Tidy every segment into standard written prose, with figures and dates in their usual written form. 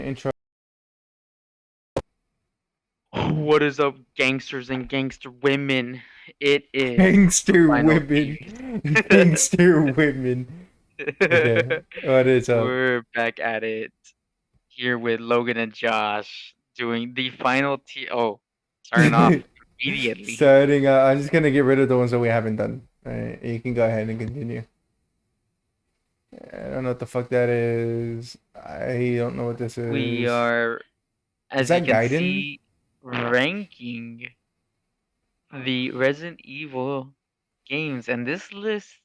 intro. What is up, gangsters and gangster women? It is the Gangster final women. series. Gangster women. Okay, what is up? We're back at it here with Logan and Josh doing the final Oh, starting off immediately. Starting, I'm just gonna get rid of the ones that we haven't done. Alright, you can go ahead and continue. I don't know what the fuck that is. I don't know what this We is. are, Is as you that can Gaiden? see, ranking the Resident Evil games, and this list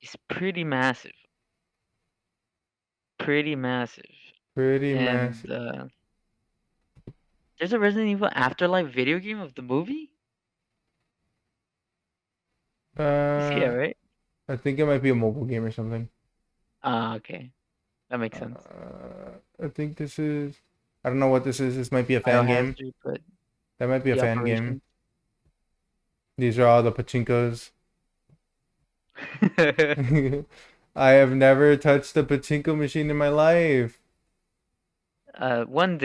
is pretty massive. Pretty massive. Pretty And massive. there's a Resident Evil Afterlife video game of the movie? You see it, Uh, right? I think it might be a mobile game or something. Ah, okay. That makes sense. I think this is. I don't know what this is. This might be a fan game. Biohazard, but That might be a the fan game. operation. These are all the pachinkos. I have never touched a pachinko machine in my life. One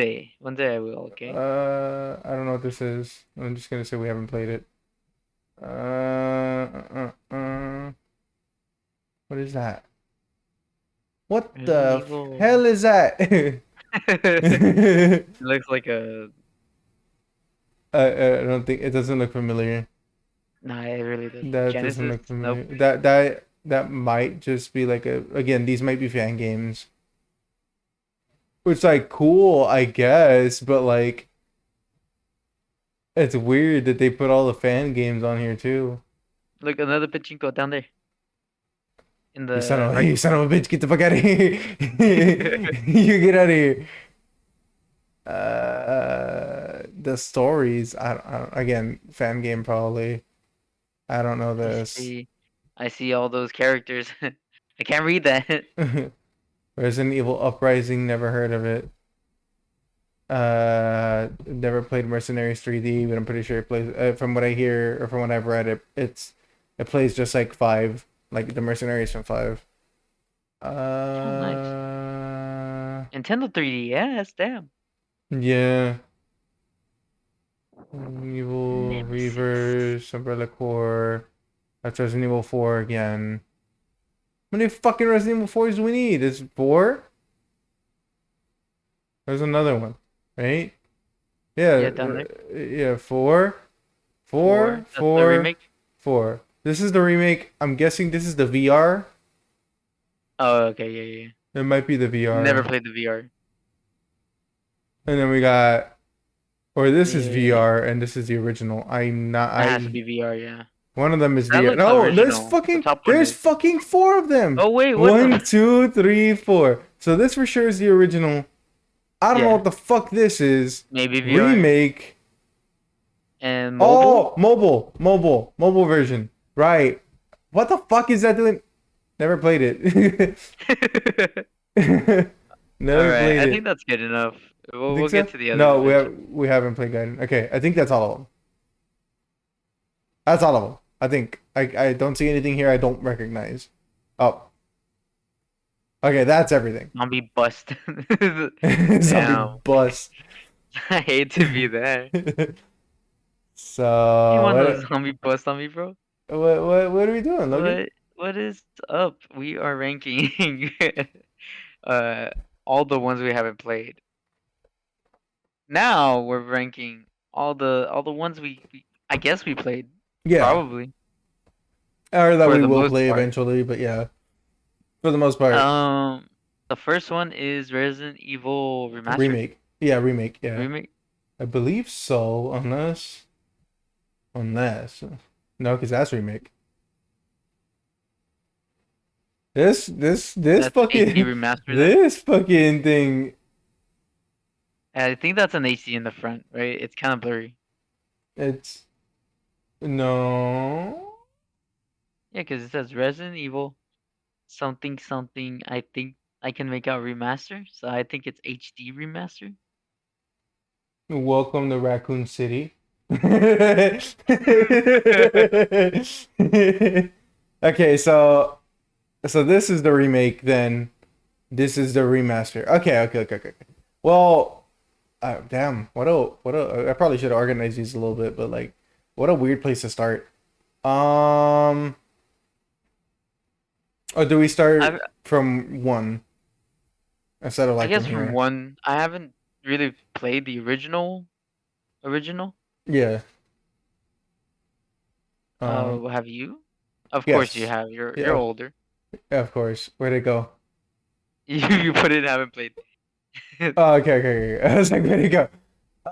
day I will, okay? I don't know what this is. I'm just gonna say we haven't played it. What is that? What Resident the Evil. hell is that? It looks like a. I don't think it doesn't look familiar. Nah, it really doesn't. That doesn't Genesis? look Nope. familiar. That might just be like a again, these might be fan games. Which like cool, I guess, but like it's weird that they put all the fan games on here too. Look, another pachinko down there. In You the right. you son of a bitch, get the fuck out of here. You get out of here. The stories, again, fan game probably. I don't know I this. see. I see all those characters. I can't read that. Resident Evil Uprising, never heard of it. Never played Mercenaries 3D, but I'm pretty sure it plays. From what I hear or from what I've read, it plays just like five, like the Mercenaries from five. Oh, nice. Nintendo 3DS, damn. Yeah. Evil Nemesis. Reavers, Umbrella Corps. That's Resident Evil 4 again. How many fucking Resident Evil 4s do we need? Is four? There's another one, right? Yeah, Yeah, down there. yeah, four, Four. four, That's the four, remake. four. This is the remake. I'm guessing this is the VR. Oh, okay, yeah, yeah. It might be the Never VR. played the VR. And then we got, or this is Yeah, VR, and this is the original. I'm not. that has to I be VR, yeah. One of them is That VR. looks No, original. The top one there's is. fucking four of them. Oh wait, what One, the? two, three, four. So this for sure is the original. I don't know Yeah, what the fuck this is. maybe VR Remake. and mobile. Oh, mobile version. Right. What the fuck is that doing? Never played it. All Never right, played I it. think that's good enough. You We'll think get so? to the others No, eventually. we haven't played Gaiden. Okay, I think that's all of them. That's all of them. I think I don't see anything here I don't recognize. Oh, okay, that's everything. Zombie bust. Zombie Damn, bust. I hate to be there. You So want a zombie bust on me, bro? what are we doing, Logan? What is up? We are ranking uh all the ones we haven't played. Now we're ranking all the ones we I guess we played Yeah, probably or that for we the will most play part. eventually, but yeah, for the most part, Um, the first one is Resident Evil Remastered remake. Yeah, remake. Yeah, remake. I believe so, unless no, because that's remake. This That's HD fucking remaster then. this fucking thing. I think that's an HD in the front, right? It's kind of blurry. It's no. Yeah, because it says Resident Evil something something. I think I can make out remaster, so I think it's HD remaster. Welcome to Raccoon City. Okay, so this is the remake then. This is the remaster. Okay. Well, damn. I probably should have organized these a little bit, but like, what a weird place to start. Um, or do we I start from one instead of I like guess from from here? one, I haven't really played the original. Yeah. Um. Have you? Of course you Yes. have. You're Yeah. older. Yeah. Of course. Where'd it go? You put it haven't played. Oh, okay. I was like, where'd it go?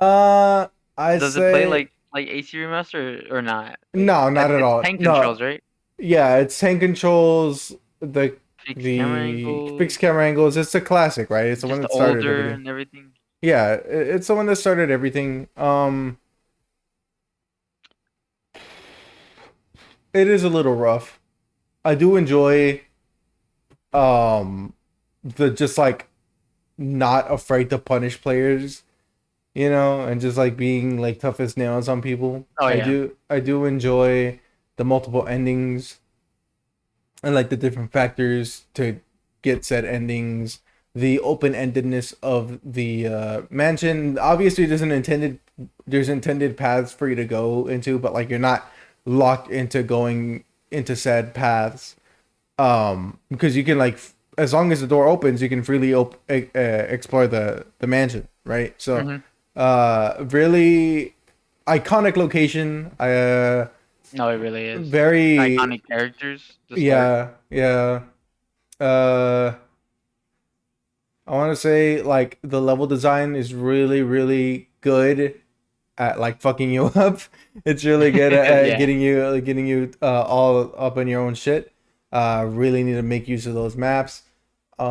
Uh, I Does it play say like AC remaster or not? Like no, not at it's all. tank No. controls, right? Yeah, it's hand controls. Fixed camera The fixed angles, camera angles. It's a classic, right? It's the one just that started older everything. and everything. Yeah, it's the one that started everything. It is a little rough. I do enjoy um the just like not afraid to punish players, and just like being like tough as nails on people. Oh yeah, I do enjoy the multiple endings and like the different factors to get said endings, the open-endedness of the mansion. Obviously there's intended paths for you to go into, but like you're not locked into going into said paths, because you can like as long as the door opens you can freely explore the mansion, right? So hmm. really iconic location. No, it really is. Very, Iconic characters to start. yeah. uh I want to say like the level design is really really good at like fucking you up. It's really good at Yeah, getting you all up in your own shit. Really need to make use of those maps.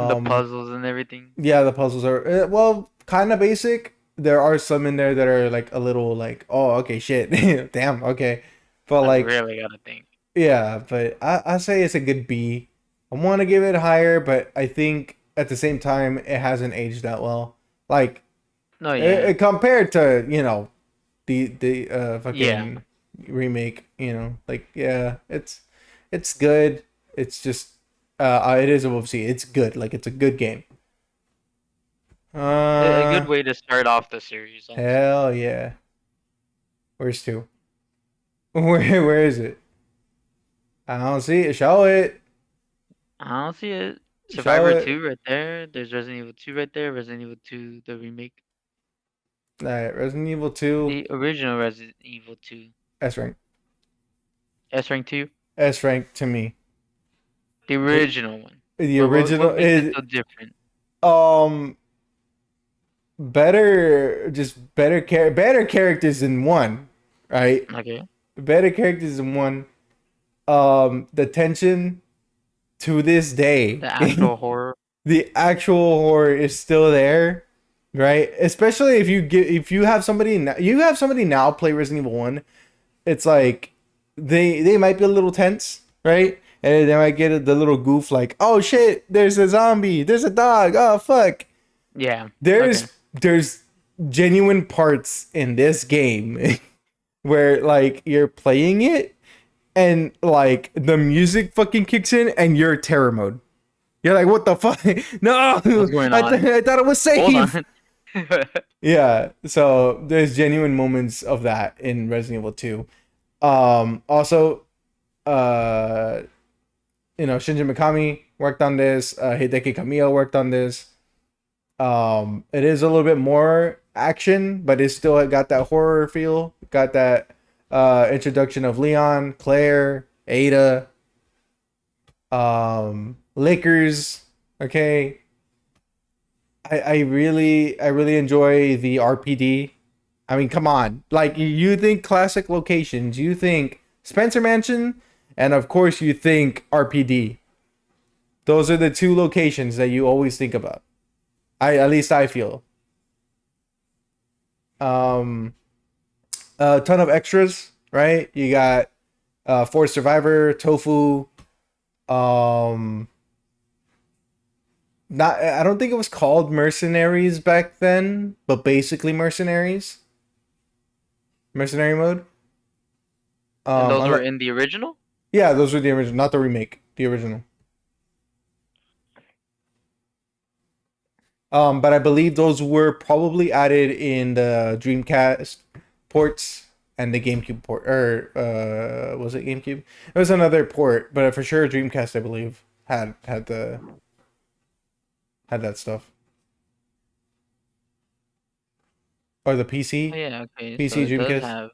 the um puzzles and everything. yeah, the puzzles are well kind of basic. There are some in there that are like a little like, oh okay, shit. Damn, okay. But I like, really gotta think. yeah, but I say it's a good B. I want to give it higher, but I think at the same time it hasn't aged that well. Like No, yeah, compared to the yeah. fucking remake, like yeah, it's good. It's just it is a wolf C. It's good. Like it's a good game. A good Uh way to start off the series, also. Hell yeah. Where's two? Where is it? I don't see it. Show it. I don't see it. Show Survivor it. 2 right there. There's Resident Evil 2 right there. Resident Evil 2, the remake. All right, Resident Evil 2 The original Resident Evil 2. S rank. S rank 2. S rank to me. The The original one. the What original makes it is so different? um better, just better characters in one, right? Okay. Better characters in one. The tension to this day, The actual horror. the actual horror is still there, right? Especially if you have somebody now play Resident Evil 1, it's like they might be a little tense, right? And they might get the little goof like, "Oh shit, there's a zombie, there's a dog. Oh fuck." Yeah. Okay. There's genuine parts in this game where like you're playing it and like the music fucking kicks in and you're terror mode. You're like, what the fuck? No, What's going on? I thought it was Hold safe. on. Yeah, so there's genuine moments of that in Resident Evil 2. Also, uh, Shinji Mikami worked on this. Hideki Kamiya worked on this. It is a little bit more action, but it's still got that horror feel. Got that introduction of Leon, Claire, Ada, Lakers. Okay, I really enjoy the RPD. I mean, come on, like you think classic locations, you think Spencer Mansion, and of course you think RPD. Those are the two locations that you always think about. At least I feel. Um, a ton of extras, right? You got Force Survivor, Tofu. Um, not I don't think it was called Mercenaries back then, but basically Mercenaries, Mercenary mode. And those were Unlike, in the original? yeah, those were the original, not the remake, the original. But I believe those were probably added in the Dreamcast ports and the GameCube port, or was it GameCube? It was another port, but for sure Dreamcast, I believe, had that stuff, or the Oh PC, yeah, okay, so PC it does Dreamcast. have.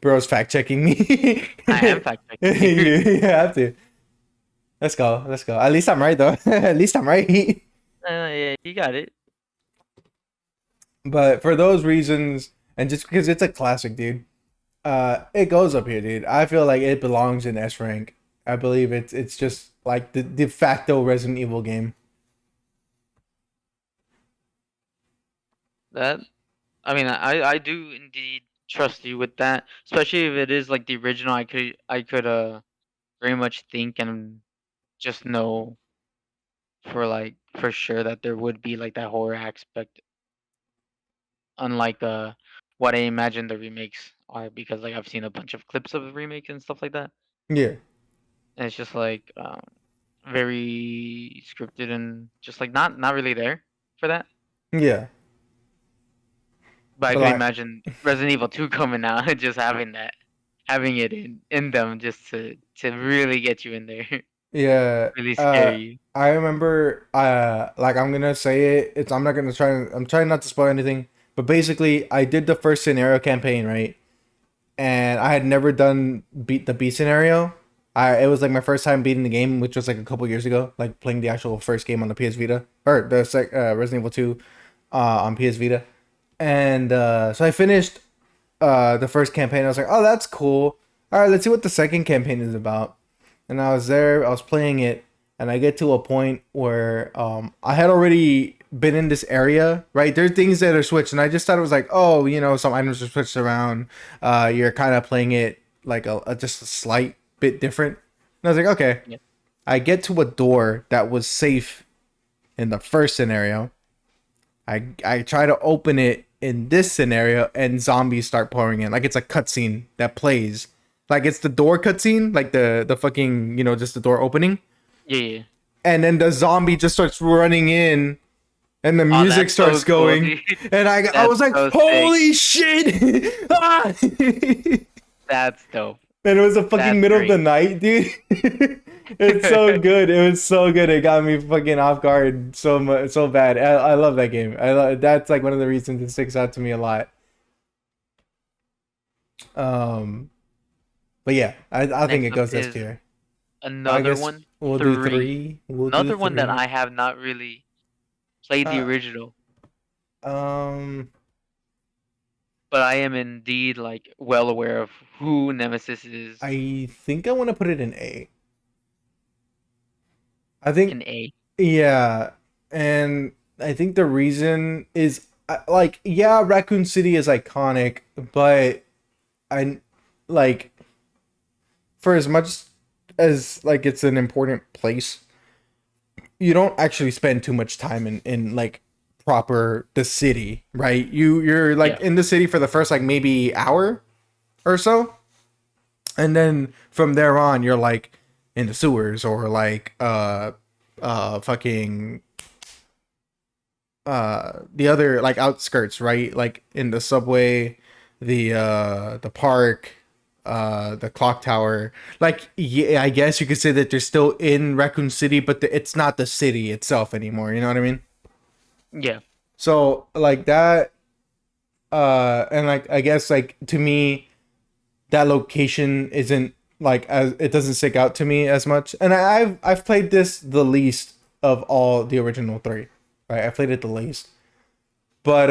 Bro's fact checking me. I am fact you, checking you. you have to. Let's go. Let's go. At least I'm right though. At least I'm right. Yeah, you got it. But for those reasons, and just because it's a classic, dude, it goes up here, dude. I feel like it belongs in S rank. I believe it's just like the de facto Resident Evil game. That I mean, I do indeed trust you with that, especially if it is like the original. I could very much think and just know for sure that there would be like that horror aspect, unlike what I imagine the remakes are, because like I've seen a bunch of clips of the remake and stuff like that, Yeah, and it's just like very scripted and just like not really there for that. yeah. But I But could like, imagine Resident Evil 2 coming out and just having it in them just to really get you in there, yeah. really scare you. I remember. Like I'm gonna say it. It's I'm not gonna try. I'm trying not to spoil anything. But basically, I did the first scenario campaign, right? And I had never done beat the B scenario. It was like my first time beating the game, which was like a couple years ago, like playing the actual first game on the PS Vita or the Resident Evil 2 on PS Vita. And so I finished the first campaign. I was like, oh, that's cool. All right, let's see what the second campaign is about. And I was there, I was playing it, and I get to a point where I had already been in this area, right? There are things that are switched, and I just thought it was like, oh, some items are switched around. You're kind of playing it like just a slight bit different. And I was like, okay. Yeah. I get to a door that was safe in the first scenario. I try to open it in this scenario, and zombies start pouring in. Like it's a cutscene that plays. Like it's the door cutscene, like the fucking just the door opening, Yeah, yeah. and then the zombie just starts running in, and the Oh, music that's so starts cool, going, dude. and I That's was like, so sick. holy shit! Ah! And That's dope. it was the fucking That's middle of the great. night, dude. It's so good. It was so good. It got me fucking off guard so much, so bad. I love that game. That's like one of the reasons it sticks out to me a lot. Um, but yeah, I think Next it up goes S is tier. I another guess one, we'll do 3. three. We'll do Another one that three. I have not really played the Uh, original, um, but I am indeed like well aware of who Nemesis is I think I want to put it in A. I think in A. yeah, and I think the reason is like yeah, Raccoon City is iconic, but I like for as much as like it's an important place, you don't actually spend too much time in like proper the city, right? You're like Yeah. in the city for the first like maybe hour or so, and then from there on you're like in the sewers or like fucking the other like outskirts, right? Like in the subway, the park, the clock tower. Like yeah, I guess you could say that they're still in Raccoon City, but it's not the city itself anymore. You know what I mean? Yeah. So like that, and like I guess like to me, that location isn't like as it doesn't stick out to me as much. And I've played this the least of all the original three. Right, I played it the least, but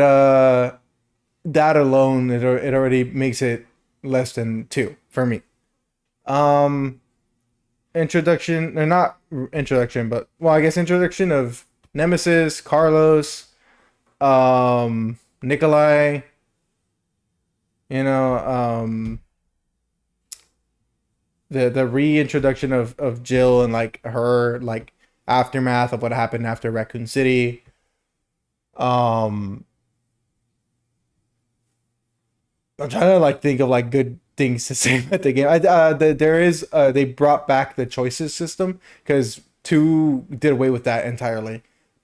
that alone it already makes it less than two for me. Um, introduction or not introduction, but well, I guess introduction of Nemesis, Carlos, Nikolai. The reintroduction of Jill and like her like aftermath of what happened after Raccoon City. Um, I'm trying to like think of like good things to say about the game. There is they brought back the choices system because 2 did away with that entirely.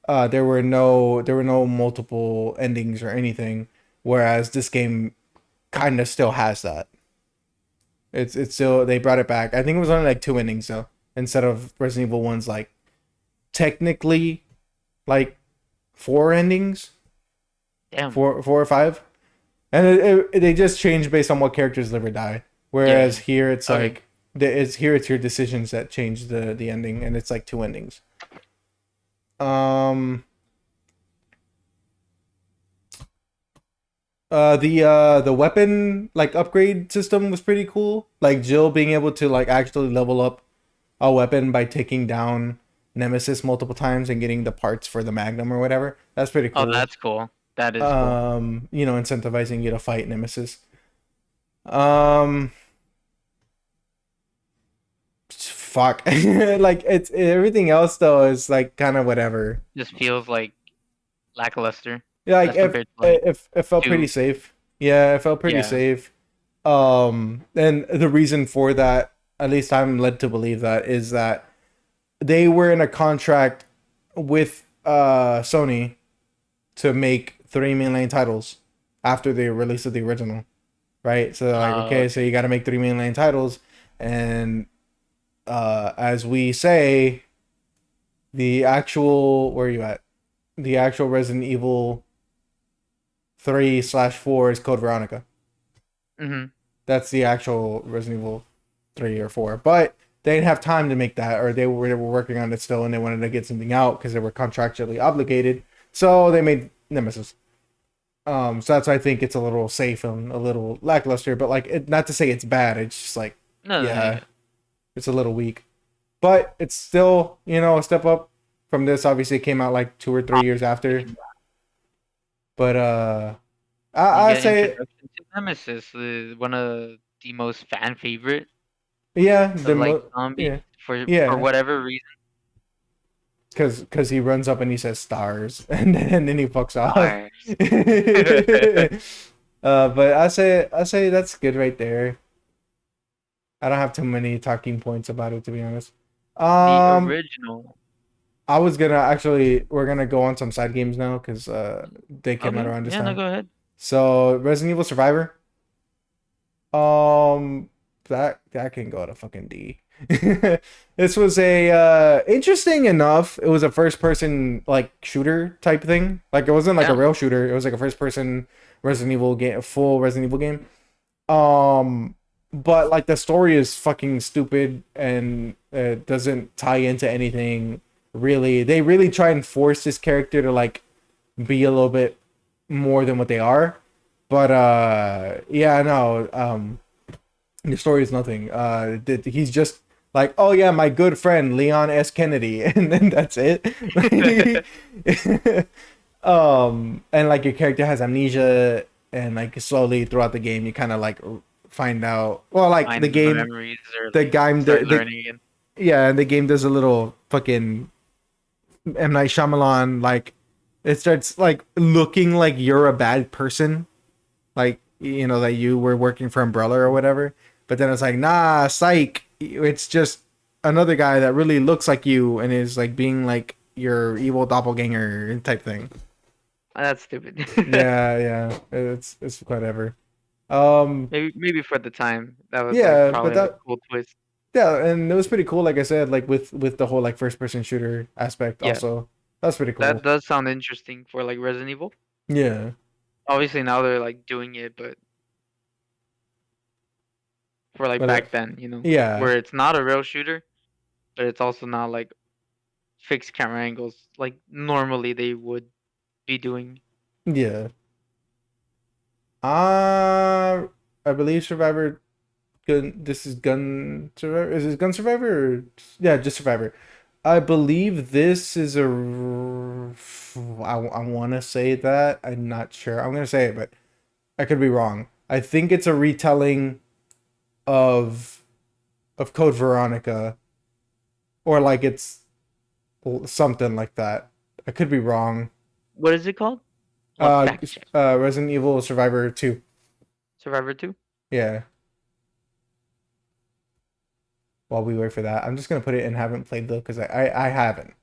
There were no multiple endings or anything, whereas this game kind of still has that. It's still, they brought it back. I think it was only like 2 endings though, instead of Resident Evil one's like technically like 4 endings, Damn. four or 5, and they just changed based on what characters live or die. Yeah. Whereas here it's Okay. like it's your decisions that change the ending, and it's like 2 endings. Um. The weapon like upgrade system was pretty cool. Like Jill being able to like actually level up a weapon by taking down Nemesis multiple times and getting the parts for the Magnum or whatever. That's pretty Oh, cool. that's cool. That is cool. Incentivizing you to fight Nemesis. Um, fuck. Like it's everything else though is like kind of whatever. Just feels like lackluster Yeah, like as compared to like if it felt pretty 2. safe. Yeah, it felt pretty Yeah. safe. And the reason for that, at least I'm led to believe that, is that they were in a contract with Sony to make 3 mainline titles after the release of the original, right? So like, okay, so Okay. you got to make 3 mainline titles, and as we say, the actual, where are you at? The actual Resident Evil 3/4 is Code Veronica. Mhm. That's the actual Resident Evil 3 or 4. But they didn't have time to make that, or they were working on it still, and they wanted to get something out because they were contractually obligated. So they made Nemesis. So that's why I think it's a little safe and a little lackluster. But like, not to say it's bad. It's just like, No, no, yeah, yeah. it's a little weak. But it's still, a step up from this. Obviously, it came out like 2 or 3 years after. But You I get say, introduction to Nemesis, one of the most fan favorite yeah, of like zombies yeah, for yeah. whatever reason. Because he runs up and he says stars, and then he fucks off. Stars. But I say that's good right there. I don't have too many talking points about it, to be honest. The Um, original. I was gonna actually, we're gonna go on some side games now because they came out Okay. around this Yeah, no, time. go ahead. So Resident Evil Survivor. Um, that can go to fucking D. This was a interesting enough. It was a first person like shooter type thing. Like it wasn't like a Yeah. real shooter. It was like a first person Resident Evil game, full Resident Evil game. Um, but like the story is fucking stupid and it doesn't tie into anything really. They really try and force this character to like be a little bit more than what they are. But yeah, no. The story is nothing. He's just like, oh yeah, my good friend Leon S. Kennedy, and then that's it. And like your character has amnesia, and like slowly throughout the game, you kind of like find out. Well, like the Find the game, memories or the like game, start learning again. yeah, and the game does a little fucking M Night Shyamalan, like it starts like looking like you're a bad person, like that you were working for Umbrella or whatever. But then it's like, nah, psych. It's just another guy that really looks like you and is like being like your evil doppelganger type thing. That's stupid. Yeah, yeah, it's whatever. Um, Maybe for the time that was like yeah, but probably like that, a cool twist. yeah, and it was pretty cool. Like I said, like with the whole like first person shooter aspect. Yeah, Also, that's pretty that cool. does sound interesting for like Resident Evil. Yeah, Obviously now they're like doing it, but for like but back then, yeah, where it's not a real shooter, but it's also not like fixed camera angles like normally they would be doing. yeah. Uh, I believe Survivor Gun. This is Gun Survivor. Is it Gun Survivor? Or, yeah, just Survivor. I believe this is a. I want to say that. I'm not sure. I'm gonna say it, but I could be wrong. I think it's a retelling of Code Veronica, or like it's something like that. I could be wrong. What is it called? What fact check? Resident Evil Survivor 2. Survivor 2? Yeah. while we wait for that. I'm just gonna put it in haven't played though, because I haven't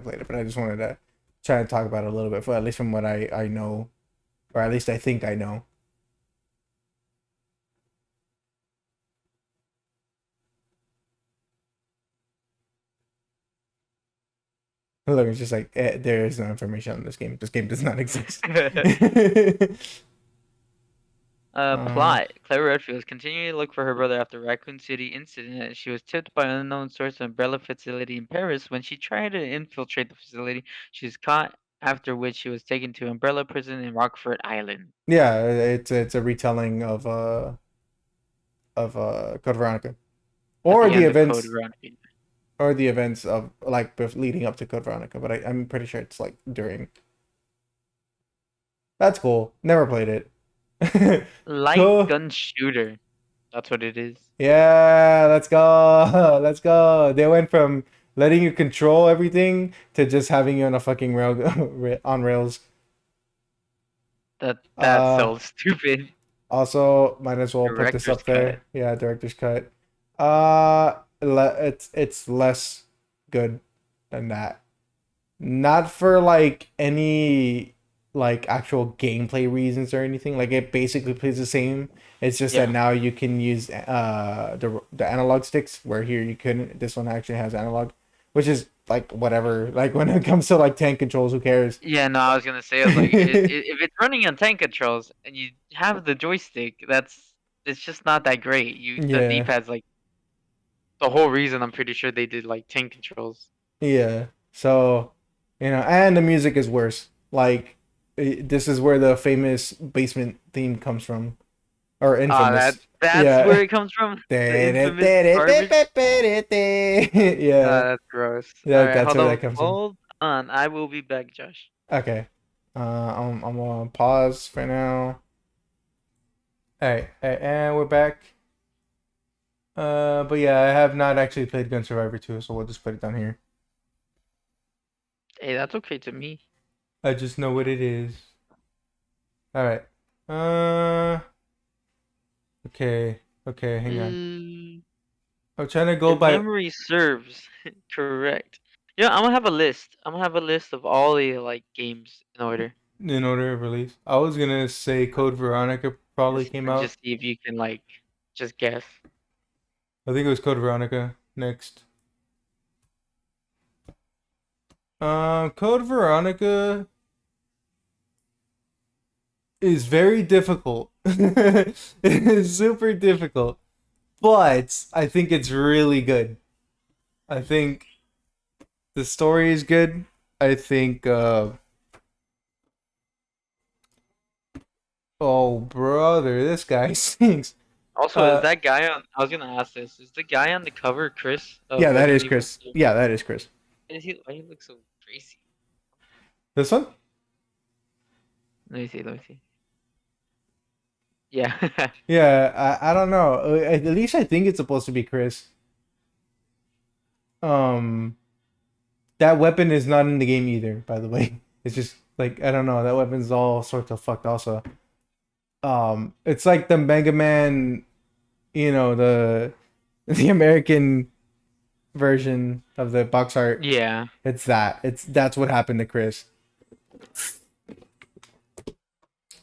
played it, but I just wanted to try to talk about it a little bit, for at least from what I know, or at least I think I know. Look, it's just like there is no information on this game. This game does not exist. Plot. Clever Redfield is continuing to look for her brother after Raccoon City incident. She was tipped by an unknown source of Umbrella facility in Paris. When she tried to infiltrate the facility, she was caught, after which she was taken to Umbrella prison in Rockford Island. Yeah, it's a retelling of Code Veronica, At or the the end of Code events, Veronica. or the events of like leading up to Code Veronica. But I'm pretty sure it's like during. That's cool. Never played it. Light Cool. gun shooter. That's what it is. Yeah, let's go. Let's go. They went from letting you control everything to just having you on a fucking rail on rails. That's Uh, so stupid. Also, might as well put this Director's up cut. there. Yeah, director's cut. It's less good than that. Not for like any like actual gameplay reasons or anything. Like it basically plays the same. It's just that Yeah. now you can use the analog sticks, where here you couldn't. This one actually has analog, which is like whatever. Like when it comes to like tank controls, who cares? Yeah, no, I was gonna say, I was like, if it's running on tank controls and you have the joystick, it's just not that great. The Yeah, D-pad's like the whole reason. I'm pretty sure they did like tank controls. yeah. So, and the music is worse. Like, this is where the famous basement theme comes from, or Ah, infamous. that's where Yeah. it comes from. The infamous garbage. Yeah, That's gross. All right, that's hold where on, that comes from. hold on. I will be back, Josh. Okay. I'm gonna pause for now. All right, and we're back. But yeah, I have not actually played Gun Survivor 2, so we'll just put it down here. Hey, that's okay to me. I just know what it is. All right. Uh. Okay. Okay. Hang on. Mm, I'm trying to go if by memory serves, correct. Yeah, I'm gonna have a list. I'm gonna have a list of all the like games in order. in order of release. I was gonna say Code Veronica probably Just came and out. just see if you can like just guess. I think it was Code Veronica next. Code Veronica is very difficult. It's super difficult, but I think it's really good. I think the story is good. I think. Oh brother, this guy sings. Also, is Uh, that guy on? I was gonna ask this. Is the guy on the cover Chris of yeah, that is Resident Evil Chris. 2? Yeah, that is Chris. Is he? Why he looks so crazy? This one? Let me see. Let me see. Yeah. Yeah, I don't know. At least I think it's supposed to be Chris. Um, that weapon is not in the game either, by the way. It's just like I don't know. That weapon's all sorts of fucked. Also, it's like the Mega Man, the the American version of the box art. Yeah. It's that. That's what happened to Chris.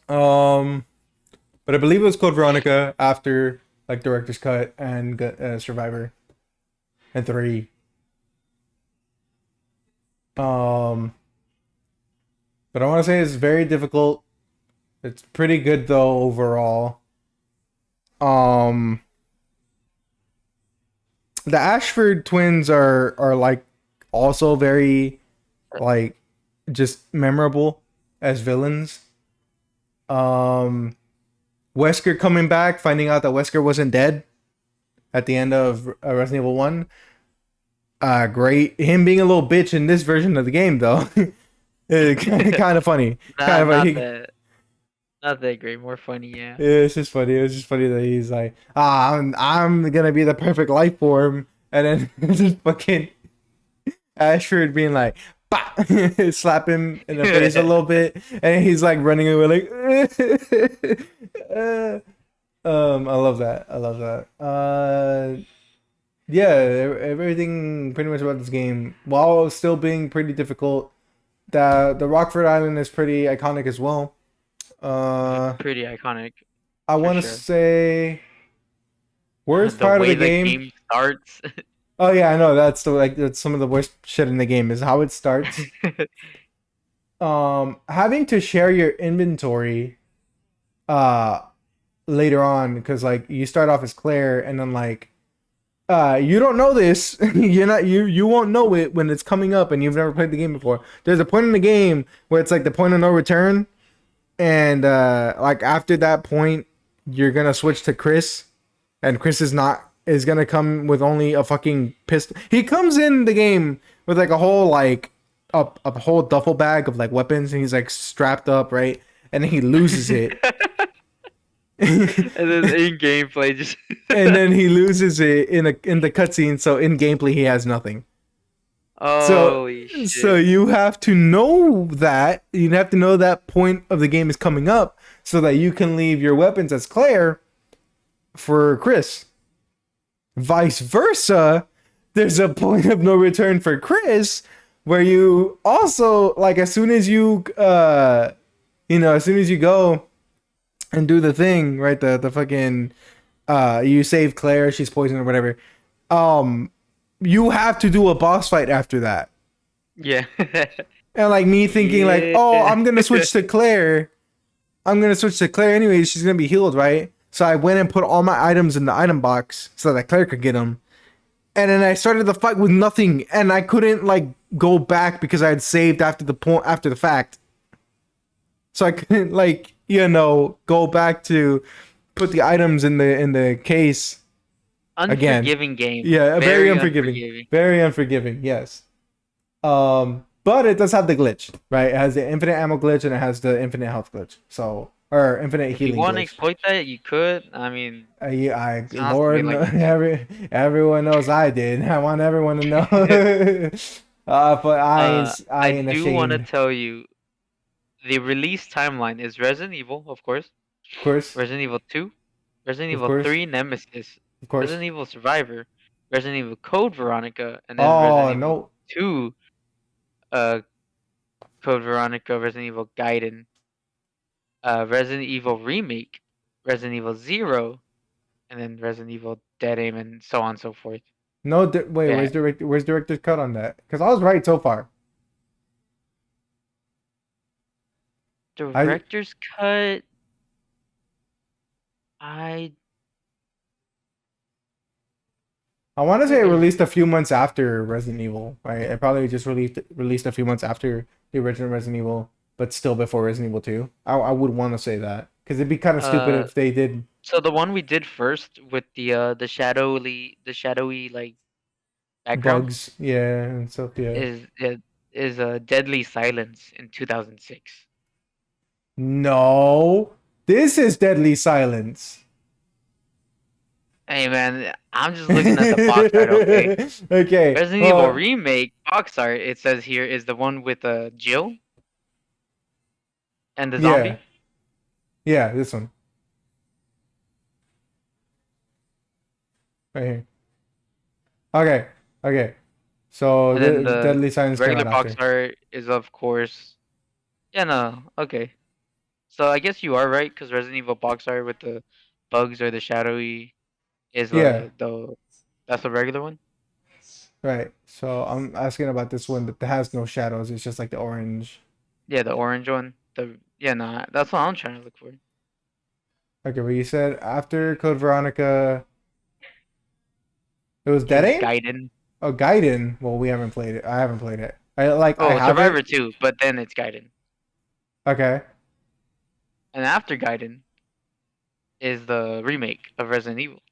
But I believe it was Code Veronica after like director's cut and Survivor and 3. But I want to say it's very difficult. It's pretty good though overall. Um, the Ashford twins are like also very like just memorable as villains. Wesker coming back, finding out that Wesker wasn't dead at the end of Resident Evil 1. Great. Him being a little bitch in this version of the game though. Kind of funny. Kind of Not funny. that. Not that great. More funny. Yeah. Yeah, it's just funny. It was just funny that he's like, I'm gonna be the perfect life form, and then just fucking Ashford being like, bah! Slap him in the face a little bit, and he's like running away like, I love that. I love that. Yeah, everything pretty much about this game, while still being pretty difficult. The Rockford Island is pretty iconic as well. It's Uh, pretty iconic I for want to sure. say worst The part of the way the game. game starts. Oh yeah, I know that's that's some of the worst shit in the game is how it starts. Having to share your inventory uh later on because like you start off as Claire and then like you don't know this. You won't know it when it's coming up and you've never played the game before. There's a point in the game where it's like the point of no return, and like after that point you're gonna switch to Chris, and Chris is gonna come with only a fucking pistol. He comes in the game with like a whole like a whole duffel bag of like weapons, and he's like strapped up, right? And then he loses it. And then in gameplay, just And then he loses it in the cutscene. So in gameplay, he has nothing. So holy so shit. you have to know that you have to know that point of the game is coming up, so that you can leave your weapons as Claire for Chris. Vice versa, there's a point of no return for Chris, where you also like as soon as you as soon as you go and do the thing right, the fucking you save Claire, she's poisoned or whatever. Um, you have to do a boss fight after that. Yeah. And like me thinking like, Yeah. oh, I'm gonna switch to Claire. I'm gonna switch to Claire anyways. She's gonna be healed, right? So I went and put all my items in the item box so that Claire could get them. And then I started the fight with nothing, and I couldn't like go back because I had saved after the fact. So I couldn't like go back to put the items in the case again. Unforgiving game. Yeah, very Very unforgiving. unforgiving. Very unforgiving. Yes. But it does have the glitch, right? It has the infinite ammo glitch and it has the infinite health glitch. So, or infinite If you healing want to glitch. exploit that, you could. I mean, I it's not Lord, something like everyone knows I did. I want everyone to know. But I I ain't do want to ashamed. tell you the release timeline is Resident Evil, of course, Of course, Resident Evil 2, Resident of Evil course, 3 Nemesis, of course. Resident Evil Survivor, Resident Evil Code Veronica, and then Oh Resident Evil no, 2 uh Code Veronica, Resident Evil Gaiden, Resident Evil Remake, Resident Evil 0, and then Resident Evil Dead Aim, and so on and so forth. no. Wait, Yeah. where's director's cut on that? Because I was right so far. I Director's cut. I I want to say where it is released a few months after Resident Evil, right? It probably just released a few months after the original Resident Evil, but still before Resident Evil 2. I would want to say that because it'd be kind of stupid uh if they did so the one we did first with the shadowy like background bugs, yeah, and stuff, yeah. is a Deadly Silence in 2006. No, this is Deadly Silence. Hey man, I'm just looking at the box art, okay? Okay. Resident Evil Remake box art, it says here, is the one with Jill and the Yeah, zombie. yeah, this one right here. Okay, okay. So And then the the Deadly Silence came regular out box after. art is, of course, yeah, no, okay. So I guess you are right, because Resident Evil box art with the bugs or the shadowy is Yeah, that's the regular one. right. So I'm asking about this one that has no shadows. It's just like the orange. Yeah, the orange one. The yeah, no, that's what I'm trying to look for. Okay, but you said after Code Veronica, it was Dead Is Aim? Gaiden. Oh, Gaiden. Well, we haven't played it. I haven't played it. I Oh, have Survivor it. 2, but then it's Gaiden. Okay. And after Gaiden is the remake of Resident Evil.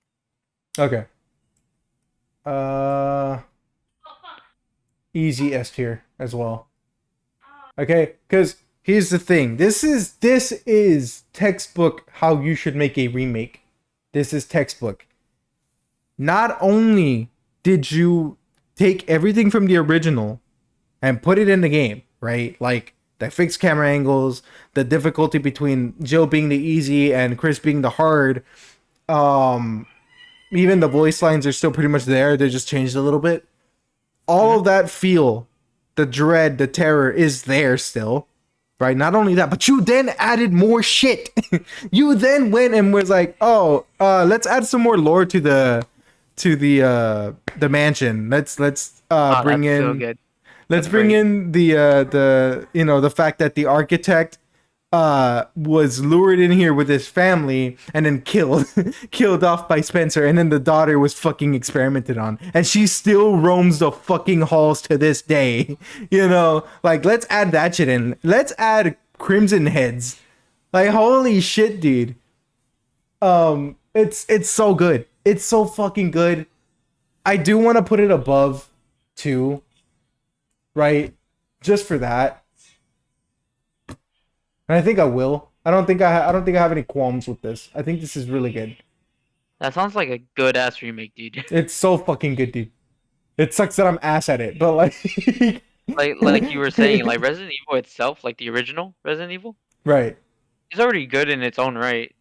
Okay. Uh, easy S tier as well. Okay, because here's the thing. This is textbook how you should make a remake. This is textbook. Not only did you take everything from the original and put it in the game, right? Like the fixed camera angles, the difficulty between Jill being the easy and Chris being the hard. Um, Even the voice lines are still pretty much there. They're just changed a little bit. All Mhm. of that feel, the dread, the terror is there still. Right? Not only that, but you then added more shit. You then went and was like, "Oh, let's add some more lore to the mansion. Let's Oh, bring that's so in good. let's That's bring great. in the the fact that the architect was lured in here with his family and then killed killed off by Spencer, and then the daughter was fucking experimented on, and she still roams the fucking halls to this day. Like, let's add that shit in. Let's add Crimson Heads. Like, holy shit, dude. It's so good. It's so fucking good. I do want to put it above 2, right? Just for that. And I think I will. I don't think I have any qualms with this. I think this is really good. That sounds like a good ass remake, dude. It's so fucking good, dude. It sucks that I'm ass at it, but like Like you were saying, like Resident Evil itself, like the original Resident Evil, right. is already good in its own right.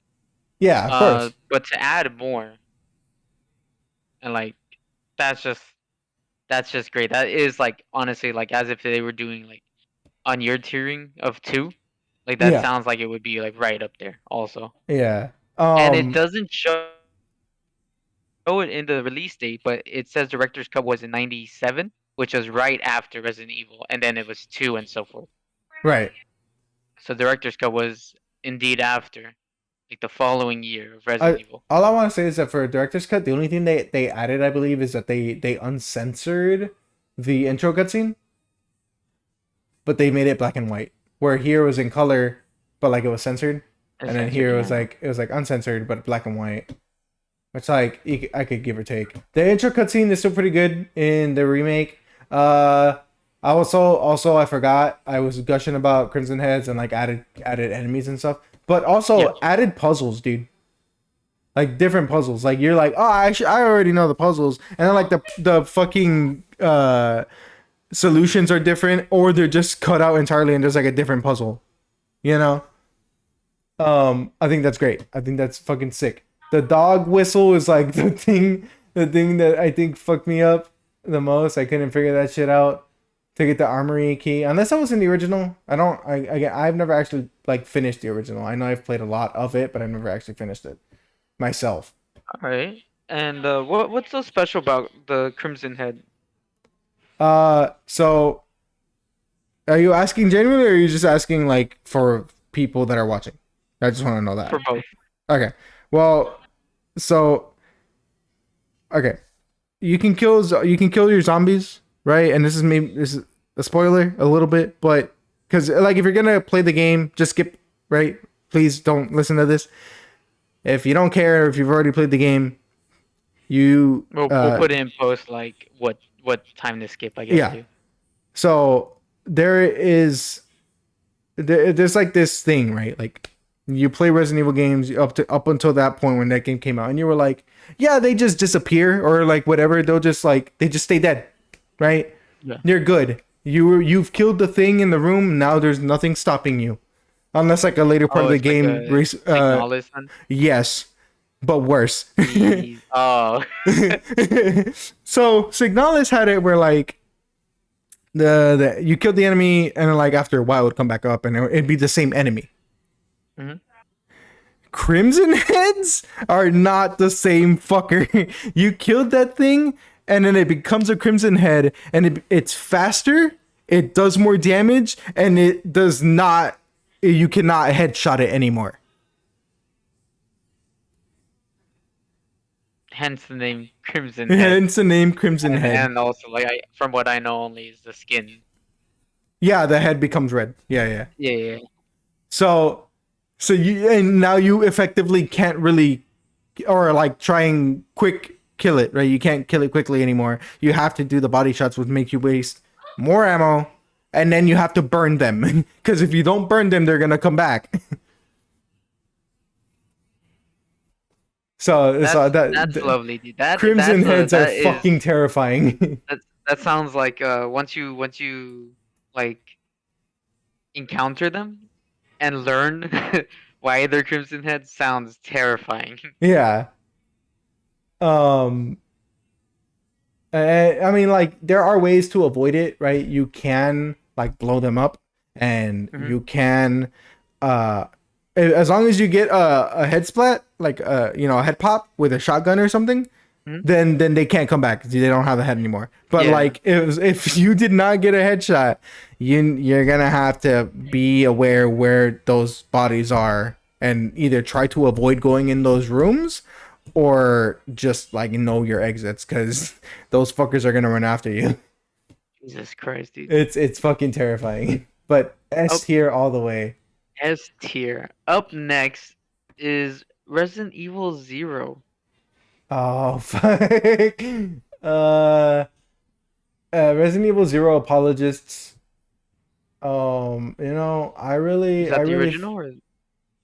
Yeah, of course. But to add more and like that's just that's just great. That is like honestly like as if they were doing like on your tiering of 2. Like that Yeah. sounds like it would be like right up there also. Yeah. And it doesn't show it in the release date, but it says director's cut was in 97, which was right after Resident Evil, and then it was 2 and so forth. Right. So director's cut was indeed after, like the following year of I Resident Evil. All I want to say is that for a director's cut, the only thing they added, I believe, is that they uncensored the intro cutscene, but they made it black and white. Where here was in color, but like it was censored, It's and then censored, here yeah. it was like uncensored but black and white. Which, like, I could give or take. The intro cutscene is still pretty good in the remake. I also I forgot, I was gushing about Crimson Heads and like added enemies and stuff, but Yeah. also added puzzles, dude. Like different puzzles. Like, you're like, oh, actually I already know the puzzles, and then like the fucking solutions are different, or they're just cut out entirely and there's like a different puzzle. You know. I think that's great. I think that's fucking sick. The dog whistle is like the thing that I think fucked me up the most. I couldn't figure that shit out to get the armory key, unless I was in the original. I don't. I've never actually like finished the original. I know I've played a lot of it, but I've never actually finished it myself. All right. And what's so special about the Crimson Head? So are you asking genuinely, or are you just asking like for people that are watching? I just want to know that. For both. Okay. Well, so okay, you can kill your zombies, right? And this is a spoiler a little bit, but because like if you're gonna play the game, just skip, right? Please don't listen to this. If you don't care, if you've already played the game, you We'll put in post like what time to skip, I guess yeah. too. So there's like this thing, right? Like, you play Resident Evil games up until that point when that game came out, and you were like, yeah, they just disappear or like whatever. They just stay dead, right? Yeah. You're good. You've killed the thing in the room. Now there's nothing stopping you, unless like a later part Oh, of the it's like game. a Signalis one. Yes, but worse. Oh. So Signalis had it where like the you killed the enemy, and then like after a while it would come back up and it'd be the same enemy. Mhm. Crimson Heads are not the same fucker. You killed that thing, and then it becomes a Crimson Head, and it's faster, it does more damage, and it does not. You cannot headshot it anymore. Hence the name Crimson Head. Hence the name Crimson Head. And also like from what I know only is the skin. Yeah, the head becomes red. Yeah, yeah. Yeah. So, and now you effectively can't really, or like try and quick kill it, right? You can't kill it quickly anymore. You have to do the body shots, which make you waste more ammo, and then you have to burn them because if you don't burn them, they're gonna come back. That's lovely, dude. Crimson Heads are fucking terrifying. That sounds like once you like encounter them and learn why they're Crimson Heads sounds terrifying. Yeah. Um, I mean, like there are ways to avoid it, right? You can like blow them up, and Hmm. you can, uh, as long as you get a head splat, like a head pop with a shotgun or something, Hmm. then they can't come back. They don't have a head anymore. But Yeah. like if you did not get a headshot, you're gonna have to be aware where those bodies are and either try to avoid going in those rooms or just like know your exits because those fuckers are gonna run after you. Jesus Christ, dude. It's fucking terrifying. But S Up tier all the way. S tier. Up next is Resident Evil Zero. Oh fuck. Uh, Resident Evil Zero apologists. Is I that the really, original or?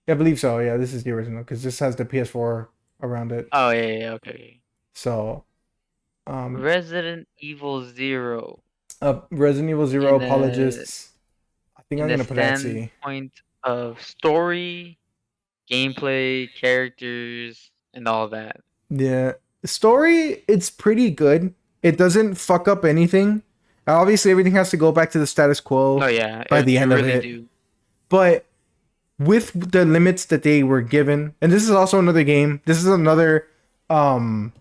I believe so. Yeah, this is the original because this has the PS4 around it. Oh yeah, yeah, okay. So, um, Resident Evil Zero Resident Evil Zero in the apologists. I think in I'm the gonna put at C. standpoint of story, gameplay, characters, and all that. Yeah, the story it's pretty good. It doesn't fuck up anything. Obviously, everything has to go back to the status Oh quo yeah, by the it end of really it. do. But with the limits that they were given, and this is also another game. This is another um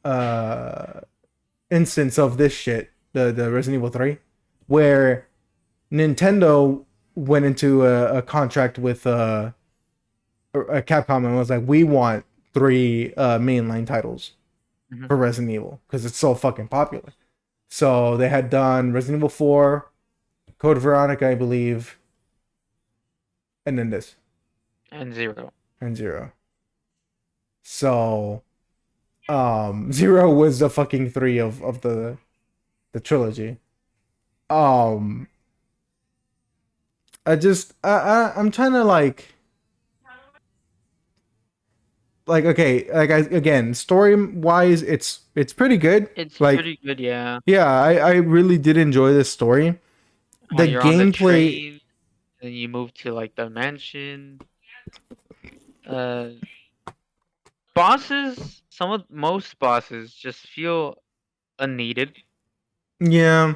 uh instance of this shit, the Resident Evil 3, where Nintendo went into a contract with a Capcom and was like, we want three mainline titles Hmm. for Resident Evil because it's so fucking popular. So they had done Resident Evil 4, Code Veronica, I believe, and then this And Zero. and Zero. So Zero was the fucking three of the trilogy. Um I'm trying to like okay, again, story wise it's pretty good. It's Like pretty good, yeah. yeah, I really did enjoy this story. The You're on the gameplay, train, and you move to like the mansion. Uh, Bosses, most bosses just feel unneeded. yeah,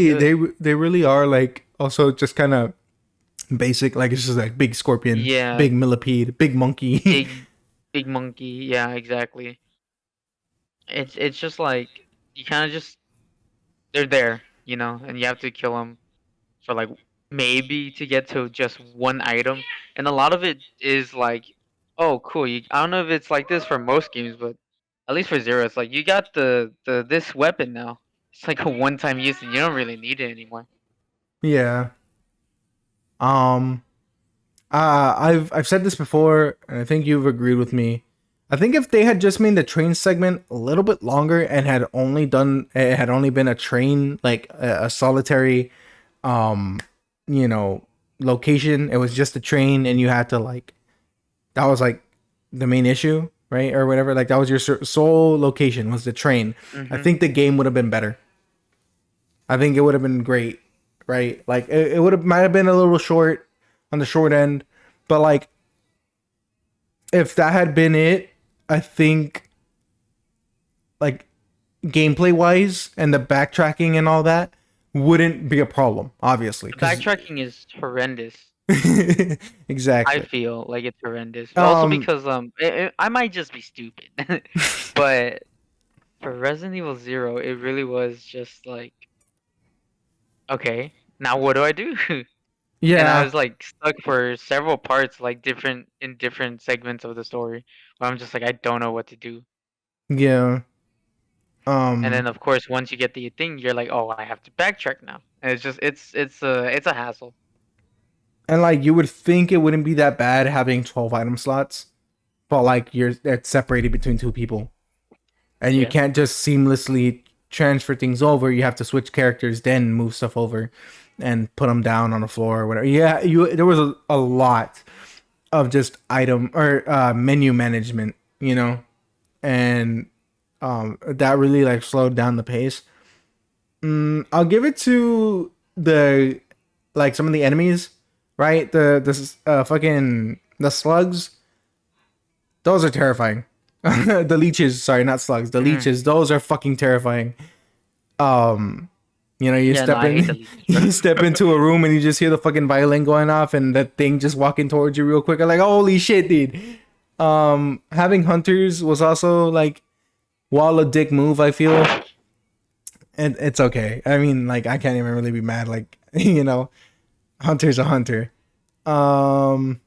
Uh, they really are like also just kind of basic. Like it's just like big scorpion, yeah, big millipede, big monkey. big big monkey. Yeah, exactly. It's just like you kind of just they're there, and you have to kill them for like maybe to get to just one item, and a lot of it is like, oh, cool. I don't know if it's like this for most games, but at least for Zero, it's like you got the this weapon now. It's like a one-time use, and you don't really need it anymore. Yeah. Um. I've said this before, and I think you've agreed with me. I think if they had just made the train segment a little bit longer and had only been a train like a solitary um you know location, it was just a train and you had to like that was like the main issue, right? Or whatever, like that was your sole location was the train. I Hmm. think the game would have been better. I think it would have been great, right? Like it would have might have been a little short on the short end, but like if that had been it, I think like gameplay wise and the backtracking and all that wouldn't be a problem, obviously, The because backtracking is horrendous. I exactly. feel like it's horrendous. Also Um, because I might just be stupid, but for Resident Evil Zero, it really was just like, okay, now what do I do? And I yeah, was like stuck for several parts, like different segments of the story, where I'm just like I don't know what to do. yeah. And Um, then of course once you get the thing, you're like, oh, I have to backtrack now. And it's a hassle. and like you would think it wouldn't be that bad having 12 item slots, but like you're it's separated between two people, and you Yeah. can't just seamlessly transfer things over. You have to switch characters, then move stuff over, and put them down on the floor or whatever. Yeah, you there was a lot of just item or menu management, and that really like slowed down the pace. I'll give it to the like some of the enemies, right? The fucking the slugs. Those are terrifying. The leeches, sorry, not slugs. The Mm. leeches, those are fucking terrifying. Um, you Yeah, no, step I hate the in, leeches, bro. you step into a room and you just hear the fucking violin going off, and that thing just walking towards you real quick. I'm like, holy shit, dude. Having hunters was also like wall a dick move. I feel, and it's okay. I mean, like I can't even really be mad. Like hunter's a hunter. Um,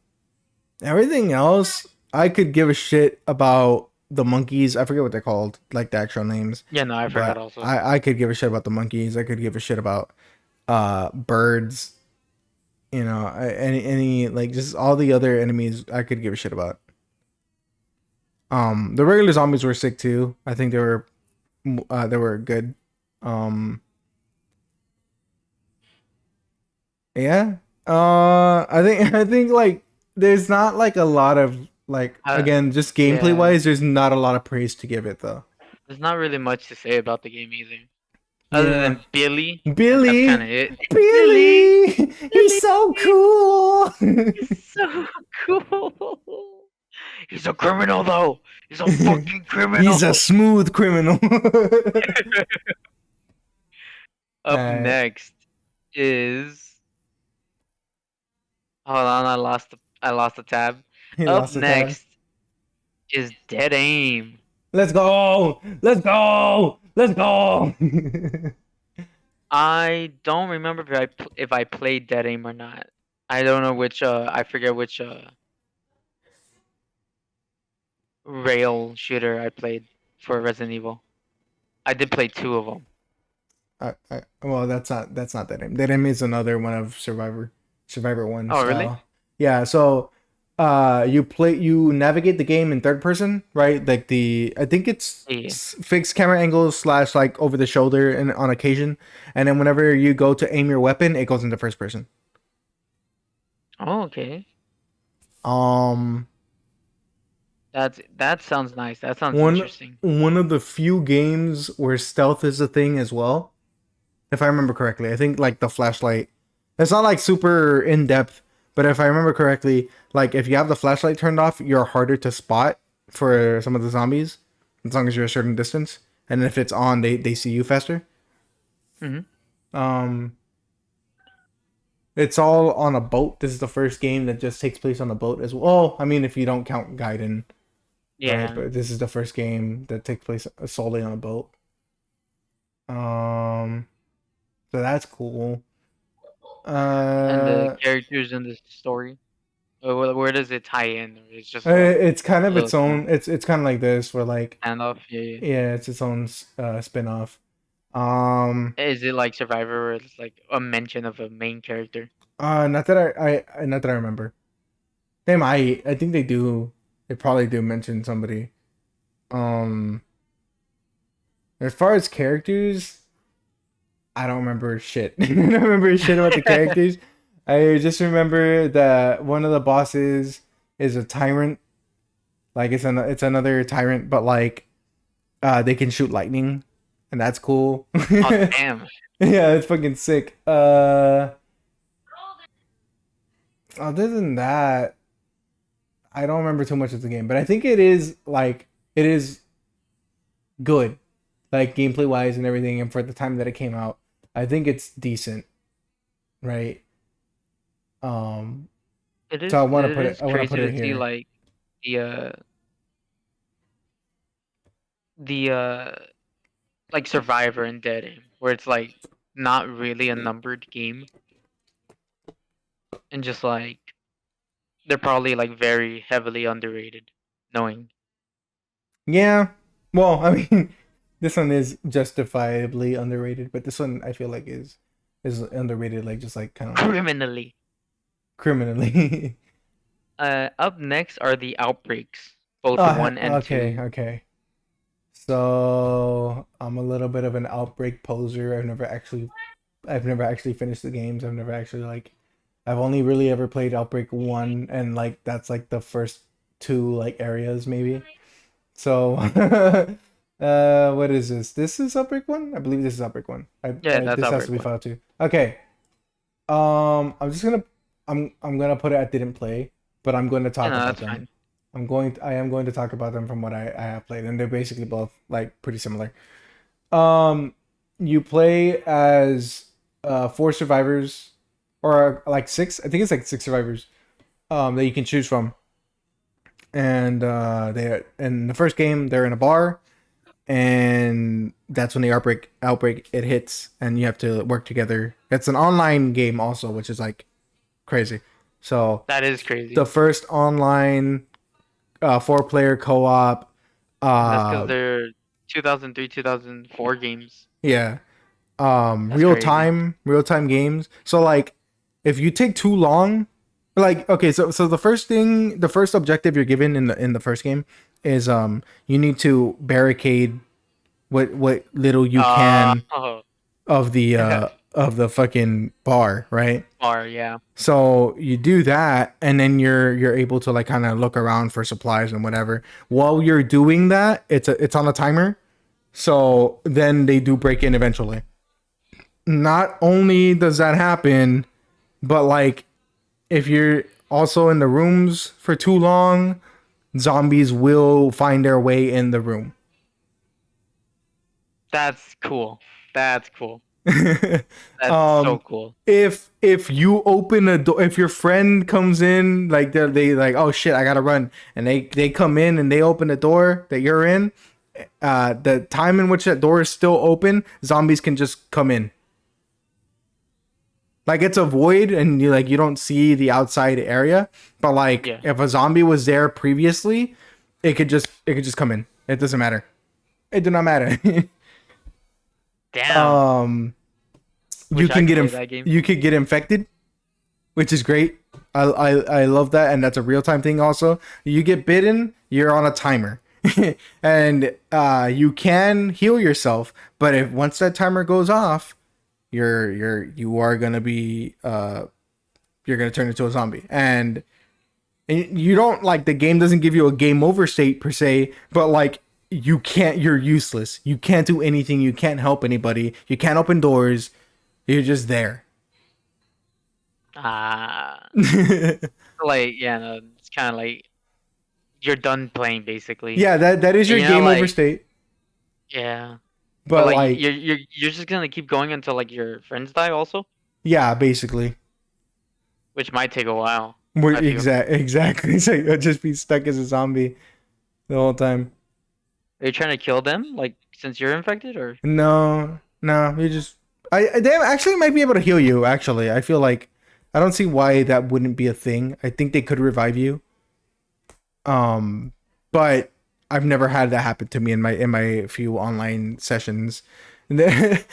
Everything else, I could give a shit about the monkeys. I forget what they're called, like the actual names. Yeah, no, I forgot But also. I could give a shit about the monkeys. I could give a shit about birds. Any like just all the other enemies I could give a shit about. The regular zombies were sick too. I think they were good. Um, yeah. I think like there's not like a lot of like Uh, again just gameplay yeah, wise. There's not a lot of praise to give it though. there's not really much to say about the game either, other Yeah. than Billy, and that's kind of Billy, it. Billy, Billy, he's Billy, so cool. he's so cool. He's a criminal though. He's a fucking He's a criminal. smooth criminal. Up uh, next is hold on, I lost the tab. he Up lost the tab. next is Dead Aim. Let's go. Let's go. Let's go. I don't remember if I played Dead Aim or not. I don't know which I forget which rail shooter I played for Resident Evil. I did play two of them. Well, that's not that name. That name is another one of Survivor One Oh, really? style. Yeah. So, you navigate the game in third person, right? Like I think it's Yeah. fixed camera angles slash like over the shoulder and on occasion, and then whenever you go to aim your weapon, it goes into first person. Oh, okay. Um, That sounds nice. That sounds one interesting. one of the few games where stealth is a thing as well, if I remember correctly. I think like the flashlight. It's not like super in depth, but if I remember correctly, like if you have the flashlight turned off, you're harder to spot for some of the zombies, as long as you're a certain distance. And if it's on, they see you faster. Hmm. Um, it's all on a boat. This is the first game that just takes place on a boat as well. Oh, I mean, if you don't count Gaiden, right? Yeah. But this is the first game that takes place solely on a boat. Um, so that's cool. And the Uh, characters in the story. Where does it tie in? Or it's just it's kind a of little its own. It's kind of like this, where like standoff. Yeah, yeah. yeah, it's its own spin-off. Um, Is it like Survivor, where it's like a mention of a main character? not that not that I remember. They might. I think they do. They probably do mention somebody. Um, as far as characters, I don't remember shit. I don't remember shit about the characters. I just remember that one of the bosses is a tyrant. Like it's another tyrant, but like they can shoot lightning, and that's cool. Oh damn! Yeah, it's fucking sick. Other than that, I don't remember too much of the game, but I think it is good, like gameplay wise and everything, and for the time that it came out, I think it's decent, right? Um, so It is I want to crazy put to it see here. like the uh the like Survivor and Dead Aim, where it's like not really a numbered game, and just like they're probably like very heavily underrated. Knowing Yeah, well, I mean, this one is justifiably underrated, but this one I feel like is underrated, like just like kind of like criminally. criminally. Up next are the outbreaks, both Oh, one and okay, two. okay. So I'm a little bit of an outbreak poser. I've never actually finished the games. I've only really ever played Outbreak 1, and like that's like the first two like areas maybe. So what is this? This is Outbreak 1? I believe this is Outbreak 1. Yeah, that's This has to outbreak be one. file 2. Okay. I'm just gonna I'm gonna put it at didn't play, but I'm going to Yeah, talk no, about that's them. fine. I am going to talk about them from what I have played, and they're basically both like pretty similar. Um, you play as four survivors, or like six. I think it's like six survivors. That you can choose from, and they in the first game they're in a bar, and that's when the outbreak it hits, and you have to work together. It's an online game also, which is like crazy. So That is the crazy. first online four-player co-op. And that's because Uh, they're 2003, 2004 games. yeah. That's crazy. Real time games. So like, if you take too long, like okay, so the first objective you're given in the first game is you need to barricade what little you can Oh, of the fucking bar, right? bar, yeah. So you do that, and then you're able to like kind of look around for supplies and whatever. While you're doing that, it's on a timer. So then they do break in eventually. Not only does that happen, but like if you're also in the rooms for too long, zombies will find their way in the room. That's cool. That's cool. That's so um cool. if you open a door, if your friend comes in like they like, oh shit, I gotta run, and they come in and they open the door that you're in, the time in which that door is still open, zombies can just come in. Like it's a void and you don't see the outside area, but like Yeah. if a zombie was there previously, it could just come in. It doesn't matter. It do not matter. Damn. um you Wish I can could play that game. you could get infected, which is great. I love that, and that's a real time thing. Also, you get bitten, you're on a timer, and you can heal yourself. But if once that timer goes off, you are gonna be you're gonna turn into a zombie, and you don't like the game doesn't give you a game over state per se, but like you're useless. You can't do anything. You can't help anybody. You can't open doors. You're just there. Ah, like yeah, no, it's kind of like you're done playing basically. Yeah, that is And your game over state. yeah, but But like like, you're just gonna keep going until like your friends die also, yeah, basically, which might take a while. we're I feel. exactly. So you'll just be stuck as a zombie the whole time. Are you trying to kill them like since you're infected or? No, no, you just they actually might be able to heal you. Actually, I feel like I don't see why that wouldn't be a thing. I think they could revive you. But I've never had that happen to me in my few online sessions. And then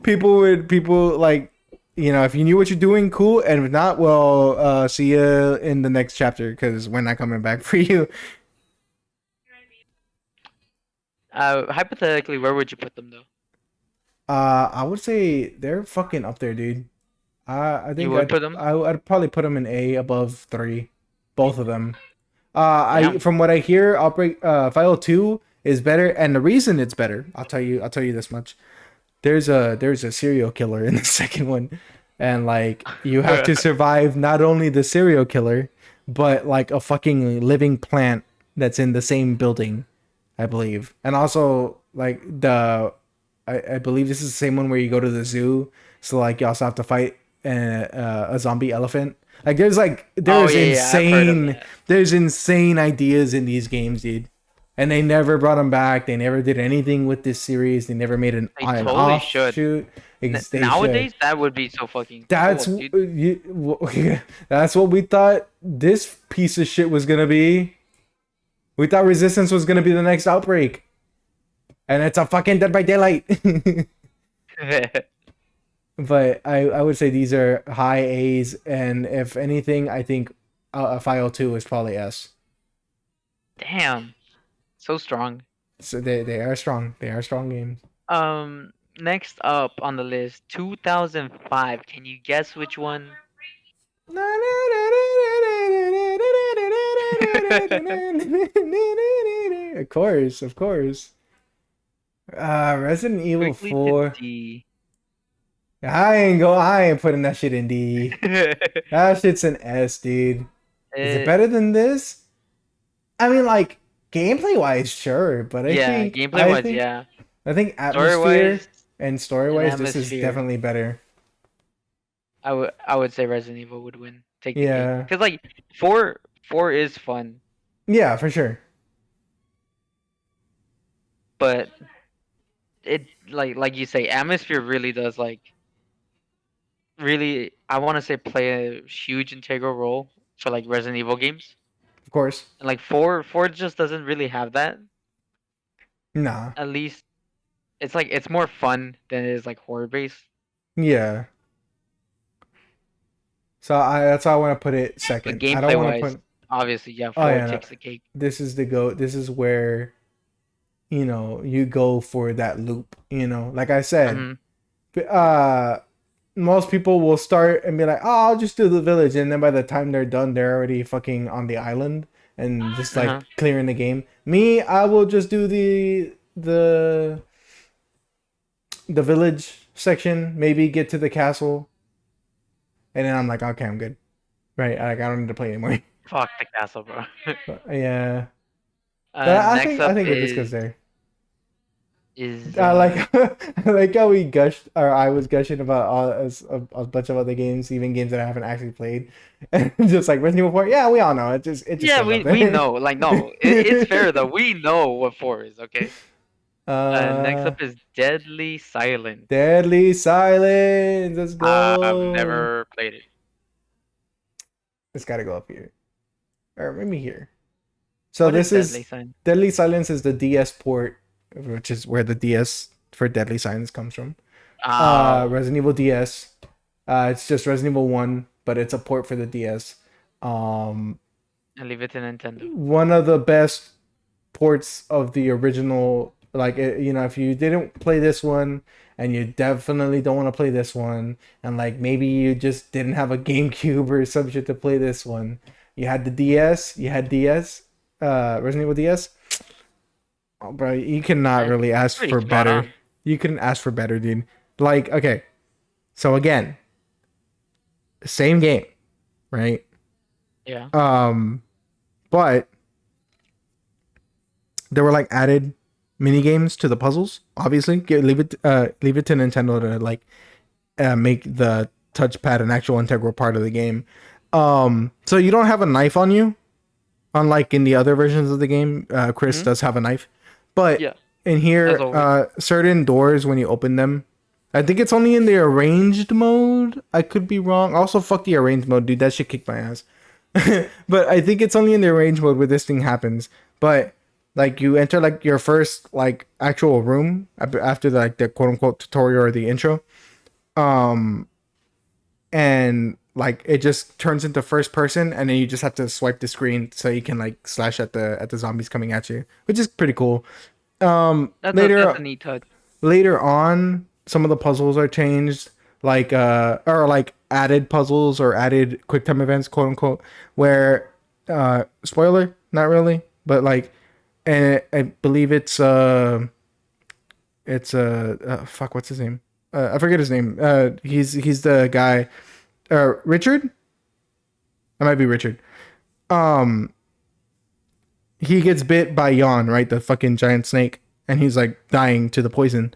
people like, if you knew what you're doing, cool, and if not, well, see you in the next chapter because we're not coming back for you. Hypothetically, where would you put them though? I would say they're fucking up there, dude. I You think would put them? I'd probably put them in A above three, both of them. I Damn. from what I hear, Outbreak File 2 is better, and the reason it's better, I'll tell you this much. There's a serial killer in the second one, and like you have to survive not only the serial killer, but like a fucking living plant that's in the same building, I believe. And also like I believe this is the same one where you go to the zoo, so like you also have to fight a zombie elephant. Like Oh yeah, yeah, I've heard of that. there's insane ideas in these games, dude. And they never brought them back. They never did anything with this series. They never made They an totally should. offshoot. They should. Nowadays, that would be so fucking That's cool, dude. that's what we thought this piece of shit was gonna be. We thought Resistance was gonna be the next Outbreak, and it's a fucking Dead by Daylight. But I would say these are high A's, and if anything, I think File 2 is probably S. Damn, so strong. So they are strong. They are strong games. Next up on the list, 2005. Can you guess which one? Of course, of course. Resident Evil Quickly to 4. D. I ain't putting that shit in D. That shit's an S, dude. Is it Eh, better than this? I mean, like gameplay wise, sure, but Yeah, gameplay I wise, think yeah. I think Story atmosphere wise, and story and wise, this is atmosphere, definitely better. I would say Resident Evil would win, take the cake. Yeah, Cause like four is fun, yeah, for sure. but it like you say, atmosphere really does like really I want to say play a huge integral role for like Resident Evil games. Of course, And like four just doesn't really have that. nah, At least it's like it's more fun than it is like horror based. yeah. So that's why I want to put it But second. I don't gameplay want to wise, put. obviously, yeah, Oh four yeah, no. takes the cake. This is the go. This is where you go for that loop. Like I said, Mm-hmm. uh, most people will start and be like, "Oh, I'll just do the village," and then by the time they're done, they're already fucking on the island and just like Uh-huh. clearing the game. Me, I will just do the village section, maybe get to the castle, and then I'm like, okay, I'm good. Right? Like I don't need to play anymore. Fuck the castle, bro. Yeah, but Next I up think it just goes there. is I like I like how we gushed, or I was gushing about a bunch of other games, even games that I haven't actually played, and just like Resident Evil 4. Yeah, we all know it just yeah, goes up we there. know. Like no, it's fair though. We know what four is, okay? Next uh, up is Deadly Silence. Deadly Silence. Let's I've go. never played it. It's got to go up here, or maybe here. So What is this Deadly is Silence? Deadly Silence is the DS port, which is where the DS for Deadly Silence comes from. Oh, Resident Evil DS. It's just Resident Evil 1, but it's a port for the DS. Um, I leave it to Nintendo. one of the best ports of the original. Like, if you didn't play this one, and you definitely don't want to play this one, and like maybe you just didn't have a GameCube or some shit to play this one, you had the DS, you had DS, Resident Evil DS. Oh, bro, you cannot It's really ask pretty for spot better. on. You couldn't ask for better, dude. Like, okay, so again, same game, right? Yeah. Um, but there were like added mini games to the puzzles. Obviously, leave it to Nintendo to like make the touchpad an actual integral part of the game. So you don't have a knife on you, unlike in the other versions of the game. Chris Hmm. does have a knife, but Yeah. in As here, always. certain doors when you open them, I think it's only in the arranged mode. I could be wrong. Also, fuck the arranged mode, dude. That shit kicked my ass. But I think it's only in the arranged mode where this thing happens. But like you enter like your first like actual room after the quote unquote tutorial or the intro, um, and like it just turns into first person, and then you just have to swipe the screen so you can like slash at the zombies coming at you, which is pretty cool. That's a neat touch. Later on, some of the puzzles are changed, like or like added puzzles or added quick time events, quote unquote, where spoiler, not really, but like, and I believe fuck, what's his name? I forget his name. He's the guy, Richard. That might be Richard. Um, he gets bit by Yawn, right? The fucking giant snake, and he's like dying to the poison.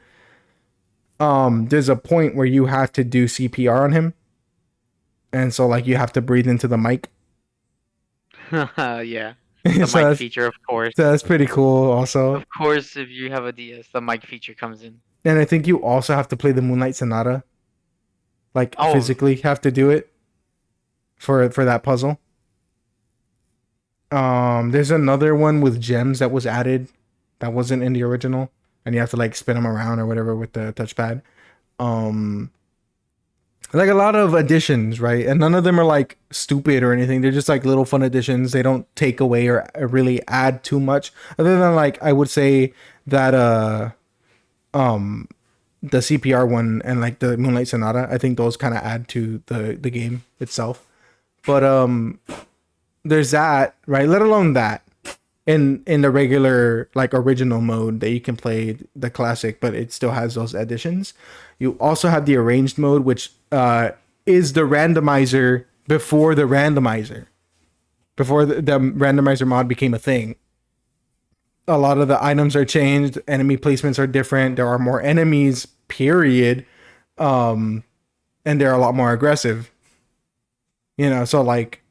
There's a point where you have to do CPR on him, and so like you have to breathe into the mic. Yeah. so The mic that's feature, of course. that's pretty cool also. Of course, if you have a DS, the mic feature comes in. And I think you also have to play the Moonlight Sonata, like Oh, physically have to do it for that puzzle. There's another one with gems that was added that wasn't in the original, and you have to like spin them around or whatever with the touchpad. Um, like a lot of additions, right? And none of them are like stupid or anything. They're just like little fun additions. They don't take away or really add too much, other than like I would say that um the CPR one and like the Moonlight Sonata. I think those kind of add to the game itself. But there's that, right? Let alone that in the regular like original mode that you can play the classic, but it still has those additions. You also have the arranged mode, which is the randomizer before the randomizer. before the randomizer mod became a thing. A lot of the items are changed, enemy placements are different, there are more enemies, period. And they're a lot more aggressive. So like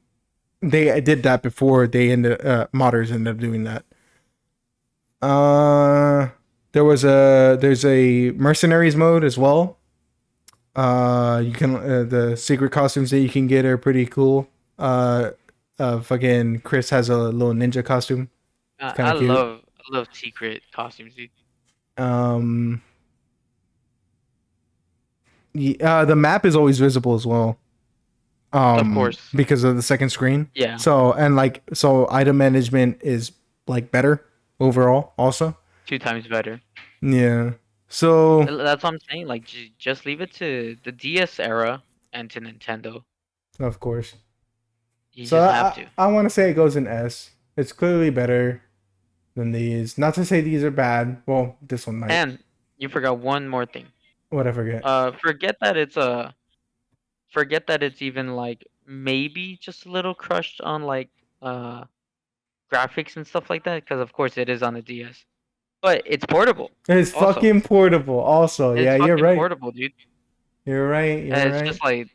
they did that before they ended modders ended up doing that. There's a mercenaries mode as well. You can the secret costumes that you can get are pretty cool. Fucking Chris has a little ninja costume. It's kind I of cute. love secret costumes, dude. Um, the map is always visible as well. Of course. Because of the second screen. Yeah. So item management is like better overall also. 2 times better. Yeah. So That's what I'm saying. Like, just leave it to the DS era and to Nintendo. of course. You So just have to. I want to say it goes in S. It's clearly better than these. Not to say these are bad. Well, this one might. And you forgot one more thing. What I forget. Forget that it's even like maybe just a little crushed on like graphics and stuff like that, because of course it is on the DS. But it's portable. It's Also, fucking portable. Also, it's yeah, you're fucking right. portable, dude. You're right. You're And it's right. just like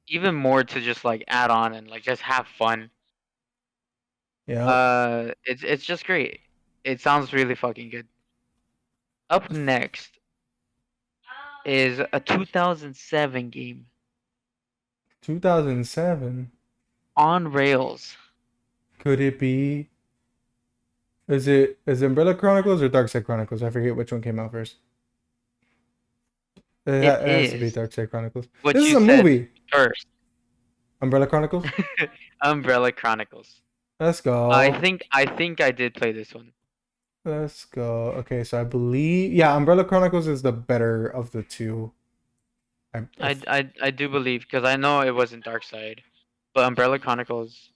even more to just like add on and like just have fun. Yeah. It's just great. It sounds really fucking good. Up next is a 2007 game 2007. on rails. Could it be? Is it Umbrella Chronicles or Dark Side Chronicles? I forget which one came out first. It It has to be is Dark Side Chronicles. what This is you a said movie. first. Umbrella Chronicles. Umbrella Chronicles. Let's go. I think I did play this one. Let's go. Okay, so I believe Umbrella Chronicles is the better of the two. I do believe, because I know it wasn't Dark Side, but Umbrella Chronicles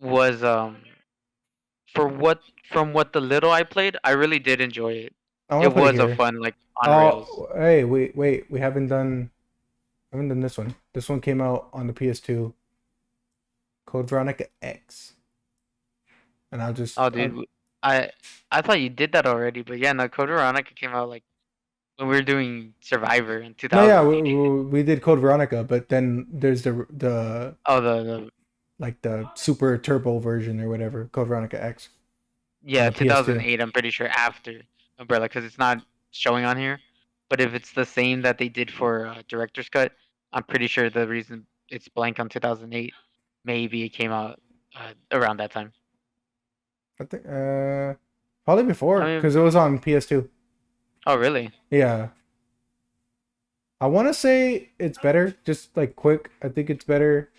was for what from what the little I played, I really did enjoy it. I want It to put it was a here. fun like on rails. Oh, hey, wait. We haven't done this one. This one came out on the PS2. Code Veronica X. And Oh, dude, I thought you did that already, but yeah, no, Code Veronica came out like when we were doing Survivor in No, yeah, 2000. we did Code Veronica, but then there's the Oh, the like the super turbo version or whatever, Code Veronica X on yeah, the PS2. 2008. I'm pretty sure after Umbrella, because it's not showing on here. But if it's the same that they did for Director's Cut, I'm pretty sure the reason it's blank on 2008, maybe it came out around that time. I think probably before I mean, because it was on PS2. oh really? Yeah. I want to say it's better, just like quick. I think it's better.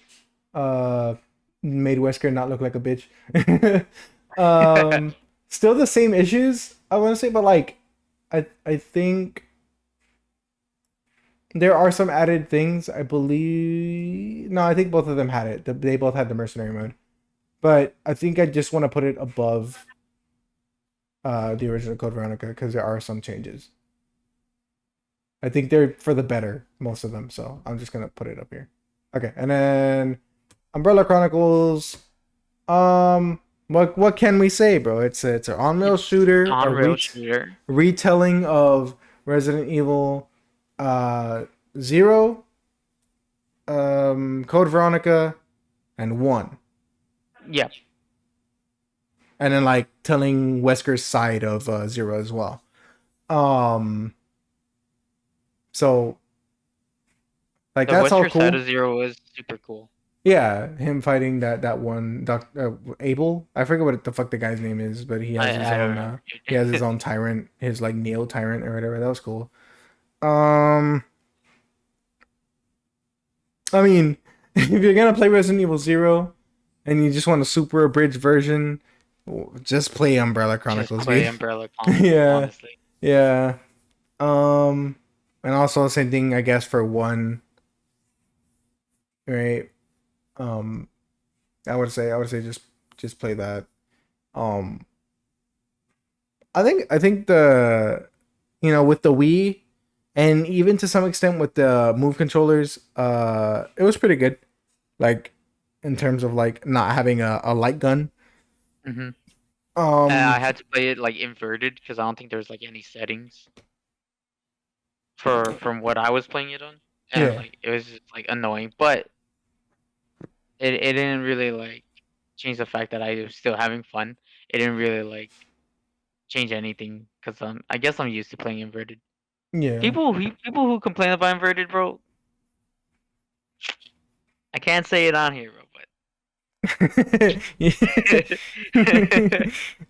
Uh, made Wesker not look like a bitch. Still the same issues, I want to say, but like, I think there are some added things. I believe. No, I think both of them had it. They both had the mercenary mode, but I think I just want to put it above the original Code Veronica because there are some changes. I think they're for the better, most of them. So I'm just gonna put it up here. Okay, and then Umbrella Chronicles. What can we say, bro? It's an on-rail shooter, On-rail shooter. retelling of Resident Evil, 0, Code Veronica, and 1, Yeah. and then like telling Wesker's side of 0 as well. So like The that's all Wesker cool. side of Zero was super cool. Yeah, him fighting that one Abel. I forget what the fuck the guy's name is, but he has his I don't own know. he has his own tyrant, his like Neo tyrant or whatever. That was cool. I mean, if you're gonna play Resident Evil 0 and you just want a super abridged version, just play Umbrella Chronicles. Just play dude. Umbrella Chronicles, Yeah. honestly. Yeah. And also same thing I guess for 1. Right. I would say just play that. I think the with the Wii and even to some extent with the Move controllers, it was pretty good. Like in terms of like not having a light gun. Hmm. Um, I had to play it like inverted because I don't think there's like any settings for from what I was playing it on, and yeah, like it was just like annoying. But it didn't really like change the fact that I was still having fun. It didn't really like change anything because I guess I'm used to playing inverted. yeah. People who complain about inverted, bro, I can't say it on here, bro, but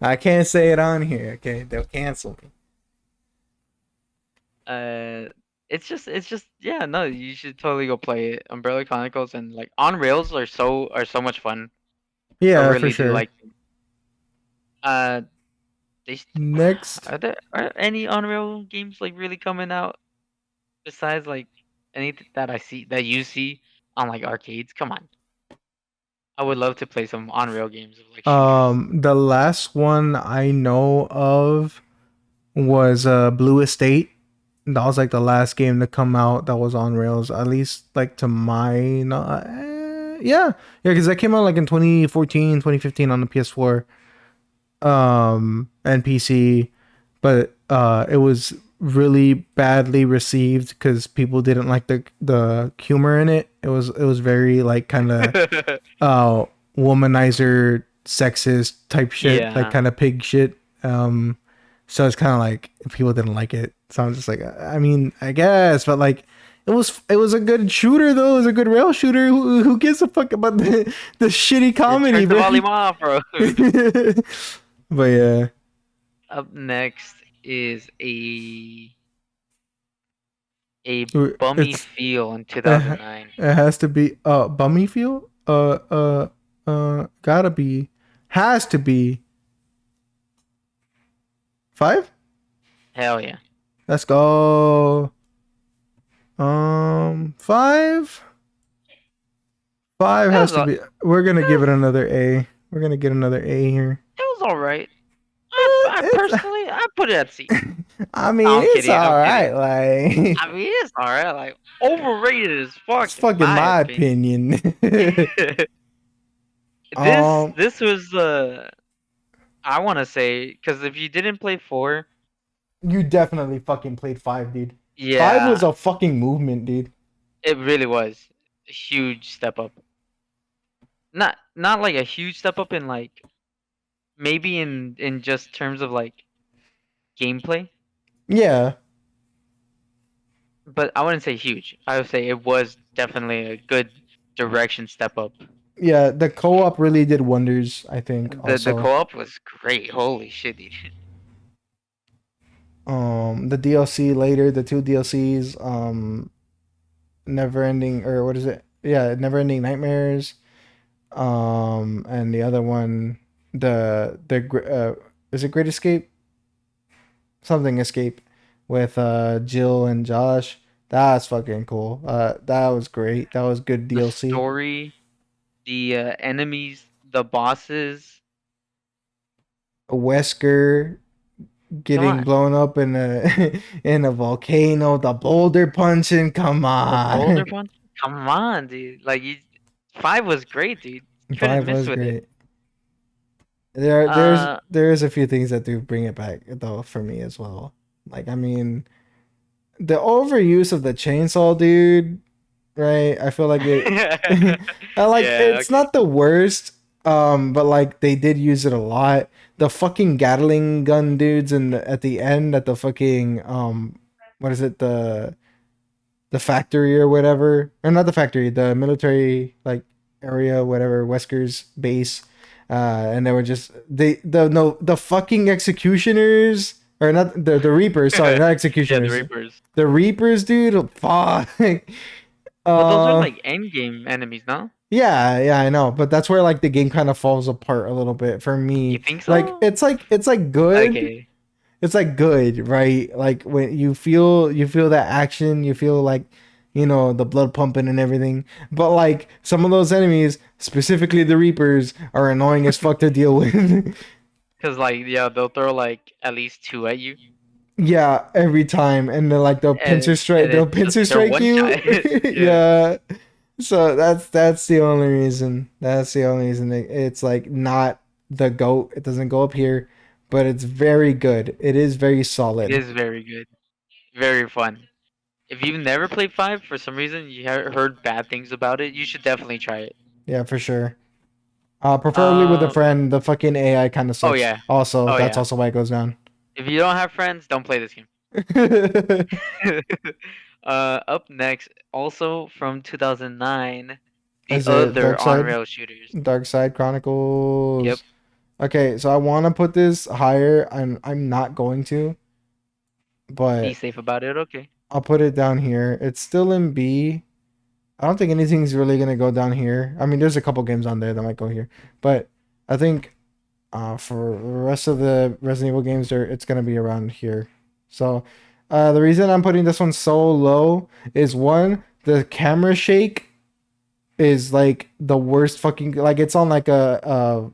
I can't say it on here. Okay, they'll cancel me. uh, it's just yeah, no, you should totally go play it. Umbrella Chronicles and like on rails are so much fun. I Yeah, for really do sure. like them. Uh, Next, are any on rail games like really coming out besides like anything that I see that you see on like arcades? Come on, I would love to play some on rail games of like shooters. the last one I know of was Blue Estate. That was like the last game to come out that was on rails, at least like to my no, yeah, yeah, because that came out like in 2014, 2015 on the PS4, and PC, but it was really badly received because people didn't like the humor in it. It was very like kind of uh womanizer, sexist type shit, like Yeah. kind of pig shit. So it's kind of like people didn't like it. So I'm just like, I mean, I guess, but like, it was a good shooter though. It was a good rail shooter. Who gives a fuck about the shitty comedy, Turn the bro? volume off, bro. But yeah, Up next is a bummy it's feel in it, 2009. it has to be bummy feel. Gotta be, has to be 5. Hell yeah. Let's go. 5. 5 It has was to a- be. We're gonna give it it another A. We're gonna get another A here. was all right. I It's. personally I put it at C. I No, mean, I'm it's kidding. I'm all kidding. right. Like, I mean, it's all right. Like overrated as it's fuck in fucking my my opinion. opinion. this um, this was I want to say because if you didn't play 4, you definitely fucking played 5, dude. 5 was yeah, a fucking movement, dude. it really was a huge step up. Not like a huge step up in like maybe in just terms of like gameplay, Yeah, but I wouldn't say huge. I would say it was definitely a good direction step up. yeah. The co-op really did wonders. I think The also. co-op was great. Holy shit, dude. The DLC later, the two DLCs, never ending, or what is it? Yeah, never ending nightmares. And the other one, is it Great Escape? Something Escape with Jill and Josh. That's fucking cool. That was great. That was good The DLC. story, the enemies, the bosses. Wesker Come getting on, blown up in a in a volcano. The boulder punching. Come the boulder on. punch. Come on, dude. Like 5 was great, dude. Couldn't 5 miss was with it. great. There's Uh, there's a few things that do bring it back though for me as well. Like I mean, the overuse of the chainsaw, dude. Right? I feel like it. I like yeah. it's Okay. not the worst. But like they did use it a lot. The fucking Gatling gun dudes at the end at the fucking what is it, the factory or whatever, or not the factory, the military like area, whatever, Wesker's base, and they were just the fucking executioners, or not the Reapers, sorry, not Yeah, the executioners, Reapers. the Reapers, dude, fuck. But those are uh like end game enemies, no? yeah, I know, but that's where like the game kind of falls apart a little bit for You me. think Like so? it's like good, Okay. it's like good, right? Like when you feel that action, you feel like the blood pumping and everything. But like some of those enemies, specifically the Reapers, are annoying as fuck to deal with. Cause like yeah, they'll throw like at least 2 at you, Yeah, every time, and then like they'll pincer and strike, they'll it's just pincer like they're strike one you. shot. Yeah. Yeah, So that's the only reason. That's the only reason it's like not the goat. It doesn't go up here, but it's very good. It is very It solid. is very good, very fun. If you've never played five for some reason, you heard bad things about it, you should definitely try it. Yeah, for sure. Preferably with a Um. friend. The fucking AI kind of Oh sucks. yeah. Also, Oh that's yeah. also why it goes down. If you don't have friends, don't play this game. Is Up next, also from 2009, the it other on-rail shooters. Dark Side Yep. Chronicles? Okay, so I want to put this higher. I'm not going to, Be but safe about it. Okay. I'll put it down here. It's still in B. I don't think anything's really gonna go down here. I mean, there's a couple games on there that might go here, but I think for the rest of the Resident Evil games, it's gonna be around here. So the reason I'm putting this one so low is one, the camera shake is like the worst fucking like it's on like a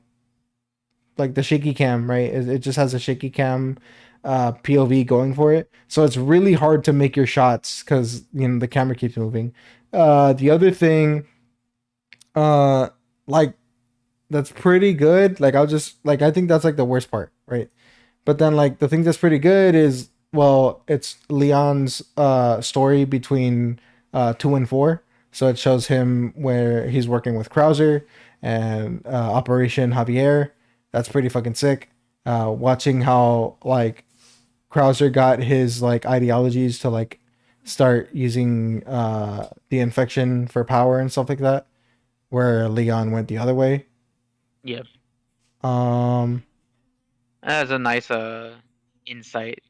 like the shaky cam, right? It just has a shaky cam POV going for it. So it's really hard to make your shots because you know the camera keeps moving. The other thing, uh, like that's pretty good. Like I'll just like I think that's like the worst part, right? But then like the thing that's pretty good is well, it's Leon's story between 2 and 4. So it shows him where he's working with Krauser and Operation Javier. That's pretty fucking sick. Watching how like Krauser got his like ideologies to like start using the infection for power and stuff like that, where Leon went the other way. Yep. Um, That has a nice insight.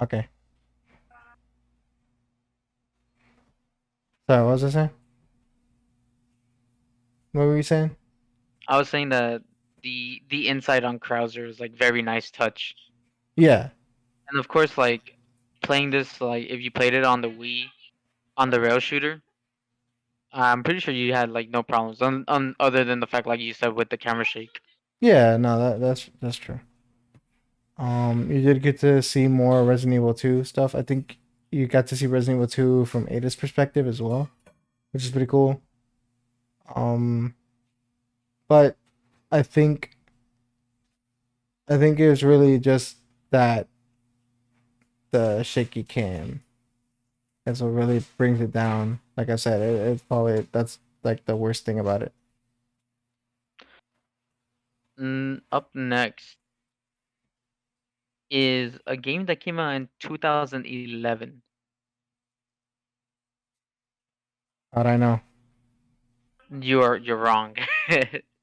okay. So what was I saying? What were you saying? I was saying that the insight on Krauser is like very nice touch, Yeah, and of course, like playing this, like if you played it on the Wii on the rail shooter, I'm pretty sure you had like no problems on other than the fact like you said with the camera shake. yeah. No, that's true. You did get to see more Resident Evil 2 stuff. I think you got to see Resident Evil 2 from Ada's perspective as well, which is pretty cool. Um, but I think I think it was really just that the shaky cam. That's what really brings it down. Like I said, it's probably that's like the worst thing about it. Up next is a game that came out in 2011. How'd I know? You're wrong.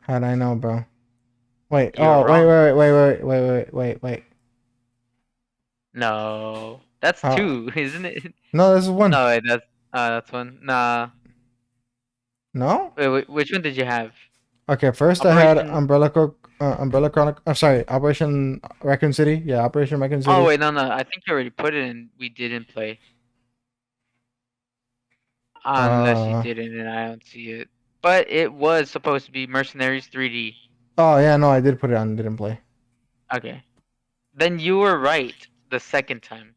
How'd I know, bro? Wait. You're Oh, wrong. wait. No, that's Uh, two, isn't it? no, this is one. No, wait, that's one. Nah. No. Wait, which one did you have? Okay, first I had Operation. Umbrella Chronic. I'm sorry, Operation Raccoon City. Yeah, Operation Raccoon Oh City. wait, no. I think you already put it in. We didn't play, unless you Uh didn't, and I don't see it. But it was supposed to be Mercenaries 3D. oh yeah, no, I did put it on. Didn't play. Okay, then you were right the second time.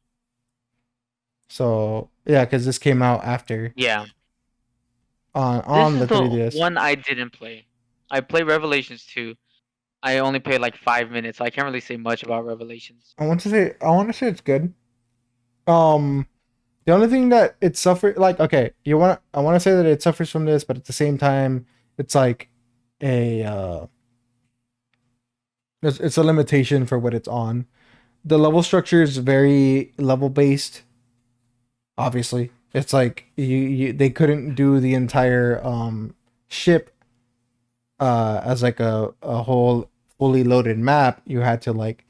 So yeah, because this came out after Yeah, this on is the the 3DS. one I didn't play. I played Revelations 2. I only played like 5 minutes. So I can't really say much about Revelations. I want to say it's good. Um, the only thing that it suffered like okay, I want to say that it suffers from this, but at the same time, it's like a it's a limitation for what it's on. The level structure is very level based. Obviously, it's like they couldn't do the entire ship as like a whole fully loaded map. You had to like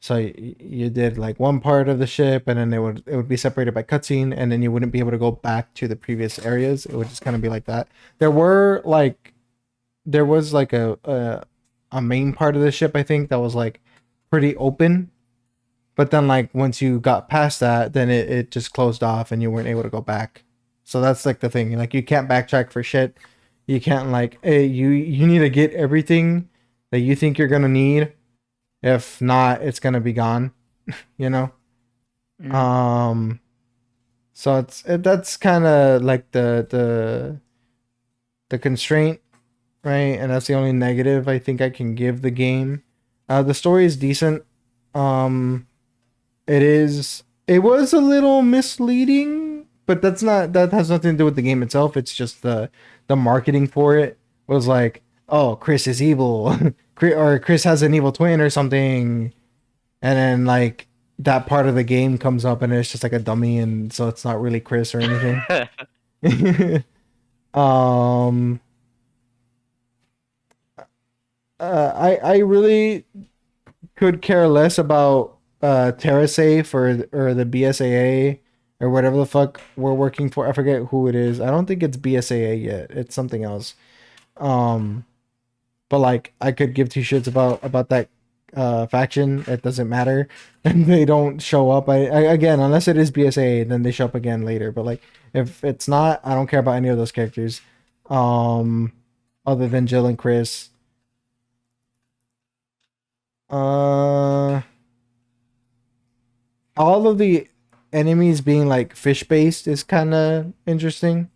so you did like one part of the ship and then it would be separated by cutscene and then you wouldn't be able to go back to the previous areas. It would just kind of be like that. There was like a main part of the ship I think that was like pretty open, But then like once you got past that, then it just closed off and you weren't able to go back. So that's like the thing. Like you can't backtrack for shit. You can't like hey, you need to get everything that you think you're gonna need. If not, it's gonna be gone. You know. Mm. Um. So that's kind of like the constraint, right? And that's the only negative I think I can give the game. The story is decent. Um, it is. It was a little misleading, but that has nothing to do with the game itself. It's just the marketing for it was like, oh, Chris is evil, or Chris has an evil twin or something, and then like that part of the game comes up and it's just like a dummy, and so it's not really Chris or anything. um, I really could care less about TerraSafe or the BSAA or whatever the fuck we're working for. I forget who it is. I don't think it's BSAA yet. It's something else. Um, but like I could give two shits about that faction. It doesn't matter, and they don't show up. I again, unless it is BSAA, then they show up again later. But like if it's not, I don't care about any of those characters. Um, other than Jill and Chris. Uh all of the enemies being like fish based is kind of interesting.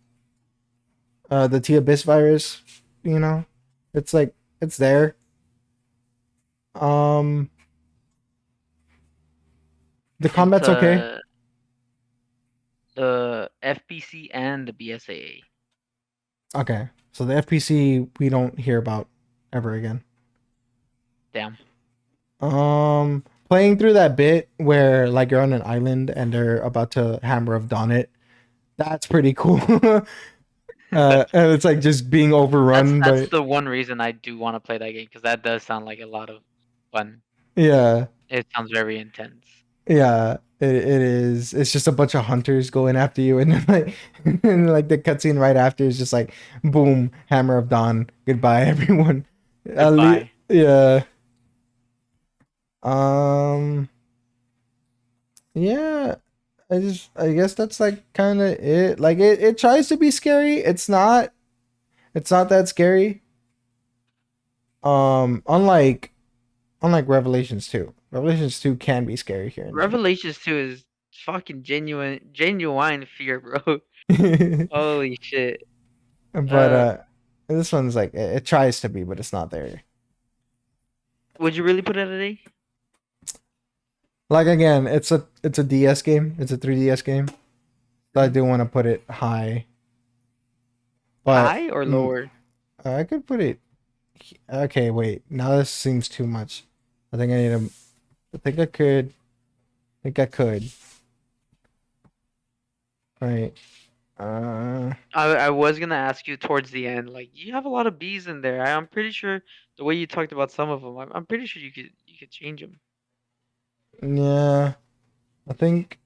The T Abyss virus, you know, it's like it's there. Um, the It's combat's okay. the FPC and the BSAA. Okay, so the FPC we don't hear about ever again. Damn. Playing through that bit where like you're on an island and they're about to hammer of dawn it. That's pretty cool. And it's like just being overrun That's by the one reason I do want to play that game because that does sound like a lot of fun. yeah. It sounds very intense. Yeah, it is. It's just a bunch of hunters going after you, and then like, and like the cutscene right after is just like, boom, Hammer of Dawn, goodbye, everyone. Goodbye. Yeah. Um. Yeah. I guess that's like kind of it. Like it tries to be scary. It's not. It's not that scary. Unlike Revelations 2. Revelations 2 can be scary here Revelations 2 is fucking genuine fear, bro. and there. Holy shit. But Uh, this one's like it tries to be, but it's not there. would you really put it at A? Like again, it's a DS game. It's a 3DS game. So I do want to put it high, but High or lower? I could put it. Okay, wait. Now this seems too much. I think I need to. I think I could. I think I could. Right. I was gonna ask you towards the end, like you have a lot of B's in there. I'm pretty sure the way you talked about some of them, I'm pretty sure you could change them. Yeah. I think.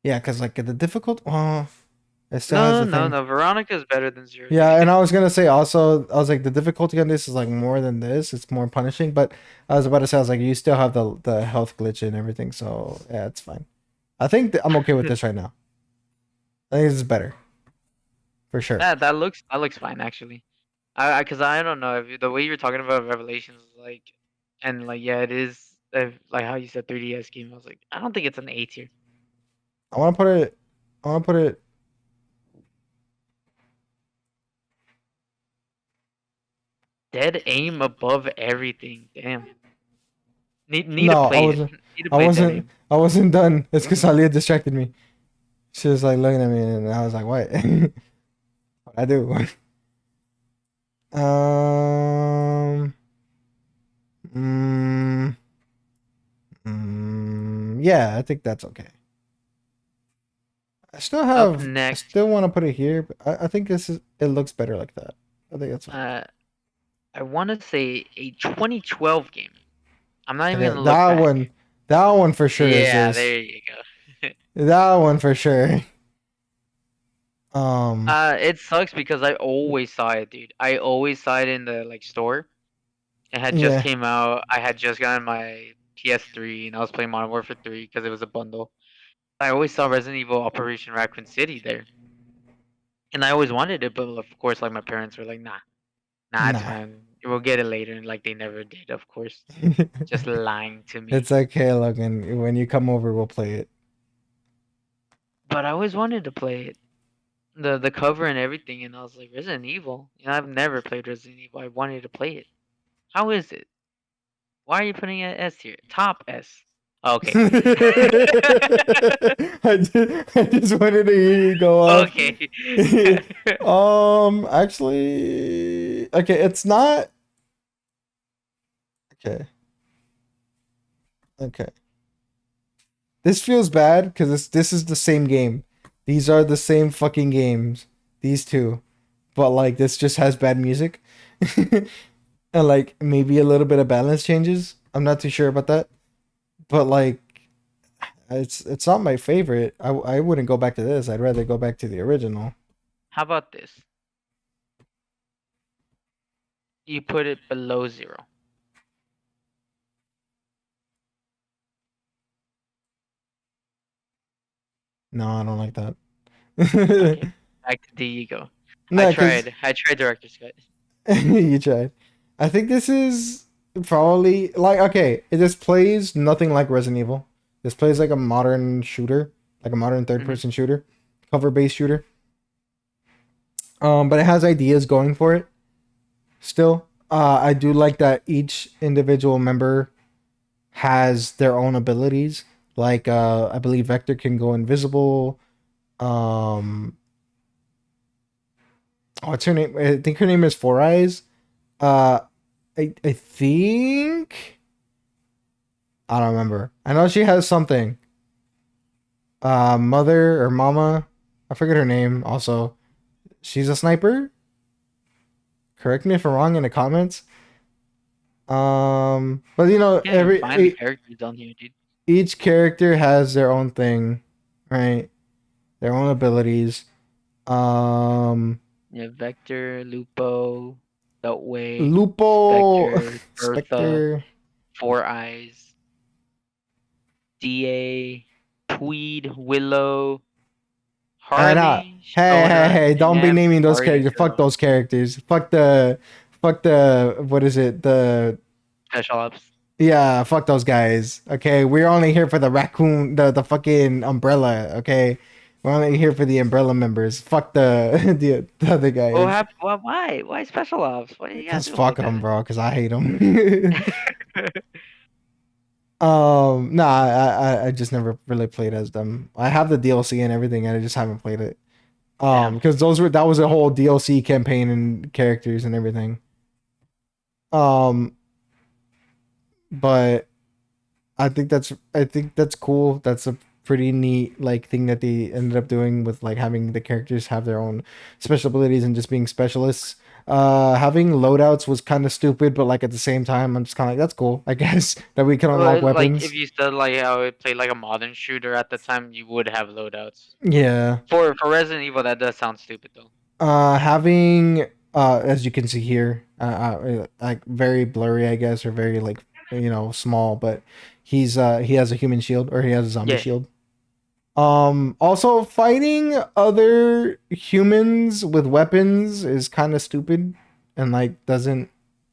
Yeah, cause like the difficult. It still has No, the no, thing. no. Veronica is better than Zero Yeah, and Day. I was gonna say also, I was like, the difficulty on this is like more than this. It's more punishing, but I was about to say, I was like, you still have the health glitch and everything, so yeah, it's fine. I think I'm okay with this right now. I think this is better for sure. That looks fine actually. Cause I don't know if the way you're talking about Revelations, like, and like yeah, it is like how you said 3DS game. I was like, I don't think it's an A tier. I want to put it. I want to put it. Dead aim above everything. Damn. Need to No, play it. Need to I play Dead wasn't. Aim. I wasn't done. It's because Alia distracted me. She was like looking at me, and I was like, "What? What I do?" um. Mm, yeah, I think that's okay. Up I next, still want to put it here, but I think it looks better like that. I think that's fine. uh, I want to say a 2012 game. I'm not even Okay, gonna look back. that one for sure is Yeah, this. there you go. That one for sure. Um, It sucks because I always saw it, dude. I always saw it in the like store, It had just Yeah. came out. I had just gotten my PS3 and I was playing Modern Warfare 3 because it was a bundle. I always saw Resident Evil Operation Raccoon City there, and I always wanted it, but of course, like my parents were like, "Nah, nah, it's Nah. fine. We'll get it later," and like they never did, of course, just lying to It's me. okay, Logan. When you come over, we'll play it. But I always wanted to play it, the cover and everything, and I was like, Resident Evil. You know, I've never played Resident Evil. I wanted to play it. How is it? Why are you putting an S here? Top S. Okay. I just wanted to hear you go off. Okay. Actually, okay, it's not. Okay, okay. This feels bad because this is the same game. These are the same fucking games. These two, but like this just has bad music, and like maybe a little bit of balance changes. I'm not too sure about that, but like it's not my favorite. I wouldn't go back to this. I'd rather go back to the original. How about this? You put it below 0. No, I don't like that. Okay. Back to the ego. I No, because tried. I tried director's cut. you tried. I think this is probably like okay. It just plays nothing like Resident Evil. This plays like a modern shooter, like a modern third Hmm. person shooter, cover based shooter. But it has ideas going for it. Still, I do like that each individual member has their own abilities. Like, I believe Vector can go invisible. Um, what's her name? I think her name is Four Eyes. Uh, I think I don't remember. I know she has something. Mother or Mama. I forget her name. Also, she's a sniper. Correct me if I'm wrong in the comments. But you know, Can't even find the characters on here, dude. each character has their own thing, right? Their own abilities. Um, Yeah, Vector, Lupo, Beltway, Lupo, Spectre, Bertha, Spectre. Four Eyes, DA, Tweed, Willow, And Harley, hey, hey, Shona, hey! and Don't be naming those Party characters. Fuck Girl. those characters. Fuck the. What is it? The Special Ops. yeah. Fuck those guys. Okay, we're only here for the raccoon. The fucking umbrella. Okay, we're only here for the umbrella members. Fuck the the other What guys. happened? Why? Why Special Ops? What do you gotta Cause do fuck about them, that? bro. Cause I hate them. Nah, I just never really played as them. I have the DLC and everything, and I just haven't played it. Damn. Because that was a whole DLC campaign and characters and everything. Um, but I think that's cool. That's a pretty neat like thing that they ended up doing with like having the characters have their own special abilities and just being specialists. Having loadouts was kind of stupid, but like at the same time, I'm just kind of like that's cool. I guess that we can unlock Well, like if weapons. you said like how it played like a modern shooter at the time, you would have loadouts. Yeah. For Resident Evil, that does sound stupid though. Having as you can see here, like very blurry, I guess, or very like small, but he has a human shield or he has a zombie Yeah, shield. Also fighting other humans with weapons is kind of stupid and like doesn't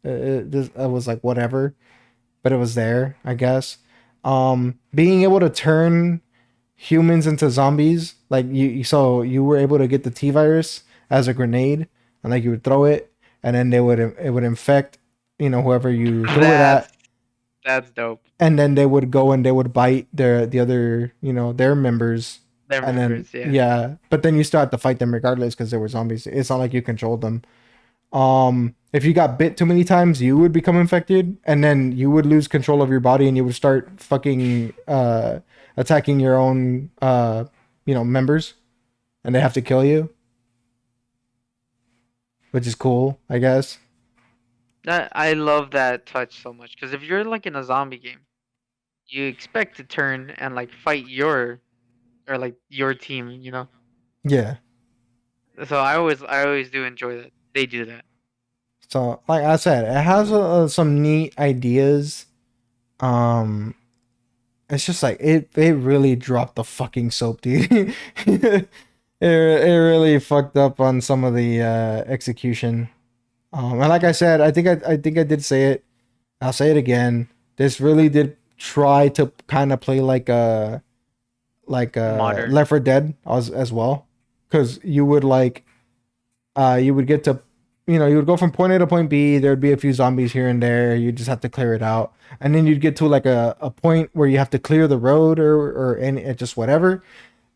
I was like whatever, but it was there, I guess. Being able to turn humans into zombies, like so you were able to get the T virus as a grenade, and like you would throw it, and then it would infect, whoever you threw it that's at, that's dope. and then they would go and they would bite the other their members, Their and then members, yeah. yeah, but then you still have to fight them regardless because they were zombies. It's not like you controlled them. If you got bit too many times, you would become infected, and then you would lose control of your body, and you would start fucking attacking your own members, and they have to kill you, which is cool, I guess. That I love that touch so much because if you're like in a zombie game, you expect to turn and like fight your team, you know. Yeah. So I always do enjoy that they do that. So, like I said, it has some neat ideas. Um, it's just like it really dropped the fucking soap, dude. It really fucked up on some of the execution. And like I said, I think I did say it. I'll say it again. This really did try to kind of play like Modern. Left 4 Dead as well, because you would like you would get to, you would go from point A to point B. There would be a few zombies here and there. You just have to clear it out, and then you'd get to like a point where you have to clear the road or any just whatever,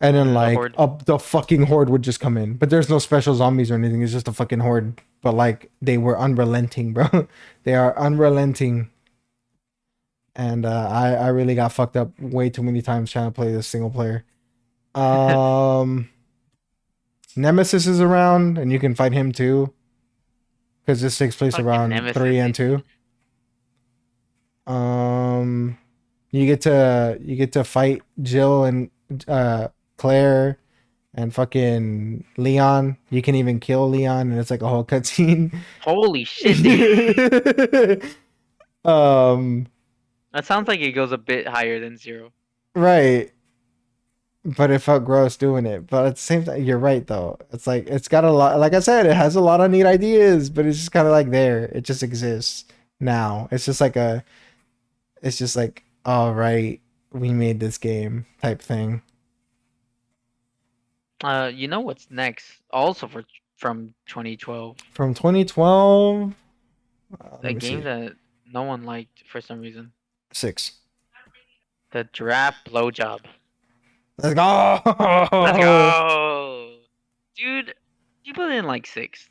and then And the like horde. up the fucking horde would just come in. But there's no special zombies or anything. It's just a fucking horde. But like they were unrelenting, bro. They are unrelenting. And I really got fucked up way too many times trying to play this single player. Um, Nemesis is around, and you can fight him too, because this takes place Fucking around Nemesis, 3 and 2. Um, you get to fight Jill and Claire and fucking Leon. You can even kill Leon, and it's like a whole cutscene. holy shit, dude. um, That sounds like it goes a bit higher than zero. right. But it felt gross doing it. But at the same time, you're right though. It's like it's got a lot. Like I said, it has a lot of neat ideas, but it's just kind of like there. It just exists now. It's just like a. It's just like, all right, we made this game type thing. You know what's next? Also from 2012, From 2012. Let a me game see. that no one liked for some reason. 6. The Giraffe Blowjob. Let's Let's go. go, dude. People didn't like 6.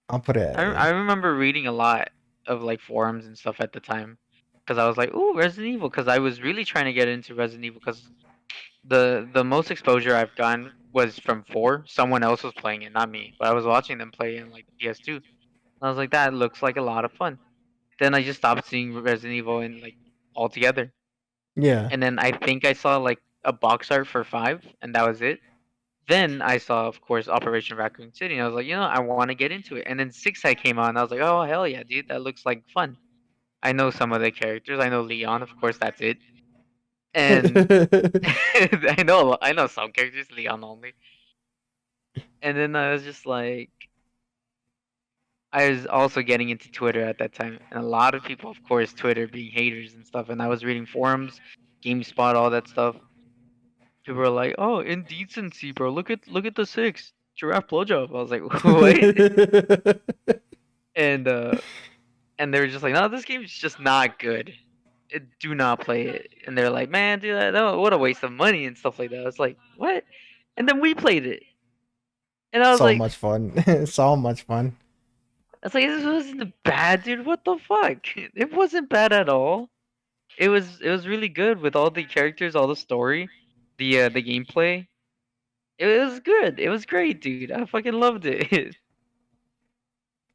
I'll put it I at I A. remember reading a lot of like forums and stuff at the time, because I was like, "Ooh, Resident Evil," because I was really trying to get into Resident Evil, because the most exposure I've gotten was from 4. Someone else was playing it, not me, but I was watching them play in like the PS2. I was like, that looks like a lot of fun. Then I just stopped seeing Resident Evil in like altogether. Yeah. And then I think I saw like a box art for 5, and that was it. Then I saw, of course, Operation Raccoon City, and I was like, I want to get into it. And then 6 I came on, and I was like, oh hell yeah, dude, that looks like fun. I know some of the characters. I know Leon, of course, that's it. And I know some characters, Leon only. And then I was just like, I was also getting into Twitter at that time, and a lot of people, of course, Twitter being haters and stuff. And I was reading forums, GameSpot, all that stuff. People were like, "Oh, indecency, bro! Look at the 6 giraffe blowjob." I was like, "What?" And and they were just like, "No, this game's just not good. Do not play it." And they're like, "Man, dude, what a waste of money and stuff like that." I was like, "What?" And then we played it, and I was So like, much fun. So much fun. "This wasn't bad, dude. What the fuck? It wasn't bad at all. It was really good with all the characters, all the story, the gameplay. It was good. It was great, dude. I fucking loved it."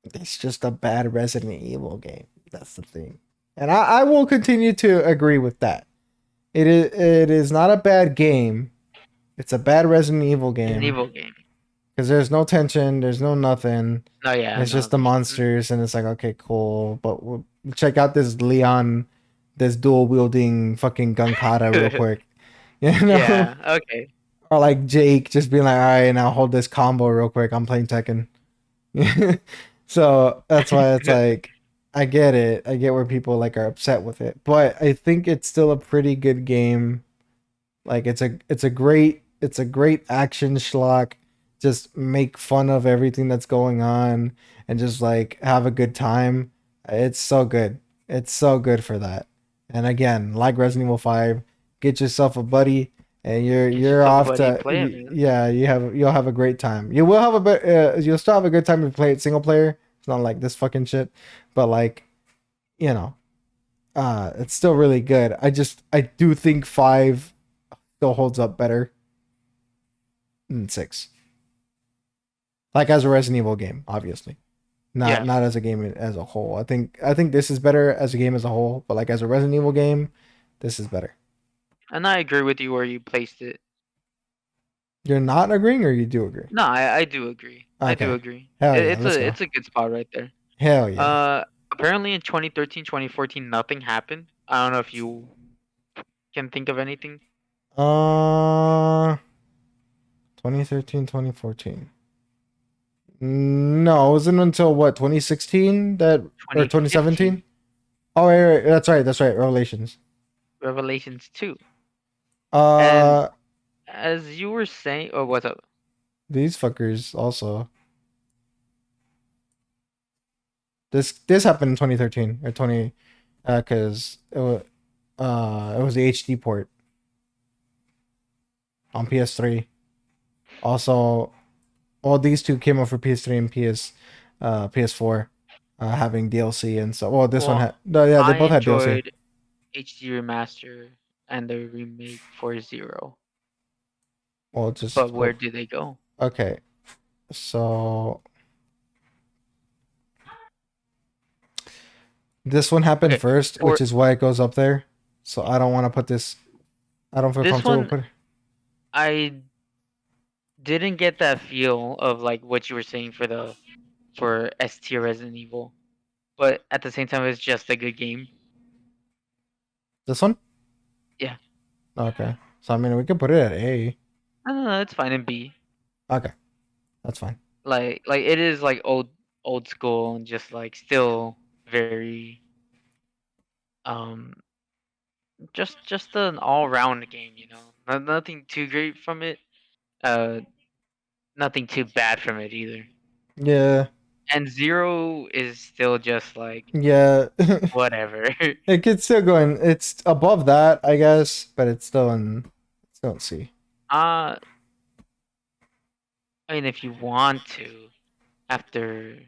It's just a bad Resident Evil game. That's the thing. And I will continue to agree with that. It is not a bad game. It's a bad Resident Evil An game evil game. because there's no tension, there's no nothing. Oh yeah, It's no, just the there's monsters, and it's like, okay, cool. But check out this Leon, this dual wielding fucking gun kata real quick, you know? yeah, okay. Or like Jake just being like, all right, now hold this combo real quick. I'm playing Tekken. So that's why it's like, I get it. I get where people like are upset with it, but I think it's still a pretty good game. Like it's a great action schlock. Just make fun of everything that's going on and just like have a good time. It's so good. It's so good for that. And again, like Resident Evil 5, get yourself a buddy and you're Get you're yourself a off buddy and to play it, man. yeah, you'll have a great time. You will have you'll still have a good time if you play it single player. It's not like this fucking shit, but like, you know, it's still really good. I do think 5 still holds up better than 6. Like as a Resident Evil game, obviously. Not Yeah, not as a game as a whole. I think this is better as a game as a whole, but like as a Resident Evil game, this is better. and I agree with you where you placed it. You're not agreeing, or you do agree? No, I do agree. I do Okay. agree. Hell yeah, It's let's go. a good spot right there. Hell yeah. Apparently in 2013, 2014, nothing happened. I don't know if you can think of anything. Uh, 2013, 2014. No, it wasn't until what, 2016 that, or 2017? 2015, Oh, right. That's right. That's right. Revelations. Revelations 2. And Uh, as you were saying, oh, what's up? these fuckers also. This happened in 2013 or 20, cause it was the HD port on PS3. Also, all these two came out for PS3 and PS4, having DLC and so. Well, this one Well, had. No, yeah, they I both had DLC. enjoyed HD remaster and the remake for Zero. Well, But just where do they go? okay. So this one happened Okay, first, for which is why it goes up there. So I don't want to put this. I don't feel this comfortable one, putting. I didn't get that feel of like what you were saying for the for S tier Resident Evil, but at the same time, it's just a good game. This one. Yeah, Okay. So I mean, we could put it at A. I don't know, it's fine in B. Okay, that's fine. Like it is like old school and just like still very um just an all round game, you know. Nothing too great from it. Uh, nothing too bad from it either. Yeah. And Zero is still just like Yeah. whatever. It gets still going. It's above that, I guess, but it's still in C. uh, I mean, if you want to, after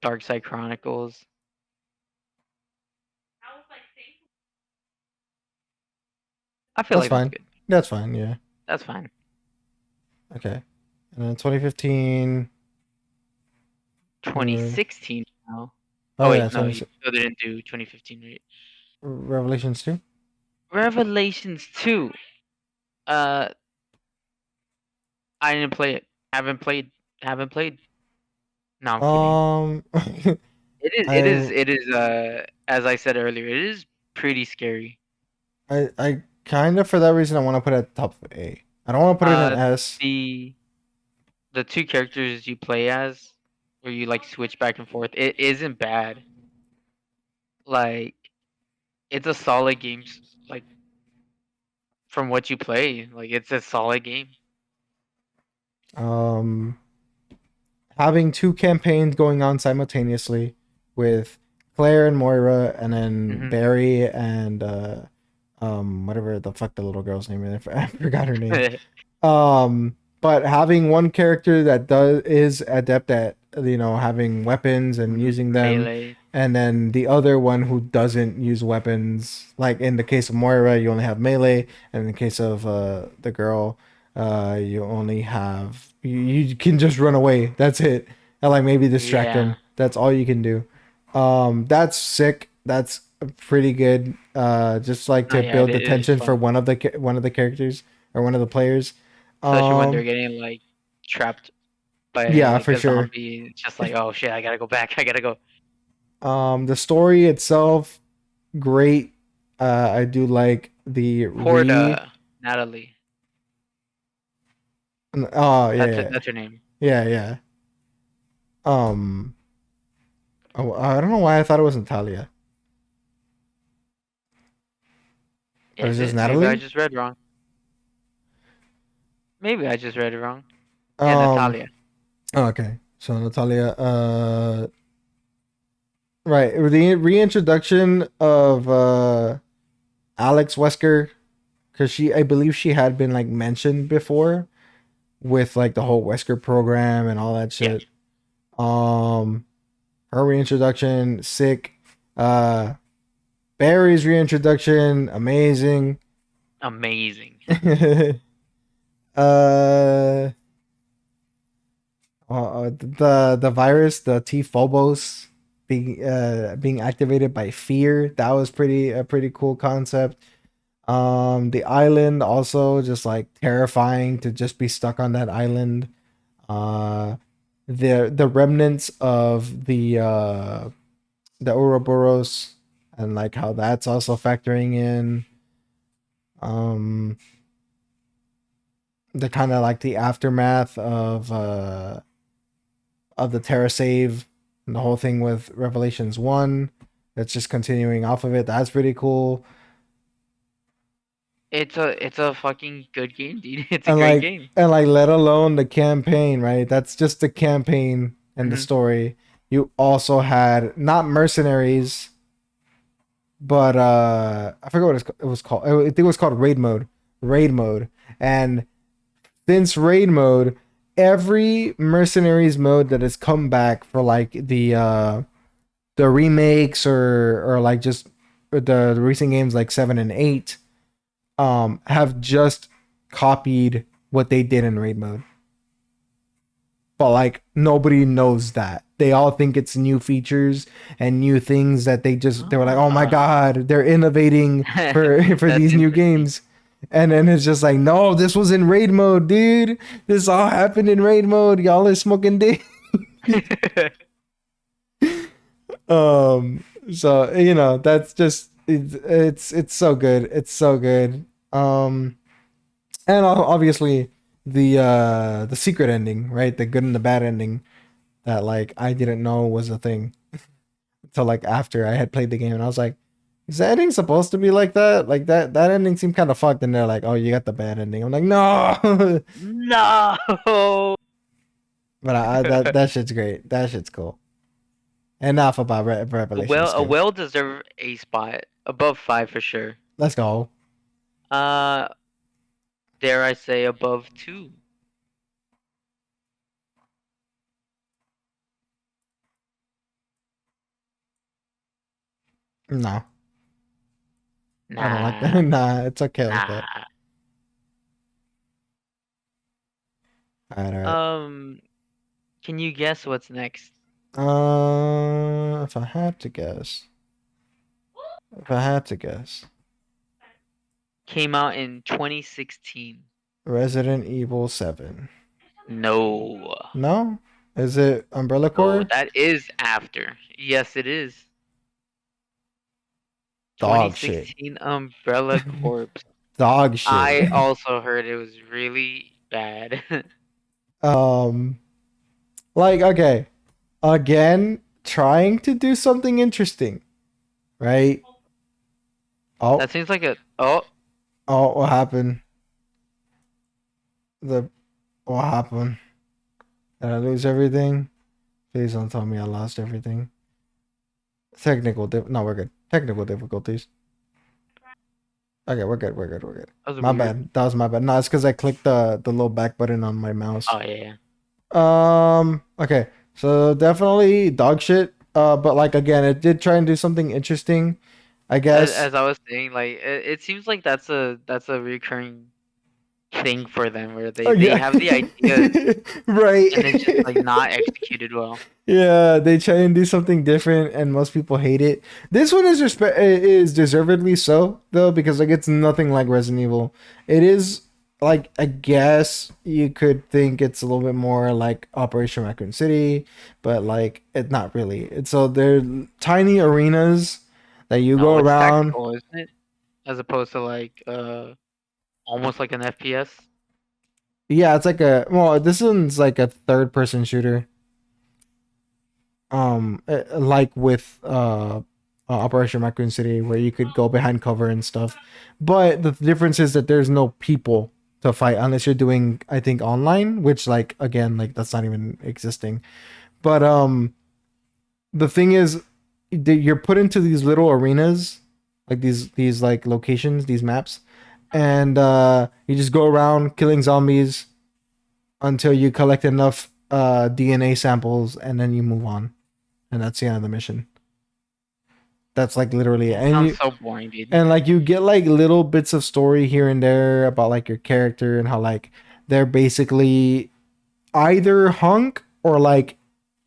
Dark Side Chronicles, I feel That's like that's fine. good. That's fine. Yeah. That's fine. Okay. And then 2015. Uh, 2016 now. oh Oh yeah, wait, no, you 20, still didn't do 2015, right? Revelations 2. Revelations 2. Uh, I didn't play it. Haven't played. Haven't played. No, I'm kidding. Um, It is. It is. I It is. As I said earlier, it is pretty scary. I kind of, for that reason, I want to put it at the top of A. I don't want to put it in Uh, S. the the two characters you play as, where you like switch back and forth, it isn't bad. Like it's a solid game. Like from what you play, like it's a solid game. Um, Having two campaigns going on simultaneously with Claire and Moira, and then Hmm. Barry and whatever the fuck the little girl's name is. I forgot her name. But having one character that is adept at, having weapons and using them, Melee. and then the other one who doesn't use weapons. Like in the case of Moira, you only have melee, and in the case of the girl, you only have, you can just run away. That's it. And like maybe distract Yeah. them. That's all you can do. That's sick. That's pretty good. Just like No, to yeah, build the it is tension for fun, one of the characters, or one of the players. especially when they're Um, getting like trapped by yeah, like for a sure. zombie. It's just like, oh shit, I gotta go back. I gotta go. The story itself, great. I do like the re. Horda, Natalie. Oh yeah, yeah, That's her name. yeah, yeah. Um, oh, I don't know why I thought it was Natalia. Or is Is this it? Maybe I Natalie? just read wrong. Maybe I just read it wrong. Yeah, Um. Natalia. Oh, okay. So Natalia. Right. The reintroduction of Alex Wesker, because I believe she had been like mentioned before with like the whole Wesker program and all that Yeah, shit. Um, her reintroduction, sick. Uh, Barry's reintroduction, amazing. amazing. uh, the virus, the T Phobos being activated by fear. That was pretty a pretty cool concept. The island also just like terrifying to just be stuck on that island. Uh, the remnants of the Ouroboros and like how that's also factoring in. Um, the kind of like the aftermath of the Terra save and the whole thing with Revelations 1. That's just continuing off of it. That's pretty cool. It's a fucking good game, dude. It's a And great like game. and like let alone the campaign, right? That's just the campaign and the Hmm. story. You also had not mercenaries, but I forget what it was called. I think it was called raid mode. Raid mode. And since raid mode, every mercenaries mode that has come back for like the remakes or like just the recent games like 7 and 8 have just copied what they did in raid mode, but like nobody knows that. They all think it's new features and new things that they were like, oh my Ah, god, they're innovating for that's these new interesting. games. And then it's just like, no, this was in raid mode, dude. This all happened in raid mode. Y'all are smoking dick. So that's just it's so good. It's so good. And obviously the secret ending, right? The good and the bad ending that like I didn't know was a thing until like after I had played the game, and I was like, is the ending supposed to be like that? Like that ending seemed kind of fucked, and they're like, oh, you got the bad ending. I'm like, no. No. But that shit's great. That shit's cool. Enough about Revelations A 2. well deserved A spot above 5 for sure. Let's go. Uh, dare I say above 2? No, I don't like that. Nah, Nah, it's okay like that. nah. All right, all right. Um, can you guess what's next? If I had to guess, if I had to guess, Came out in 2016. Resident Evil 7. No. No? Is it Umbrella No, Corps? that is after. Yes, it is. Dog shit. 2016 Umbrella Corpse. Dog I shit. also heard it was really bad. um, like, okay. Again, trying to do something interesting, right? Oh, That seems like a oh oh, what happened? The What happened? Did I lose everything? Please don't tell me I lost everything. No, we're good. Technical difficulties. Okay, we're good. We're good. We're good. that was My weird. bad. That was my bad. No, it's because I clicked the little back button on my mouse. Oh yeah. Okay. So definitely dog shit. But like again, it did try and do something interesting, I guess. As I was saying, like it seems like that's a recurring thing for them where Oh they yeah. have the ideas Right. and it's just like not executed well. Yeah, they try and do something different, and most people hate it. This one is deservedly so though, because like it's nothing like Resident Evil. It is like I guess you could think it's a little bit more like Operation Raccoon City, but like it's not really. It's so they're tiny arenas that you go No, it's around. tactical, isn't it? As opposed to like almost like an FPS. Yeah, it's like this one's like a third person shooter. Like with Operation Raccoon City, where you could go behind cover and stuff. But the difference is that there's no people to fight unless you're doing, I think, online, which like again, like that's not even existing. But the thing is, you're put into these little arenas, like these like locations, these maps, and you just go around killing zombies until you collect enough DNA samples, and then you move on, and that's the end of the mission. That's like literally, It and sounds you so boring, dude. and like you get like little bits of story here and there about like your character and how like they're basically either Hunk or like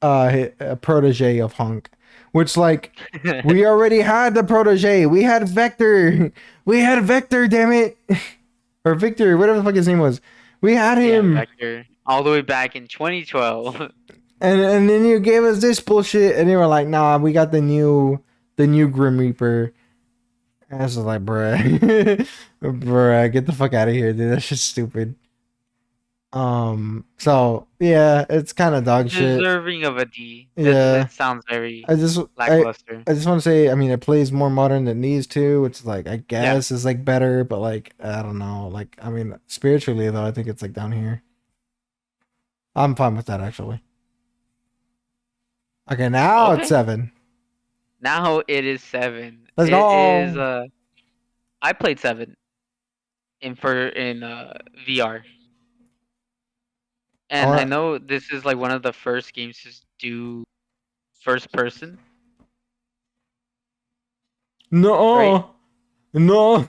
a protege of Hunk, which like we already had the protege. We had Vector. We had Vector. Damn it, or Victor, whatever the fuck his name was. We had Yeah, him, Vector. All the way back in 2012. and then you gave us this bullshit, and they were like, "Nah, we got the new Grim Reaper." And I was just like, "Bruh, bruh, get the fuck out of here, dude. That's just stupid." So yeah, it's kind of dog shit. Deserving of a D. Yeah, It sounds very I just I lackluster. I just want to say, I mean, it plays more modern than these two, which like I Yeah. guess is like better, but like I don't know, like I mean, spiritually though, I think it's like down here. I'm fine with that actually. Okay, now it's Okay. 7. Now it is 7. Let's It is go. I played 7 in VR. I And I want know this is like one of the first games to do first person, right? no, no,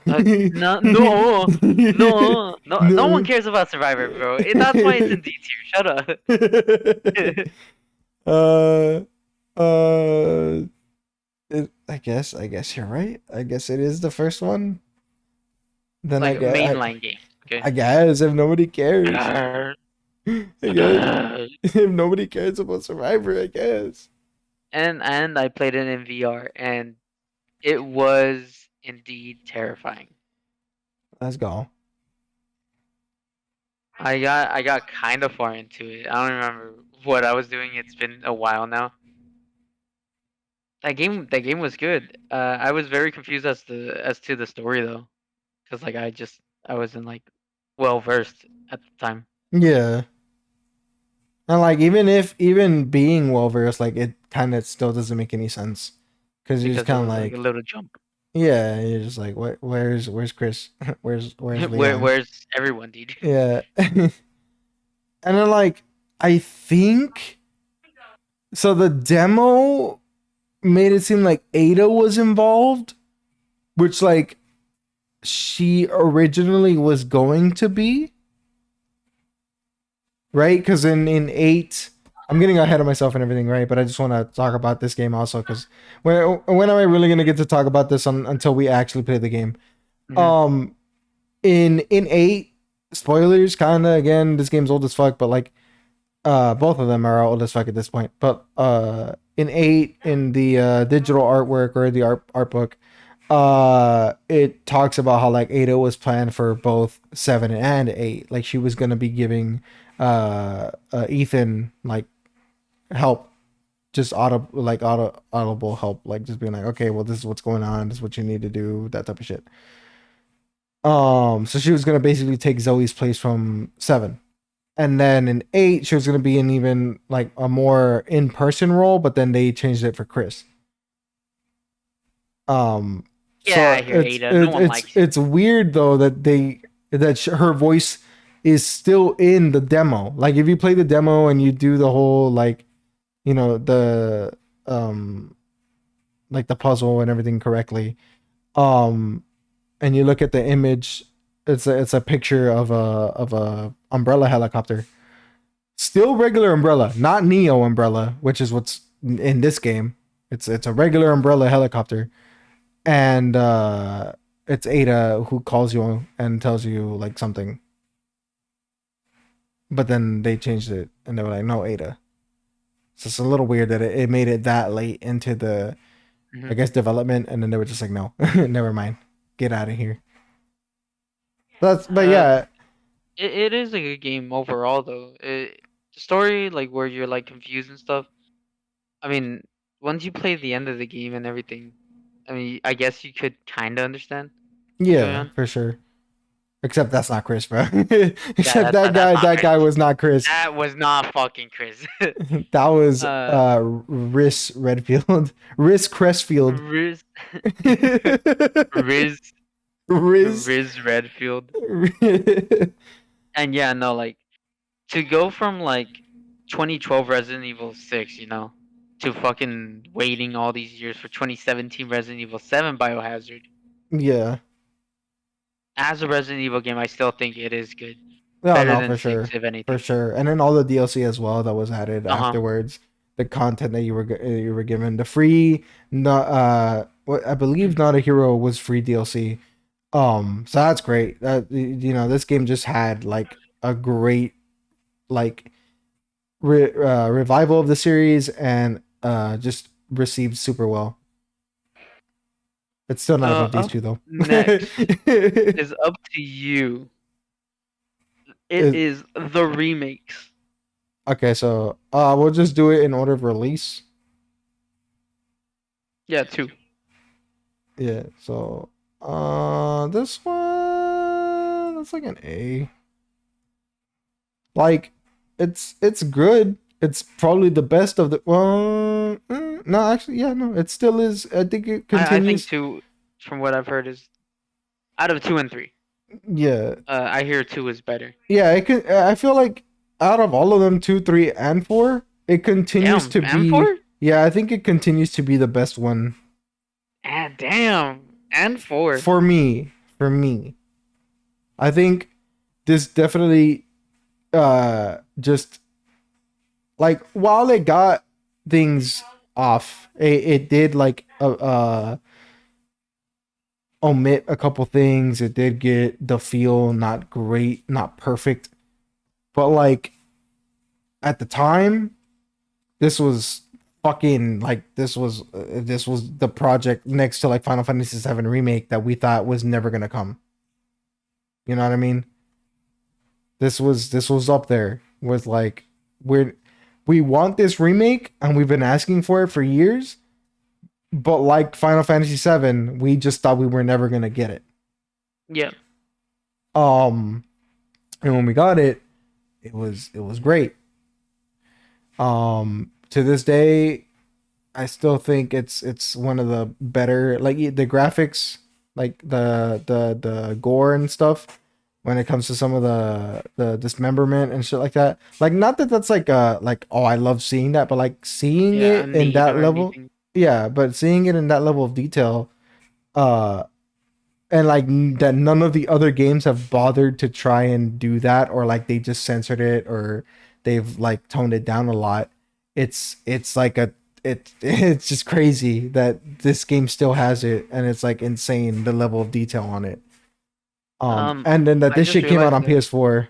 No, no, no, no, no one no. cares about Survivor, bro. That's why it's in D tier. Shut up. uh, uh, I guess you're right. I guess it is the first one. Then Like mainline game. Okay. I guess if nobody cares, Grr, I guess if nobody cares about Survivor, I guess. and I played it in VR, and it was indeed terrifying. Let's go. I got kind of far into it. I don't remember what I was doing. It's been a while now. That game was good. I was very confused as to the story though, because like I wasn't like well versed at the time Yeah, and like even being well versed, like it kind of still doesn't make any sense because you're just because it kind of was like a like, little jump. yeah, you're just like, where's Chris? Where's Leon? Where's everyone, dude? Yeah, and then like I think so. The demo made it seem like Ada was involved, which like she originally was going to be, right? Because in 8, I'm getting ahead of myself and everything, right? But I just want to talk about this game also because when am I really gonna get to talk about this until we actually play the game? Hmm. Um, in 8, spoilers, kind of again, this game's old as fuck, but like both of them are old as fuck at this point. But in 8, in the digital artwork or the art book, it talks about how like Ada was planned for both 7 and 8. Like she was gonna be giving Ethan like help, just audible help, like just being like, okay, well, this is what's going on, this is what you need to do, that type of shit. So she was gonna basically take Zoe's place from 7. And then in 8, she was gonna be in even like a more in-person role, but then they changed it for Chris. Um, Get so out of here, Ada. No one likes you. it's weird though that her voice is still in the demo. Like if you play the demo and you do the whole like, you know, the um like the puzzle and everything correctly, um and you look at the image, it's a picture of a umbrella helicopter. Still regular umbrella, not Neo umbrella, which is what's in this game. It's a regular umbrella helicopter, and it's Ada who calls you and tells you like something. But then they changed it and they were like, no, Ada. So it's a little weird that it made it that late into the, I Hmm. guess, development, and then they were just like, no, never mind, get out of here. But Uh, yeah, it is a good game overall though. The story like where you're like confused and stuff. I mean, once you play the end of the game and everything, I mean, I guess you could kind of understand what's going yeah, on. for sure. Except that's not Chris, bro. Yeah, Except that's not that Chris. guy was not Chris. That was not fucking Chris. That was uh, Riz Redfield. Riz Crestfield. Riz, Riz, Riz. Riz Redfield. And yeah, no, like to go from like 2012 Resident Evil 6, to fucking waiting all these years for 2017 Resident Evil 7 Biohazard. Yeah. As a Resident Evil game, I still think it is good. No, Better no, than for 6, sure. if For anything. sure. And then all the DLC as well that was added Uh huh. afterwards. the content that you were given. The free, not what I believe, Not a Hero was free DLC. So that's great. That this game just had like a great like revival of the series and just received super well. It's still not above these Up two though. next is up to you. It It- is the remakes. okay, so we'll just do it in order of release. Yeah, two. Yeah, so this one that's like an A. Like it's good. It's probably the best of the no, actually yeah, no, it still is. I think it I think continues. two, from what I've heard, is out of two and three. Yeah. I hear two is better. Yeah, it could I feel like out of all of them 2, 3 and 4, it continues Damn, to and be four? yeah, I think it continues to be the best one Ah, damn, and four. for me. For me. I think this definitely just like while it got things off, it did like omit a couple things. It did get the feel not great, not perfect, but like at the time, this was fucking like this was the project next to like Final Fantasy VII remake that we thought was never gonna come. You know what I mean? This was up there with like we want this remake and we've been asking for it for years, but like Final Fantasy VII, we just thought we were never gonna get it. Yeah. Um, and when we got it, it was great. To this day, I still think it's one of the better like the graphics, like the gore and stuff. When it comes to some of the dismemberment and shit like that, like not that that's like oh I love seeing that, but like seeing Yeah, it a in need that or level, anything. yeah, but seeing it in that level of detail, uh, and like that none of the other games have bothered to try and do that, or like they just censored it or they've like toned it down a lot. It's like it's just crazy that this game still has it, and it's like insane the level of detail on it. Um, And then that I this just shit came out realized on that PS4.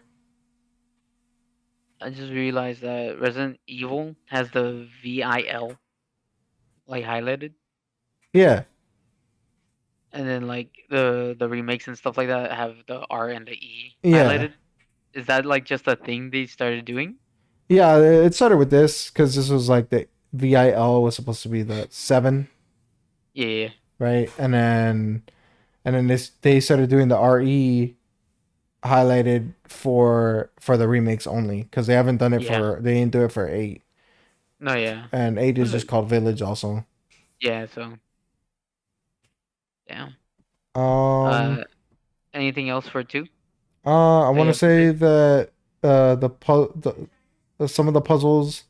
Resident Evil has the VIL like highlighted, Yeah, and then like the remakes and stuff like that have the R and the E yeah, highlighted. Is that like just a thing they started doing? yeah. It started with this because this was like the VIL was supposed to be the 7, Yeah, yeah, right? And then this they started doing the RE highlighted for the remakes only because they haven't done it yeah. for they didn't do it for 8, No, yeah, and 8 is Uh, just called Village also. yeah. So, damn. Um, Uh, anything else for two I that want you to have to say? say that some of the puzzles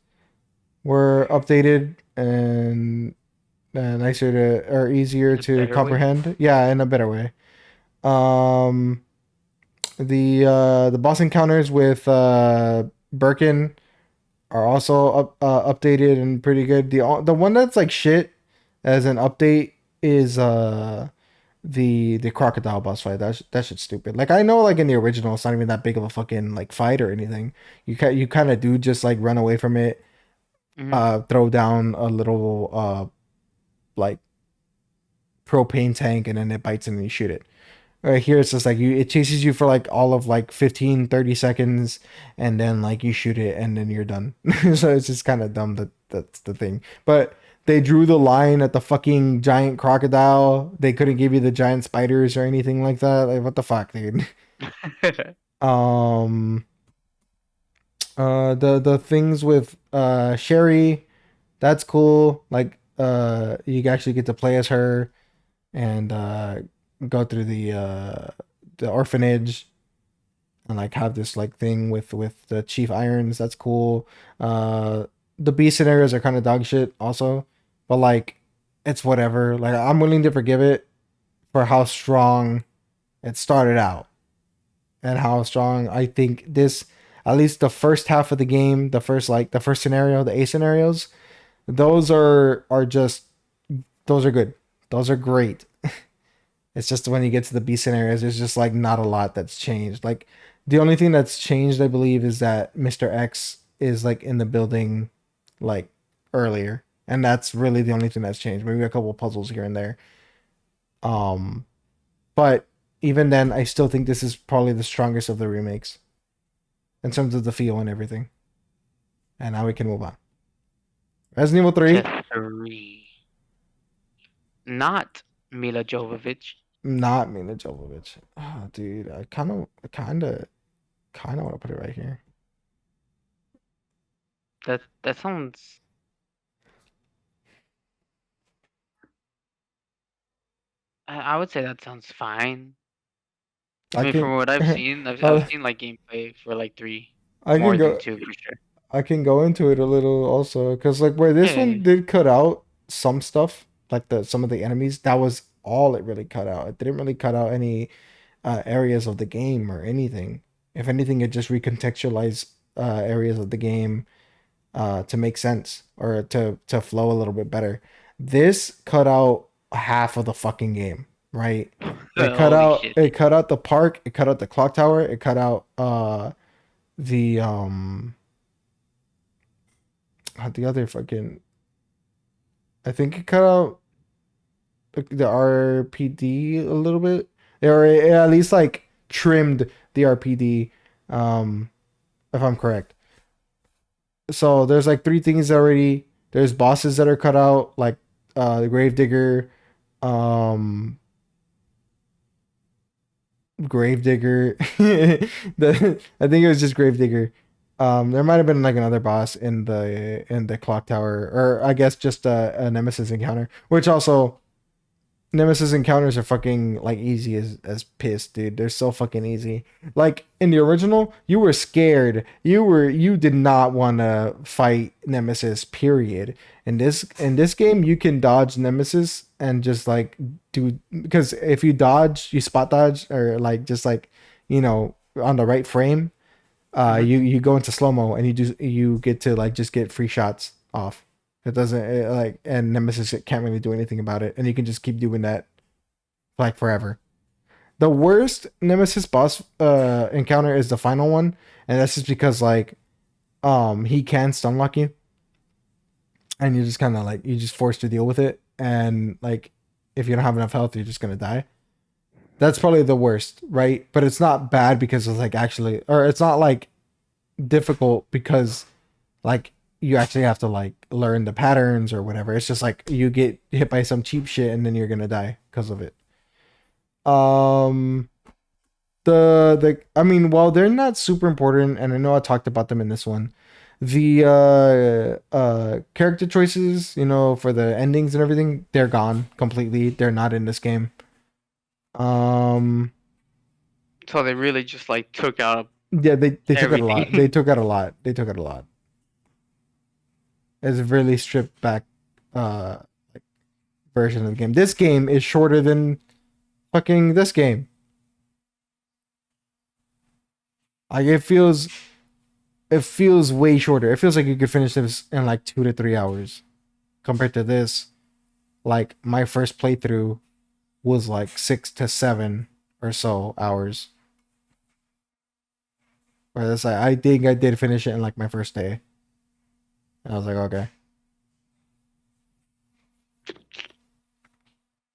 were updated and nicer to or easier In a to better way? comprehend. Yeah, in a better way. Um, the boss encounters with Birkin are also updated and pretty good. The one that's like shit as an update is the crocodile boss fight. That shit's stupid. Like I know like in the original it's not even that big of a fucking like fight or anything. You kind of do just like run away from it, Hmm. throw down a little like propane tank and then it bites and then you shoot it. Right here it's just like it chases you for like all of like 15-30 seconds and then like you shoot it and then you're done. So it's just kind of dumb that that's the thing. But they drew the line at the fucking giant crocodile. They couldn't give you the giant spiders or anything like that. Like what the fuck, dude? Um the things with Sherry, that's cool. Like you actually get to play as her and go through the orphanage and like have this like thing with the chief irons. That's cool. The B scenarios are kind of dog shit also, but like it's whatever. Like I'm willing to forgive it for how strong it started out and how strong I think this, at least the first half of the game, the first scenario, the A scenarios, Those are just those are good. Those are great. It's just when you get to the beast scenarios, there's just like not a lot that's changed. Like the only thing that's changed, I believe, is that Mr. X is like in the building like earlier. And that's really the only thing that's changed. Maybe a couple of puzzles here and there. Um but even then I still think this is probably the strongest of the remakes in terms of the feel and everything. And now we can move on. Resident Evil 3, To 3. Not Mila Jovovich. not Mila Jovovich. Oh, dude, I kind of want to put it right here. That sounds. I would say that sounds fine. I I mean, can, from what I've seen, I've uh, seen like gameplay for like 3, I can more than go, 2 for sure. I can go into it a little also, because like where this Yeah. one did cut out some stuff, like the some of the enemies, that was all it really cut out. It didn't really cut out any areas of the game or anything. If anything, it just recontextualized areas of the game to make sense or to flow a little bit better. This cut out half of the fucking game, right? Holy shit. It cut out the park, it cut out the clock tower, it cut out the the other fucking I think it cut out the RPD a little bit. Or it at least like trimmed the RPD if I'm correct. So there's like three things already. There's bosses that are cut out, like the Gravedigger, um, Gravedigger. I think it was just Gravedigger. There might have been like another boss in the clock tower, or I guess just a nemesis encounter, which also Nemesis encounters are fucking like easy as piss, dude. They're so fucking easy. Like in the original, you were scared. You did not want to fight Nemesis. Period. In this game, you can dodge Nemesis and just like do because if you dodge, you spot dodge or like just like you know on the right frame, Hmm. you go into slow mo and you get to like just get free shots off. It doesn't like and Nemesis can't really do anything about it, and you can just keep doing that like forever. The worst Nemesis boss encounter is the final one, and that's just because like he can stun lock you, and you just kind of like you just forced to deal with it, and like if you don't have enough health, you're just gonna die. That's probably the worst, right? But it's not bad because it's like actually, or it's not like difficult because like you actually have to like learn the patterns or whatever. It's just like you get hit by some cheap shit and then you're gonna die because of it. Um, the I mean, while they're not super important, and I know I talked about them in this one, the character choices, you know, for the endings and everything, they're gone completely. They're not in this game. Um, So they really just like took out yeah, they took out a lot. They everything. took out a lot. They took out a lot. It's a really stripped back uh version of the game. This game is shorter than fucking this game. Like it feels way shorter. It feels like you could finish this in like 2 to 3 hours compared to this. Like my first playthrough was like 6 to 7 or so hours. Whereas like, I think I did finish it in like my first day. And I was like, okay,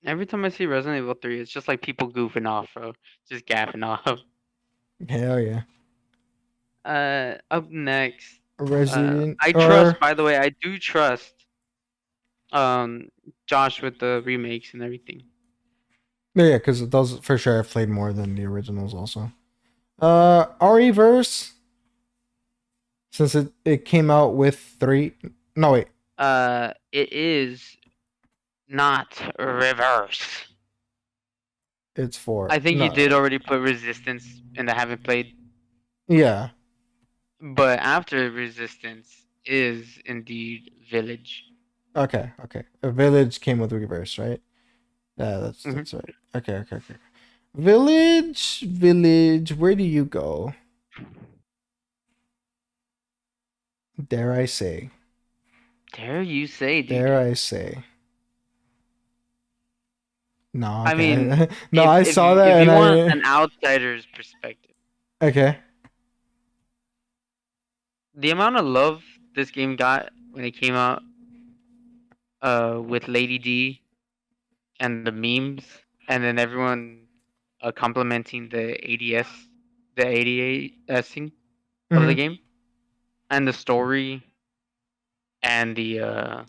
Every time I see Resident Evil 3, it's just like people goofing off, bro. Just gapping off. hell yeah. Up next, Resident I trust. or By the way, I do trust um Josh with the remakes and everything. yeah, because those for sure I've played more than the originals also. ReVerse since it came out with three. No wait, It is not reverse. it's four. I think you did No, already put Resistance, and I haven't played. yeah. But after Resistance is indeed Village. Okay, okay. A village came with reverse, right? Yeah, Hmm. that's right. Okay, okay, okay. Village. Where do you go? Dare I say? Dare you say, dude? Dare I say? No, I mean, okay. No, I saw that if and you want I an outsider's perspective, okay. the amount of love this game got when it came out, with Lady D and the memes, and then everyone complimenting the ADSing of the Mhm. game, and the story, and the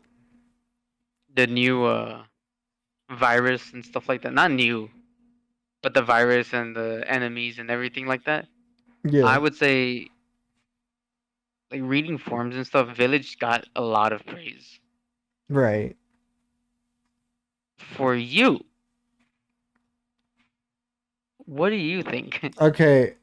new virus and stuff like that. Not new, but the virus and the enemies and everything like that. I Yeah. would say, like reading forums and stuff, Village got a lot of praise. Right. For you, what do you think? Okay.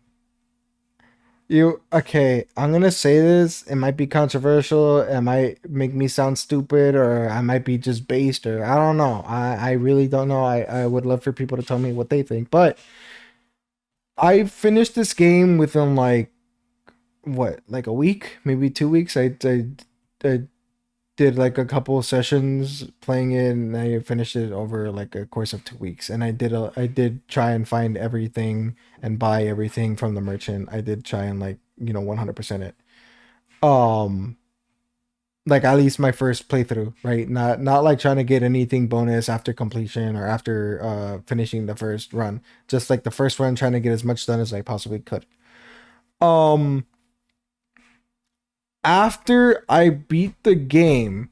You okay? I'm gonna say this. It might be controversial. It might make me sound stupid, or I might be just based, or I don't know. I really don't know. I would love for people to tell me what they think. But I finished this game within like what, like a week, maybe 2 weeks. I did like a couple of sessions playing it, and I finished it over like a course of 2 weeks. And I did try and find everything and buy everything from the merchant. I did try and, like, 100% it. Um, like at least my first playthrough, right? Not like trying to get anything bonus after completion or after finishing the first run. Just like the first run, trying to get as much done as I possibly could. Um, After I beat the game,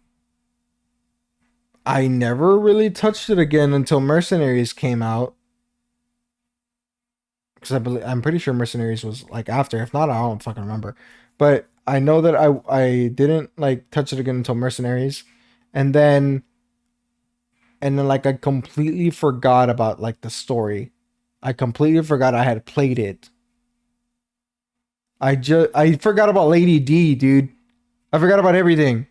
I never really touched it again until Mercenaries came out. Because I'm pretty sure Mercenaries was like after. If not, I don't fucking remember. But I know that I didn't like touch it again until Mercenaries, and then like I completely forgot about like the story. I completely forgot I had played it. I forgot about Lady D, dude. I forgot about everything.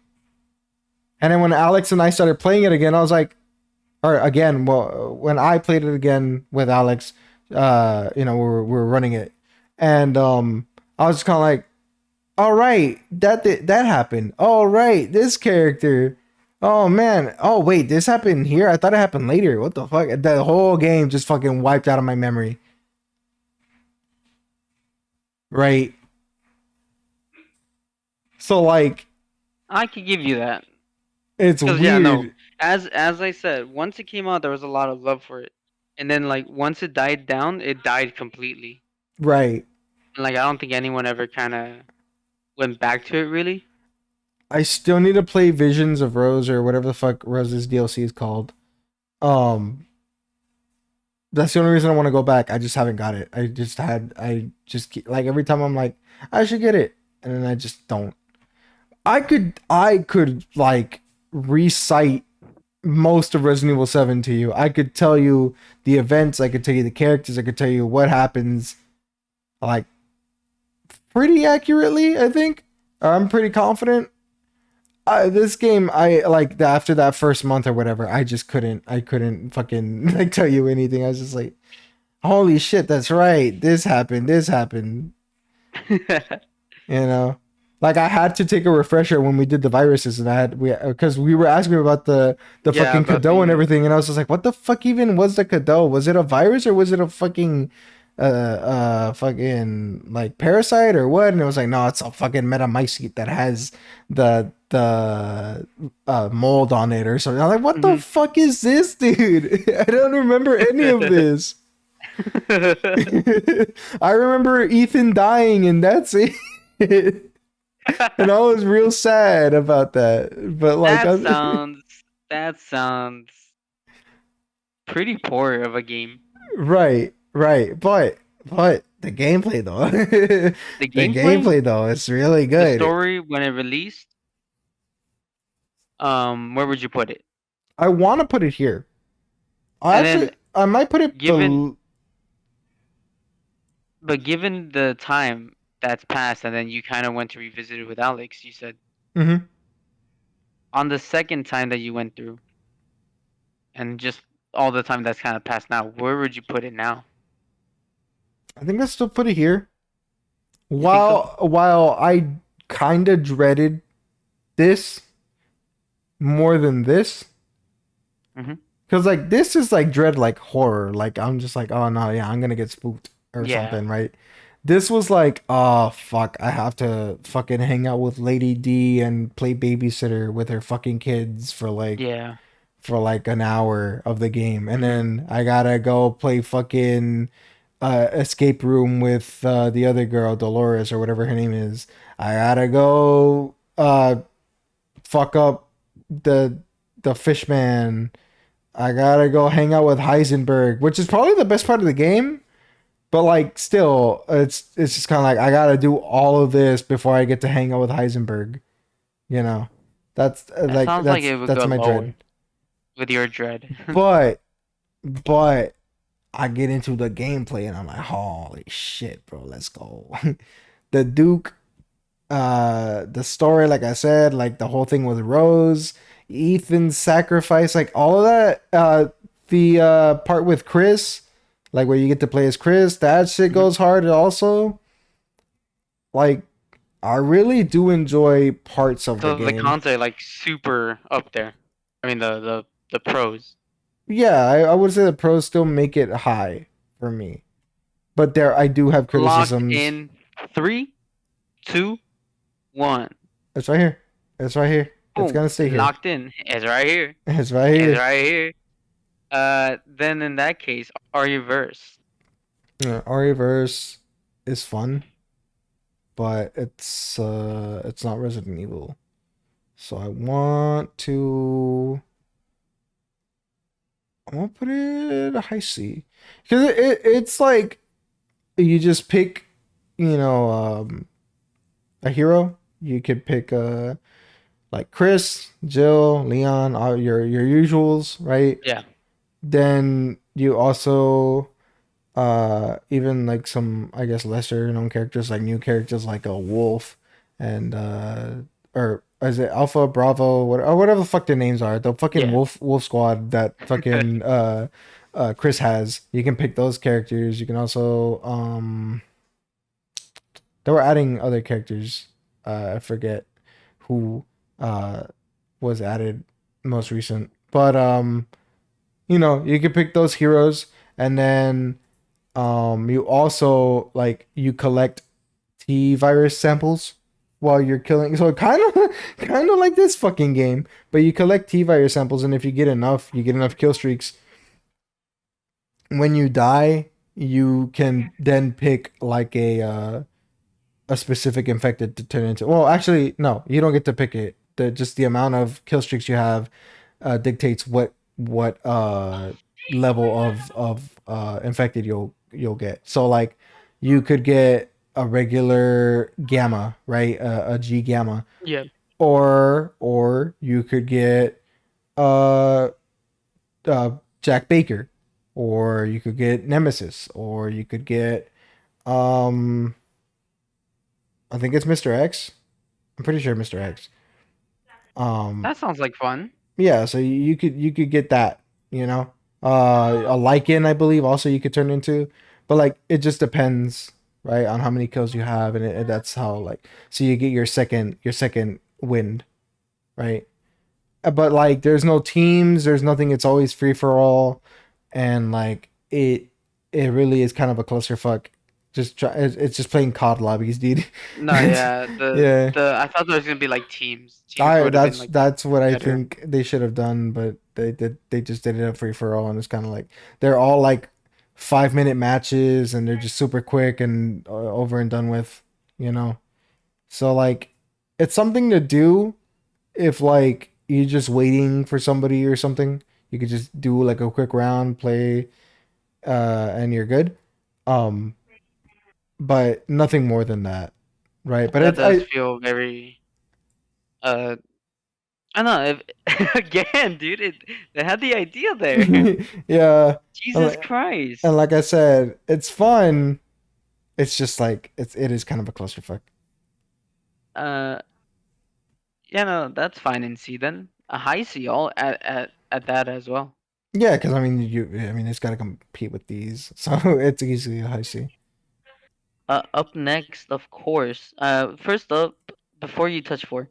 And then when Alex and I started playing it again, I was like, or again, well, when I played it again with Alex, we're running it, and I was just kind of like, all right, that happened. All right, this character. Oh man. Oh wait, this happened here. I thought it happened later. What the fuck? The whole game just fucking wiped out of my memory. Right. So like, I could give you that. it's Because yeah, no. weird. As I said, once it came out, there was a lot of love for it, and then like once it died down, it died completely. Right. And like I don't think anyone ever kind of went back to it really. I still need to play Visions of Rose or whatever the fuck Rose's DLC is called. Um, that's the only reason I want to go back. I just haven't got it. I just keep, like every time I'm like, I should get it, and then I just don't. I could like recite most of Resident Evil 7 to you. I could tell you the events, I could tell you the characters, I could tell you what happens, like pretty accurately, I think. I'm pretty confident. This game, I like after that first month or whatever, I couldn't fucking like tell you anything. I was just like, holy shit, that's right. This happened. You know, like I had to take a refresher when we did the viruses, and we because we were asking about the Yeah, fucking about Kado and the everything, and I was just like, what the fuck even was the Kado? Was it a virus or was it a fucking like parasite or what? And it was like, no, it's a fucking metamycete that has the mold on it or something. I'm like, what the Mhm. fuck is this, dude? I don't remember any of this. I remember Ethan dying, and that's it. And I was real sad about that. But like, that sounds that sounds pretty poor of a game. right. But the gameplay though, the The gameplay, gameplay though, it's really the good. story when it released, where would you put it? I want to put it here. And then I might put it given but given the time that's passed, and then you kind of went to revisit it with Alex, you said Mhm. on the second time that you went through, and just all the time that's kind of passed now, where would you put it now? I think I still put it here. You think so? While I kind of dreaded this, more than this. Mhm. Cause like this is like dread like horror. Like I'm just like, oh no, yeah, I'm gonna get spooked or Yeah. something, right? This was like, oh fuck, I have to fucking hang out with Lady D and play babysitter with her fucking kids Yeah. for like an hour of the game, and Mhm. then I gotta go play fucking escape room with the other girl, Dolores or whatever her name is. I gotta go fuck up the fishman. I gotta go hang out with Heisenberg, which is probably the best part of the game. But like, still, it's just kind of like I gotta do all of this before I get to hang out with Heisenberg. You know, that's That like sounds like it would that's go my dread. lower with your dread. But but I get into the gameplay and I'm like, holy shit, bro, let's go. The Duke, the story, like I said, like the whole thing with Rose, Ethan's sacrifice, like all of that. The part with Chris, like where you get to play as Chris, that shit Mhm. goes hard. Also, like I really do enjoy parts of the So the game. cons are like super up there. I mean the pros. Yeah, I would say the pros still make it high for me, but there I do have Locked criticisms. in 3, 2, 1. It's right here. It's right here. It's Boom. gonna stay here. Locked in. It's right here. It's right It's here. right here. Then in that case, are you verse? Yeah, Reverse is fun, but it's not Resident Evil. So I want to put it a high C because it's like you just pick, you know, a hero. You could pick like Chris, Jill, Leon, all your usuals, right? Yeah. Then you also even like some I guess lesser known characters like new characters like a wolf and or is it Alpha Bravo or whatever the fuck their names are, the fucking Yeah. wolf squad that fucking Chris has. You can pick those characters. You can also they were adding other characters. I forget who uh was added most recent, but you know, you can pick those heroes, and then you also like you collect T virus samples while you're killing. So kind of kind of like this fucking game, but you collect T virus samples, and if you get enough kill streaks. When you die, you can then pick like a specific infected to turn into. Well, actually, no, you don't get to pick it. Just the amount of kill streaks you have dictates what level of infected you'll get. So like you could get a regular gamma, right? A G gamma, Yeah. or you could get uh uh Jack Baker, or you could get Nemesis, or you could get um I think it's Mr. X. I'm pretty sure Mr. X. Um, That sounds like fun. yeah, so you could get that, you know. A Lycan, I believe, also you could turn into, but like it just depends, right, on how many kills you have, and that's how like so you get your second wind, right? But like there's no teams, there's nothing. It's always free for all, and like it really is kind of a clusterfuck. Just try, it's just playing COD lobbies, dude. No, yeah. Yeah. The I thought there was gonna be like teams. Teams would have been like That's what I better. think they should have done, but they just did it a free for all, and it's kind of like they're all like 5 minute matches, and they're just super quick and over and done with, you know. So like, it's something to do if like you're just waiting for somebody or something. You could just do like a quick round, play, and you're good. Um, but nothing more than that, right? But That it, does feel very uh I don't know if, again, dude, they had the idea there. yeah. Jesus Christ. And like I said, it's fun. It's just like it is kind of a clusterfuck. Uh yeah, no, that's fine in C then. A high C all at that as well. Yeah, because I mean it's got to compete with these, so it's easily a high C. Up next, of course. First up, before you touch 4,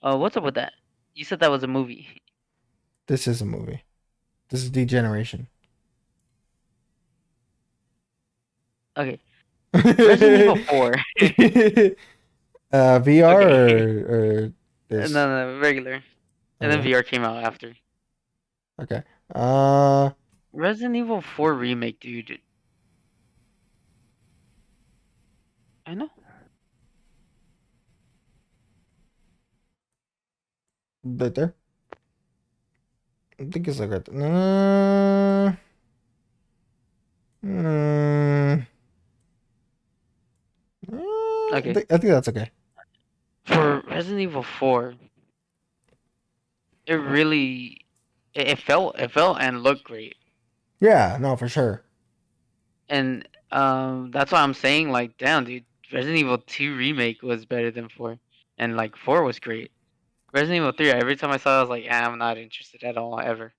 what's up with that? You said that was a movie. This is a movie. This is Degeneration. Okay. Resident Evil 4. VR Okay. or No, this? no, regular. And then Okay. VR came out after. Okay. Uh, Resident Evil 4 remake, dude. I know. right there. I think it's like right there. Mm, Okay. I think that's okay. For Resident Evil 4, it really it felt and looked great. Yeah, no, for sure. And that's why I'm saying like damn dude, Resident Evil 2 remake was better than 4. And like 4 was great. Resident Evil 3, every time I saw it, I was like, I'm not interested at all ever.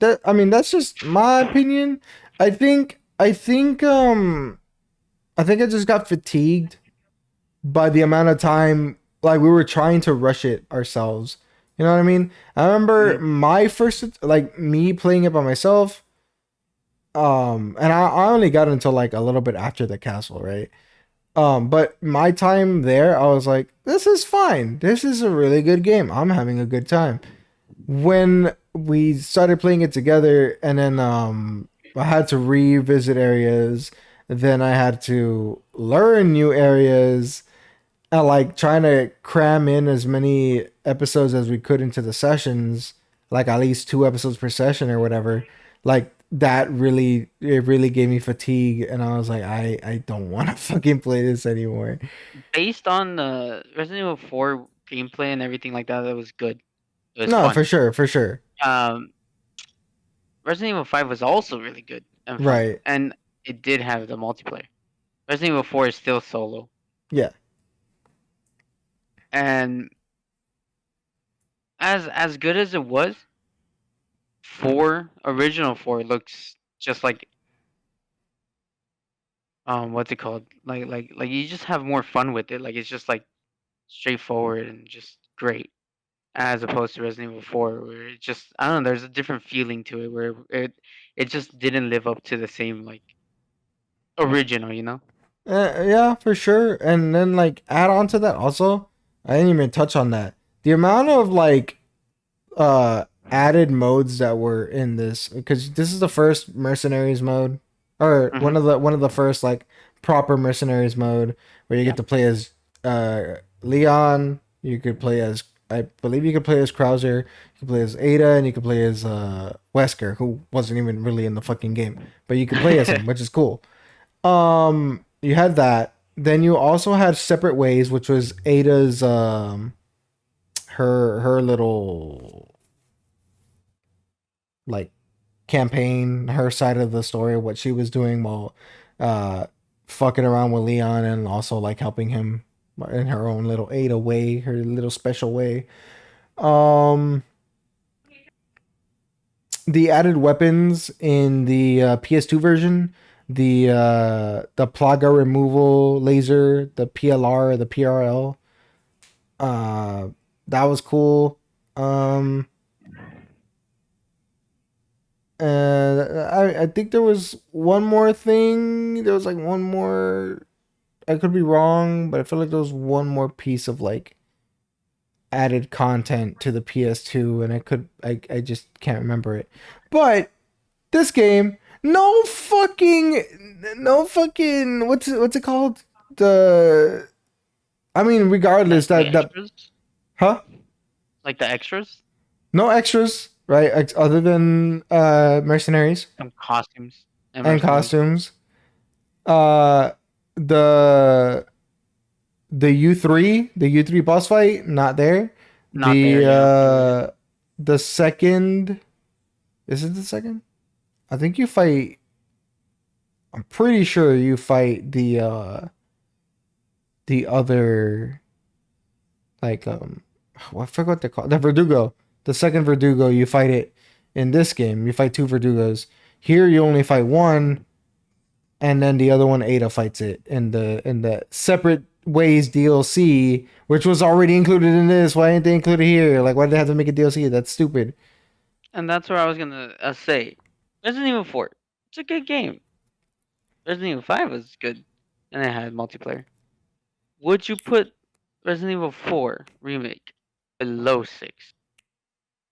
That I mean, that's just my opinion. I think I just got fatigued by the amount of time like we were trying to rush it ourselves. You know what I mean? I remember Mhm. my first like me playing it by myself. And I only got until like a little bit after the castle, right? But my time there, I was like, this is fine. This is a really good game. I'm having a good time. When we started playing it together, and then I had to revisit areas, then I had to learn new areas, and like trying to cram in as many episodes as we could into the sessions, like at least 2 episodes per session or whatever. Like that really, it really gave me fatigue, and I was like, I don't want to fucking play this anymore. Based on the Resident Evil 4 gameplay and everything like that, it was good. It was No, fun. for sure, for sure. Um, Resident Evil 5 was also really good and fun, Right. and it did have the multiplayer. Resident Evil 4 is still solo, Yeah. and as good as it was, 4 original 4 looks just like what's it called? Like you just have more fun with it. Like it's just like straightforward and just great. As opposed to Resident Evil 4, where it just I don't know, there's a different feeling to it where it just didn't live up to the same like original, you know? Yeah, for sure. And then like add on to that also, I didn't even touch on that. The amount of like added modes that were in this, because this is the first mercenaries mode, or Mm-hmm. one of the first like proper mercenaries mode where you Yeah. get to play as Leon. You could play as, I believe you could play as Krauser, you could play as Ada, and you could play as Wesker, who wasn't even really in the fucking game, but you could play as him, which is cool. You had that. Then you also had separate ways, which was Ada's her little like campaign, her side of the story, what she was doing while uh fucking around with Leon, and also like helping him in her own little Ada way, her little special way. Um the added weapons in the PS2 version, the plaga removal laser, the PLR, the PRL, uh that was cool. Um I think there was one more thing. There was like one more. I could be wrong, but I feel like there was one more piece of like added content to the PS2, and I just can't remember it. But this game, no fucking what's it called? The I mean, regardless The that extras? huh? Like the extras? No extras, right? Other than mercenaries Some costumes and and mercenaries. costumes. Uh, the the U3 boss fight, not there. Not there, yeah. You're right. The second, is it the second? I think you fight. I'm pretty sure you fight the other, like I forgot what they call the Verdugo. The second Verdugo, you fight it in this game. You fight two Verdugos. Here you only fight one, and then the other one Ada fights it in the separate Way's DLC, which was already included in this. Why didn't they include it here? Like, why did they have to make a DLC? That's stupid. And that's where I was gonna say, Resident Evil 4. It's a good game. Resident Evil 5 was good, and it had multiplayer. Would you put Resident Evil 4 remake below 6,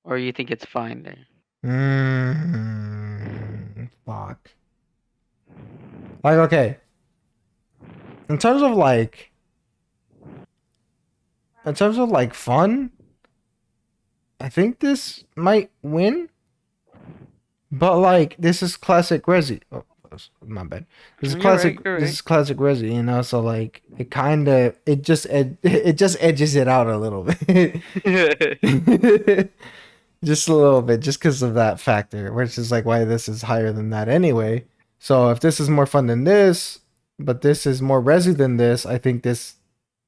or you think it's fine there? Fuck. Like, okay. In terms of like, fun, I think this might win. But like, this is classic Resi. Oh, my bad. This is You're classic. right. You're This right. is classic Resi. You know, so like, it just edges it out a little bit. Just a little bit, just because of that factor, which is like why this is higher than that anyway. So if this is more fun than this, but this is more Resi than this, I think this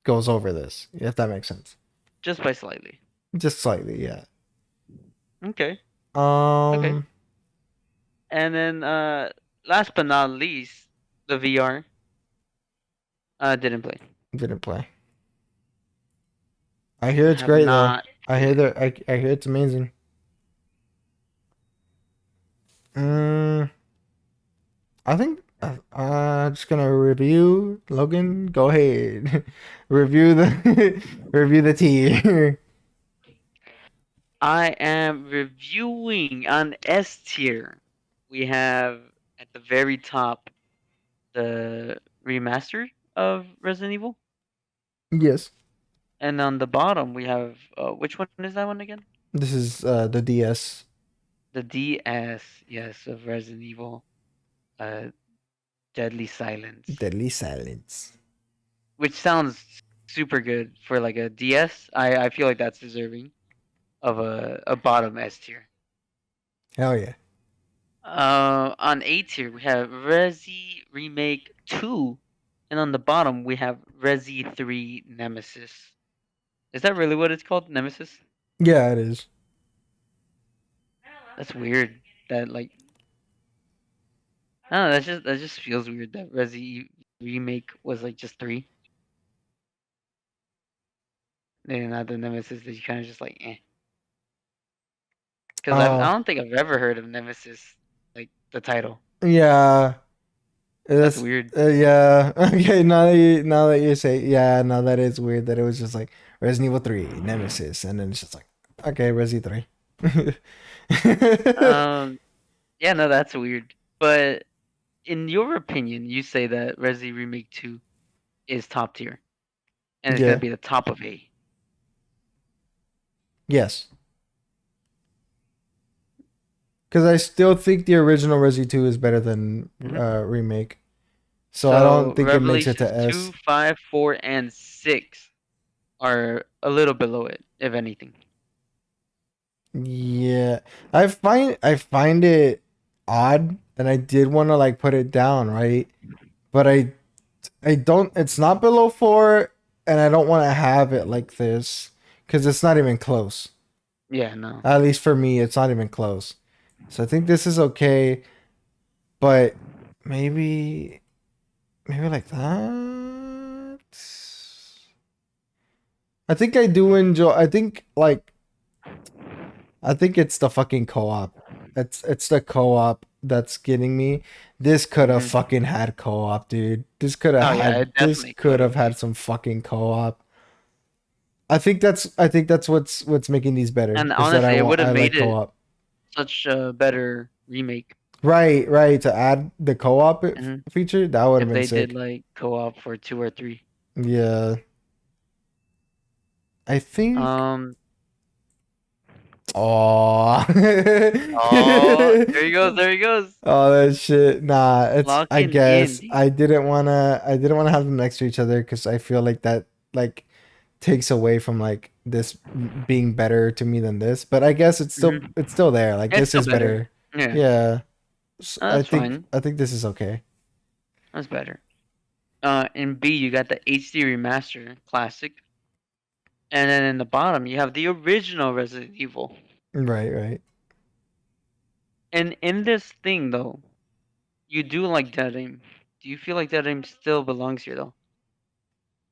goes over this. If that makes sense. Just by slightly. Just slightly, yeah. Okay. Um, And then last but not least, the VR. Didn't play. didn't play. I hear it's Have great though. not. I hear that. I hear it's amazing. Mm, I think just gonna review Logan. Go ahead, review the review the tier. I am reviewing on S tier. We have at the very top the remastered of Resident Evil, Yes, and on the bottom we have which one is that one again? this is the DS. The DS, yes, of Resident Evil, uh, Deadly Silence, Deadly Silence. which sounds super good for like a DS. I feel like that's deserving of a bottom S tier. Hell yeah. On A tier we have Resi Remake 2, and on the bottom we have Resi 3 Nemesis. Is that really what it's called, Nemesis? Yeah, it is. That's weird. That like, I don't know. That just feels weird that Resi Remake was like just 3. And not the Nemesis that you kind of just like, eh. Because I Oh, don't think I've ever heard of Nemesis, like the title. yeah. That's That's weird. yeah. Okay, now that you say yeah, now that is weird that it was just like Resident Evil 3, Nemesis, and then it's just like okay, Resi 3. Um, yeah, no, that's weird. But in your opinion, you say that Resi Remake 2 is top tier, and it's gonna Yeah. be the top of A. Yes. Because I still think the original Resi 2 is better than remake. So I don't think it makes it to Revelations 2, S. 5, 4, and 6 are a little below it, if anything. Yeah. I find it odd and I did want to like put it down, right? But I don't it's not below 4 and I don't want to have it like this cuz it's not even close. Yeah, no. At least for me, it's not even close. So I think this is okay, but maybe like that. I think I do enjoy. I think it's the fucking co-op. It's the co-op that's getting me. This could have Mhm. fucking had co-op, dude. This could have Oh yeah, had it this definitely could could have have. had some fucking co-op. I think that's what's making these better And is that honestly, it would have I like made it co-op. such a better remake. Right, to add the co-op Mhm. feature, that would have If been they did sick. like co-op for 2 or 3. Yeah. I think Um. oh. Oh, there he goes. There he goes. Oh that shit. Nah, it's I Locking in, guess dude. I didn't wanna have them next to each other because I feel like that like takes away from like this being better to me than this. But I guess Mhm. it's still there. Like It's this still is better. better. Yeah, Yeah. I that's think fine. this is okay. That's better. In B, you got the HD remaster classic, and then in the bottom you have the original Resident Evil. Right. And in this thing though, you do like Dead Aim. Do you feel like Dead Aim still belongs here though?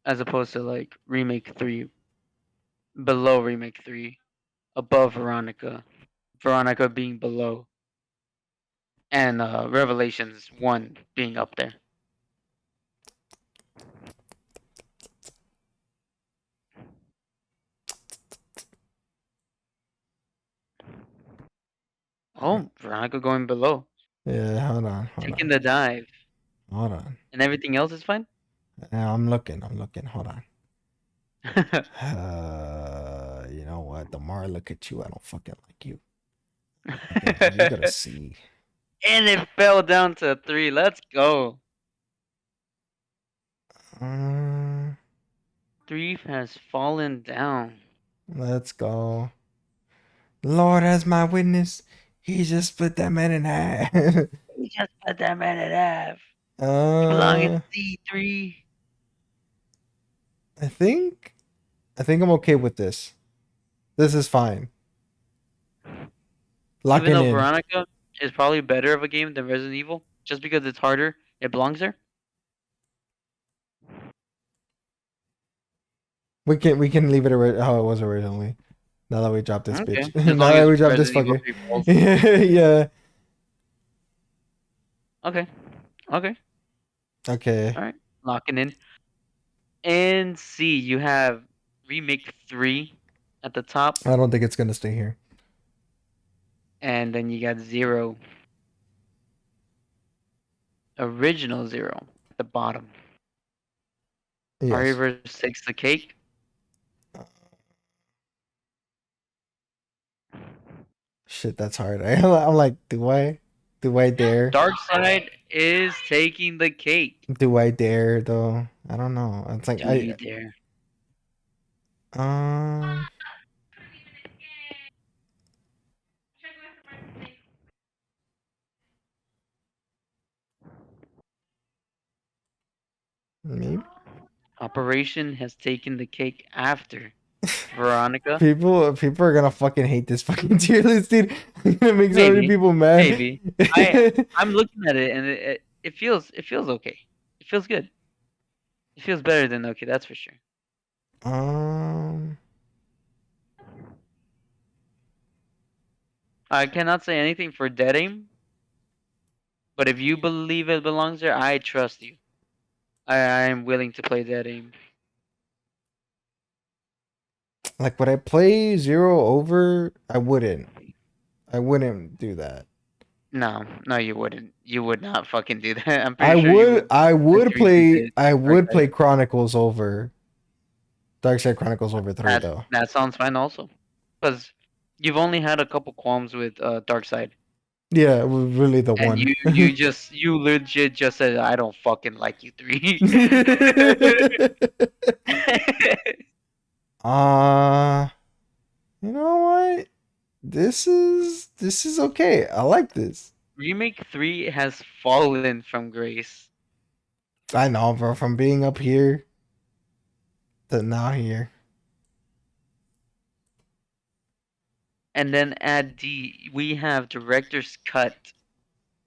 as opposed to like remake 3, below remake 3, above Veronica, Veronica being below, and Revelations 1 being up there. Oh, Veronica going below, Yeah, hold taking on, the dive, hold on. and everything else is fine. I'm looking. Hold on. You know what? The more I look at you, I don't fucking like you. You gotta see. And it fell down to 3. Let's go. Uh, 3 has fallen down. let's go. Lord as my witness, he just put that man in half. We just put that man in half. You belong in uh, C3. I think I'm okay with this. This is fine. Even Locking though in. Veronica is probably better of a game than Resident Evil, just because it's harder, it belongs there. We can leave it how it was originally. Now that we dropped this Okay, bitch. as Now long that as we dropped this Resident Evil fucker. 3 falls. Yeah. Okay, okay, Okay. all right. Locking in. And C, you have Remake 3 at the top, I don't think it's gonna stay here. and then you got 0. Original 0 at the bottom. Mario Yes. vs. 6 the cake. Shit, that's hard. I'm like, do I dare? Dark Side is taking the cake. Do I dare though? I don't know. It's like Do you dare? um maybe Operation has taken the cake after Veronica. people are gonna fucking hate this fucking tier list, dude. I'm gonna make so many Maybe, people mad. maybe. I'm looking at it and it feels okay. It feels good. It feels better than okay. That's for sure. um I cannot say anything for Dead Aim, but if you believe it belongs there, I trust you. I am willing to play Dead Aim. like would I play Zero over? I wouldn't. I wouldn't do that. No, no, you wouldn't. You would not fucking do that. I'm pretty sure you would. I would Enter into the I dark would side. play Chronicles over Dark Side Chronicles over 3 though. That sounds fine also, because you've only had a couple qualms with Dark Side, Yeah, it was really the and one. you legit just said I don't fucking like you 3. You know what? This is okay. I like this. Remake 3 has fallen from grace. I know, bro. From being up here to now here. And then at D, we have director's cut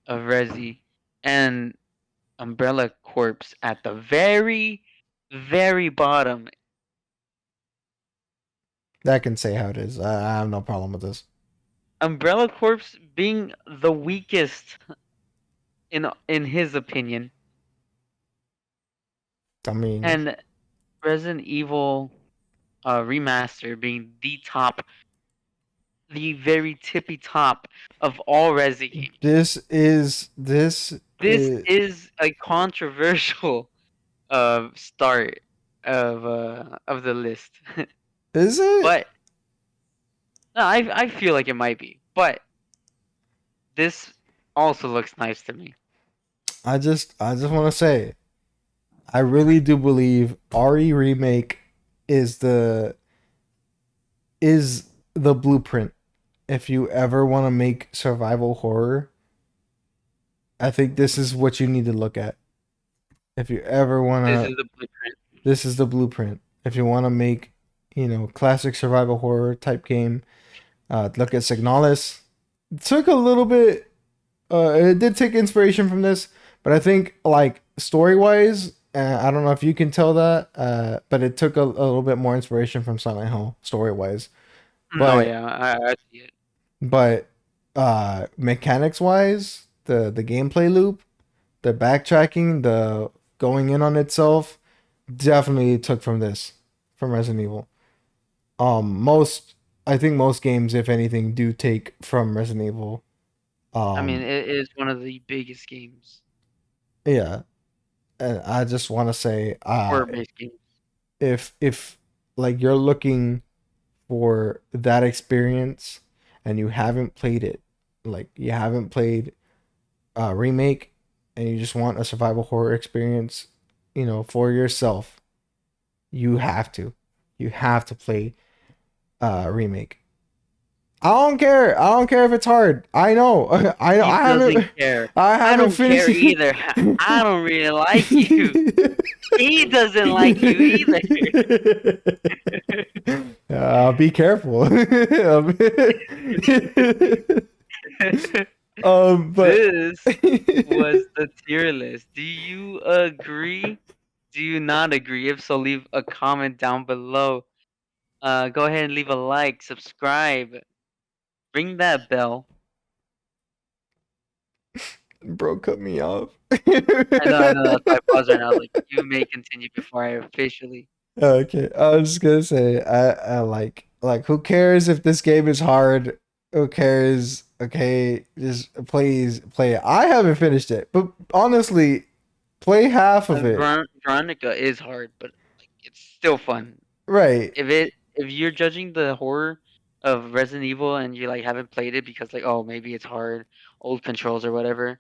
of Resi and Umbrella Corpse at the very, very bottom. That can say how it is. I have no problem with this. Umbrella Corpse being the weakest in his opinion, I mean, and Resident Evil remaster being the top, the very tippy top of all Resi games. this is This is a controversial start of the list. is it? But no, I feel like it might be. But this also looks nice to me. I just want to say, I really do believe RE remake is the blueprint. If you ever want to make survival horror, I think this is what you need to look at. If you ever want This to, is the blueprint. this is the blueprint. If you want to make, classic survival horror type game, look at Signalis. It took a little bit. It did take inspiration from this, but I think like story wise, I don't know if you can tell that, but it took a little bit more inspiration from Silent Hill story wise. No, But yeah, I see it. but mechanics wise, the gameplay loop, the backtracking, the going in on itself, definitely took from this, from Resident Evil. Most I think most games, if anything, do take from Resident Evil. I mean, Um, it is one of the biggest games, yeah, and I just want to say, horror-based games. if like you're looking for that experience and you haven't played it, like you haven't played a remake, and you just want a survival horror experience, for yourself, you have to play remake. I don't care if it's hard. I know. I know. He doesn't care. I I haven't don't care finished. either. I don't really like you. He doesn't like you either. Be careful. But This was the tier list. Do you agree? Do you not agree? If so, leave a comment down below. Go ahead and leave a like, subscribe, ring that bell. bro, cut me off. I know. That's why I paused right now. I was like, you may continue before I officially. Okay, I was just gonna say, I like who cares if this game is hard? Who cares? Okay, just please play it. I haven't finished it, but honestly, play half of it. Veronica is hard, but like it's still fun. Right. If you're judging the horror of Resident Evil and you like haven't played it because like oh maybe it's hard, old controls or whatever,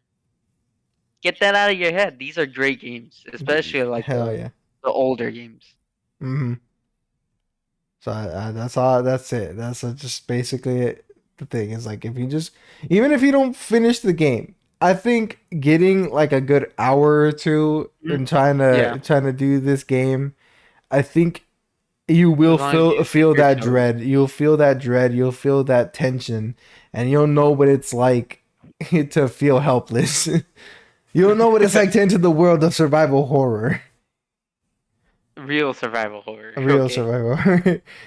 get that out of your head. These are great games, especially like Hell yeah. the older games. Mm-hmm. So that's all. That's it. That's just basically it. The thing is, like, if you just, even if you don't finish the game, I think getting like a good hour or two and Yeah, trying to do this game, I think you as will long as you dip feel your that toes. dread. You'll feel that dread. You'll feel that tension, and you'll know what it's like to feel helpless. You'll know what it's like to enter the world of survival horror. Real survival horror. A real Okay. survival.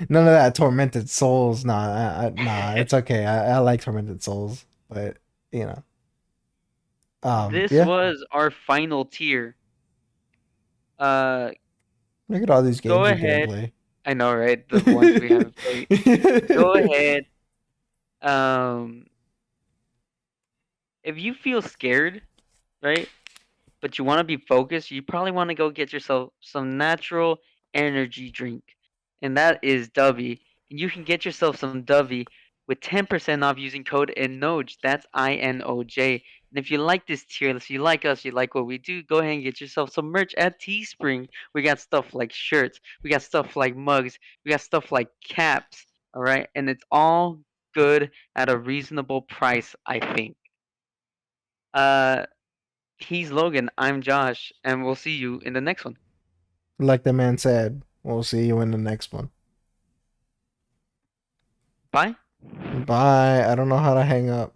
None of that tormented souls. Nah, nah. It's okay. I like tormented souls, but you know, This yeah. was our final tier. Uh, Look at all these go games you didn't ahead. play. I know, right? The ones we haven't played. Go ahead. Um, if you feel scared, right? But you want to be focused, you probably want to go get yourself some natural energy drink. And that is Dubby. And you can get yourself some Dubby with 10% off using code INoJ. That's INoJ. And if you like this tier list, you like us, you like what we do, go ahead and get yourself some merch at Teespring. We got stuff like shirts, we got stuff like mugs, we got stuff like caps. All right. And it's all good at a reasonable price, I think. Uh, He's Logan, I'm Josh, and we'll see you in the next one. Like the man said, we'll see you in the next one. Bye. Bye. I don't know how to hang up.